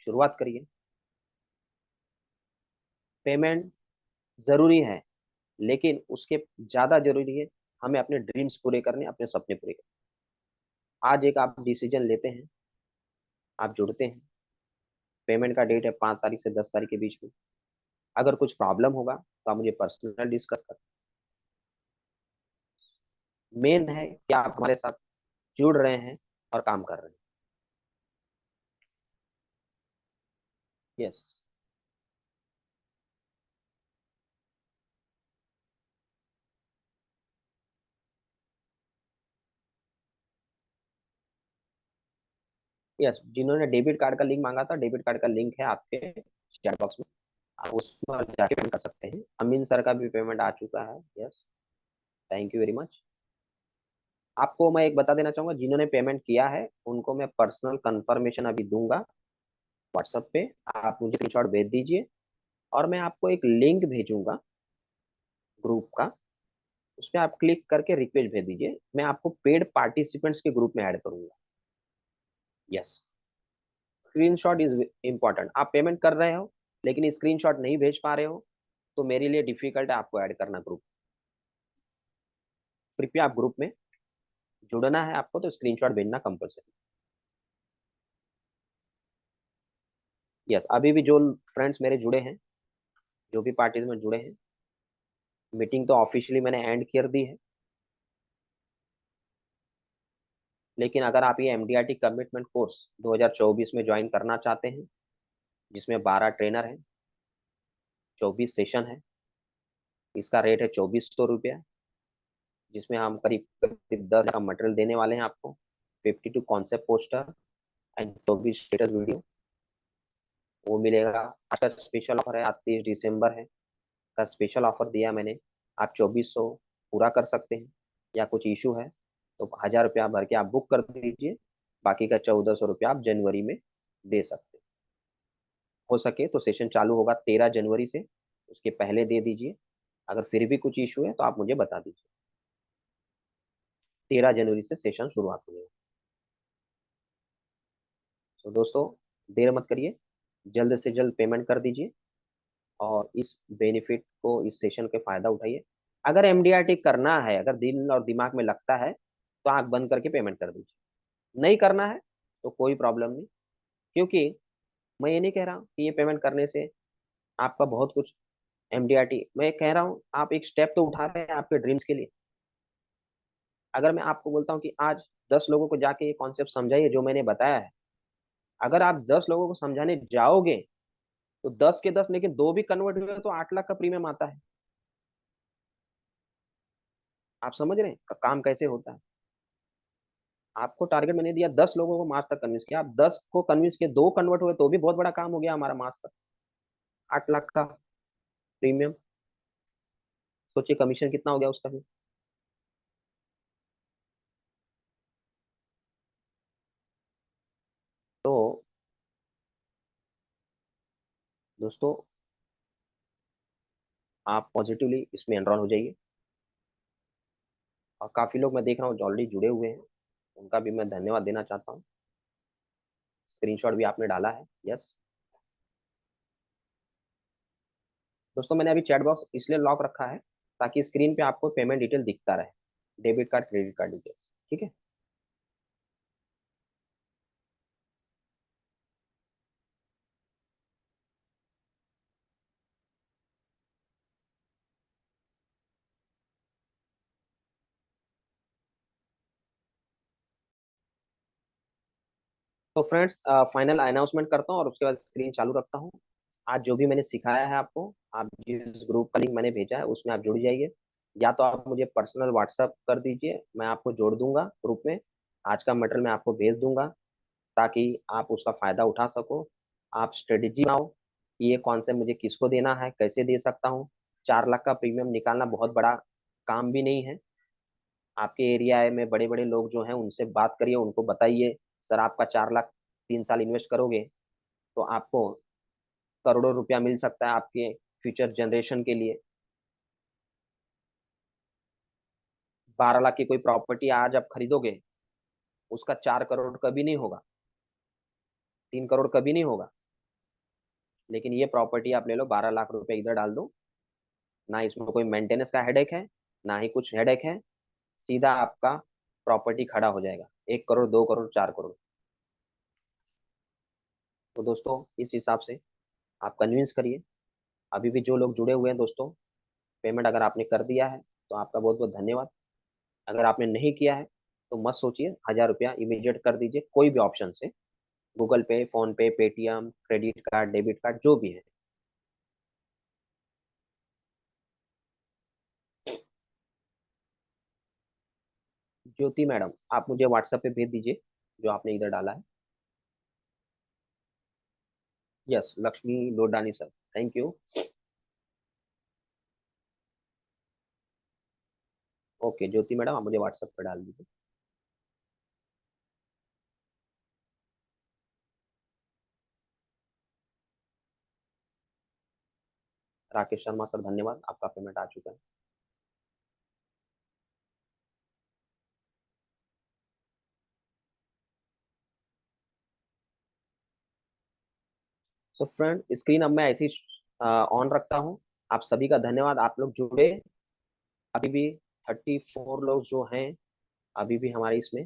शुरुआत करिए। पेमेंट जरूरी है, लेकिन उसके ज्यादा जरूरी है हमें अपने ड्रीम्स पूरे करने, अपने सपने पूरे करने। आज एक आप डिसीजन लेते हैं, आप जुड़ते हैं, पेमेंट का डेट है 5 तारीख से 10 तारीख के बीच में। अगर कुछ प्रॉब्लम होगा तो आप मुझे पर्सनल डिस्कस कर। मेन है कि आप हमारे साथ जुड़ रहे हैं और काम कर रहे हैं। यस। यस, जिन्होंने डेबिट कार्ड का लिंक मांगा था, डेबिट कार्ड का लिंक है आपके चैट बॉक्स में, आप उसमें जाके पेमेंट कर सकते हैं। अमीन सर का भी पेमेंट आ चुका है। Yes, thank you very much. आपको मैं एक बता देना चाहूंगा, जिन्होंने पेमेंट किया है उनको मैं पर्सनल कंफर्मेशन अभी दूंगा व्हाट्सएप पे। आप मुझे स्क्रीनशॉट भेज दीजिए, और मैं आपको एक लिंक भेजूंगा ग्रुप का। उस पर आप क्लिक करके रिक्वेस्ट भेज दीजिए, मैं आपको पेड पार्टिसिपेंट्स के ग्रुप में ऐड करूंगा। Yes, screenshot is important. आप पेमेंट कर रहे हो लेकिन स्क्रीनशॉट नहीं भेज पा रहे हो, तो मेरे लिए डिफिकल्ट है आपको ऐड करना ग्रुप। कृपया आप ग्रुप में जुड़ना है आपको, तो स्क्रीनशॉट भेजना कंपलसरी। यस, अभी भी जो फ्रेंड्स मेरे जुड़े हैं, जो भी पार्टीज में जुड़े हैं, मीटिंग तो ऑफिशियली मैंने एंड कर दी है। लेकिन अगर आप ये एमडीआरटी कमिटमेंट कोर्स 2024 में ज्वाइन करना चाहते हैं, जिसमें 12 ट्रेनर हैं, 24 सेशन है, इसका रेट है 2400 रुपया, जिसमें हम करीब करीब 10 का मटेरियल देने वाले हैं आपको। 52 concept poster and 24 status video वो मिलेगा। आज का स्पेशल ऑफर है, आज 30 दिसंबर है, का स्पेशल ऑफर दिया मैंने। आप 2400 पूरा कर सकते हैं, या कुछ इशू है तो 1000 रुपया भर के आप बुक कर दीजिए। बाकी का 1400 रुपया आप जनवरी में दे सकते हैं। हो सके तो सेशन चालू होगा 13 जनवरी से, उसके पहले दे दीजिए। अगर फिर भी कुछ इशू है तो आप मुझे बता दीजिए। 13 जनवरी से सेशन शुरुआत होगी। तो दोस्तों, देर मत करिए, जल्द से जल्द पेमेंट कर दीजिए, और इस बेनिफिट को, इस सेशन के फायदा उठाइए। अगर एमडीआरटी करना है, अगर दिल और दिमाग में लगता है, तो आंख बंद करके पेमेंट कर दीजिए। नहीं करना है तो कोई प्रॉब्लम नहीं, क्योंकि मैं ये नहीं कह रहा हूँ कि ये पेमेंट करने से आपका बहुत कुछ, एमडीआरटी मैं कह रहा हूँ आप एक स्टेप तो उठा रहे हैं आपके ड्रीम्स के लिए। अगर मैं आपको बोलता हूँ कि आज 10 लोगों को जाके ये कॉन्सेप्ट समझाइए जो मैंने बताया है, अगर आप 10 लोगों को समझाने जाओगे तो 10 के 10, लेकिन दो भी कन्वर्ट हुए तो 8 लाख का प्रीमियम आता है। आप समझ रहे हैं काम कैसे होता है। आपको टारगेट मैंने दिया 10 लोगों को मार्च तक कन्विंस किया, आप 10 को कन्विंस किए, दो कन्वर्ट हुए तो भी बहुत बड़ा काम हो गया हमारा मार्च तक। 8 लाख का प्रीमियम, सोचिए कमीशन कितना हो गया उसका भी। तो दोस्तों, आप पॉजिटिवली इसमें एनरोल हो जाइए। और काफी लोग मैं देख रहा हूँ जो ऑलरेडी जुड़े हुए हैं, उनका भी मैं धन्यवाद देना चाहता हूँ। स्क्रीनशॉट भी आपने डाला है। यस दोस्तों, मैंने अभी चैट बॉक्स इसलिए लॉक रखा है ताकि स्क्रीन पे आपको पेमेंट डिटेल दिखता रहे, debit card credit card detail. ठीक है। तो फ्रेंड्स, फाइनल अनाउंसमेंट करता हूँ और उसके बाद स्क्रीन चालू रखता हूँ। आज जो भी मैंने सिखाया है आपको, आप जिस ग्रुप का लिंक मैंने भेजा है उसमें आप जुड़ जाइए, या तो आप मुझे पर्सनल व्हाट्सअप कर दीजिए, मैं आपको जोड़ दूंगा ग्रुप में। आज का मटेरियल मैं आपको भेज दूंगा, ताकि आप उसका फायदा उठा सको। आप स्ट्रेटेजी बनाओ कि ये कौन से मुझे किसको देना है, कैसे दे सकता हूँ। 4 लाख का प्रीमियम निकालना बहुत बड़ा काम भी नहीं है। आपके एरिया में बड़े बड़े लोग जो हैं उनसे बात करिए, उनको बताइए सर आपका 4 लाख 3 साल इन्वेस्ट करोगे तो आपको करोड़ों रुपया मिल सकता है आपके फ्यूचर जनरेशन के लिए। 12 लाख की कोई प्रॉपर्टी आज आप खरीदोगे, उसका 4 करोड़ कभी नहीं होगा, 3 करोड़ कभी नहीं होगा। लेकिन ये प्रॉपर्टी आप ले लो, 12 लाख रुपए इधर डाल दो, ना इसमें कोई मेंटेनेंस का हेडेक है, ना ही कुछ हेडेक है। सीधा आपका प्रॉपर्टी खड़ा हो जाएगा, 1 करोड़, 2 करोड़, 4 करोड़। तो दोस्तों इस हिसाब से आप कन्विंस करिए। अभी भी जो लोग जुड़े हुए हैं दोस्तों, पेमेंट अगर आपने कर दिया है तो आपका बहुत बहुत धन्यवाद। अगर आपने नहीं किया है तो मत सोचिए, 1000 रुपया इमीडिएट कर दीजिए कोई भी ऑप्शन से, गूगल पे, फोन पे, Paytm, credit card, debit card, जो भी है। ज्योति मैडम, आप मुझे व्हाट्सएप पे भेज दीजिए जो आपने इधर डाला है। Yes, Laxmi Lodani sir, thank you. Okay Jyoti madam, आप मुझे व्हाट्सएप पे डाल दीजिए। राकेश शर्मा सर, धन्यवाद, आपका पेमेंट आ चुका है। सो फ्रेंड, स्क्रीन अब मैं ऐसी ऑन रखता हूँ। आप सभी का धन्यवाद, आप लोग जुड़े। अभी भी 34 लोग जो हैं अभी भी हमारे इसमें।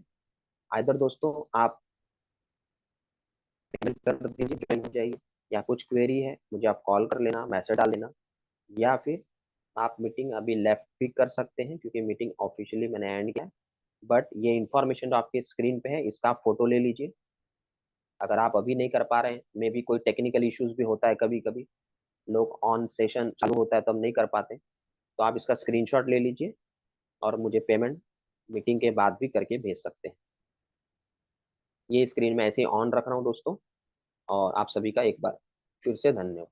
इधर दोस्तों आप पेमेंट कर दीजिए, ज्वाइन हो जाइए। या कुछ क्वेरी है मुझे आप कॉल कर लेना, मैसेज डाल देना, या फिर आप मीटिंग अभी लेफ्ट भी कर सकते हैं क्योंकि मीटिंग ऑफिशियली मैंने एंड किया है। बट ये इन्फॉर्मेशन जो आपके स्क्रीन पे है इसका आप फोटो ले लीजिए। अगर आप अभी नहीं कर पा रहे हैं, मे भी कोई टेक्निकल इश्यूज भी होता है, कभी कभी लोग ऑन सेशन चालू होता है तब नहीं कर पाते, तो आप इसका स्क्रीनशॉट ले लीजिए और मुझे पेमेंट मीटिंग के बाद भी करके भेज सकते हैं। ये स्क्रीन में ऐसे ही ऑन रख रहा हूँ दोस्तों। और आप सभी का एक बार फिर से धन्यवाद।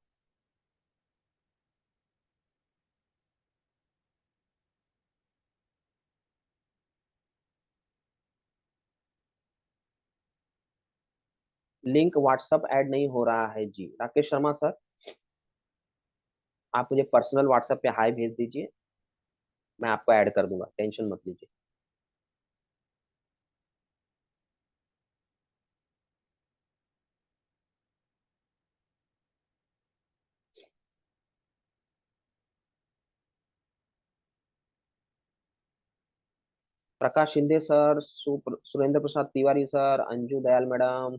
लिंक व्हाट्सअप ऐड नहीं हो रहा है जी, राकेश शर्मा सर। आप मुझे पर्सनल व्हाट्सएप पे हाई भेज दीजिए, मैं आपको ऐड कर दूंगा, टेंशन मत लीजिए। Prakash Shinde sir, Surendra Prasad Tiwari sir, Anju Dayal madam,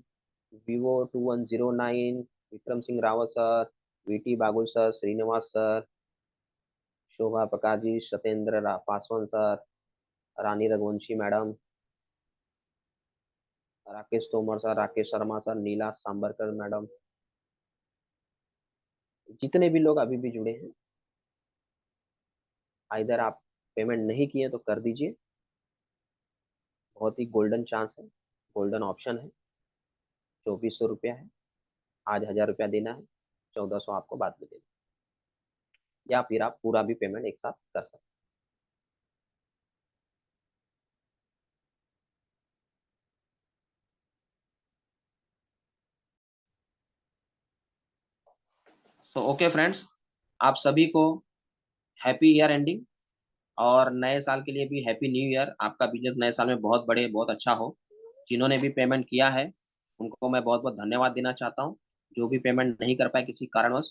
Vivo2109, Vikram Singh Rawat sir, VT Bagul sir, Srinivas sir, Shobha Prakash ji, Satyendra Paswan sir, Rani Raghuvanshi madam, Rakesh Tomar sir, Rakesh Sharma sir, Neela Sambarkar madam, जितने भी लोग अभी भी जुड़े हैं, इधर आप पेमेंट नहीं किए तो कर दीजिए। बहुत ही गोल्डन चांस है, गोल्डन ऑप्शन है। 2400 रुपया है, आज 1000 रुपया देना है, 1400 आपको बाद में देना है। या फिर आप पूरा भी पेमेंट एक साथ कर सकते हैं। सो ओके फ्रेंड्स, आप सभी को हैप्पी ईयर एंडिंग, और नए साल के लिए भी हैप्पी न्यू ईयर। आपका बिजनेस नए साल में बहुत बड़े, बहुत अच्छा हो। जिन्होंने भी पेमेंट किया है उनको मैं बहुत बहुत धन्यवाद देना चाहता हूँ। जो भी पेमेंट नहीं कर पाए किसी कारणवश,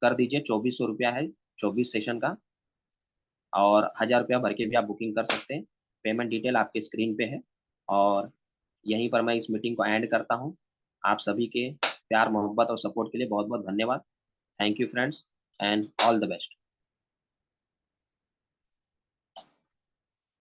कर दीजिए। 2400 रुपया है, 24 सेशन का। और 1000 रुपया भर के भी आप बुकिंग कर सकते हैं। पेमेंट डिटेल आपके स्क्रीन पे है। और यहीं पर मैं इस मीटिंग को एंड करता हूँ। आप सभी के प्यार, मोहब्बत और सपोर्ट के लिए बहुत बहुत धन्यवाद। Thank you friends, and all the best.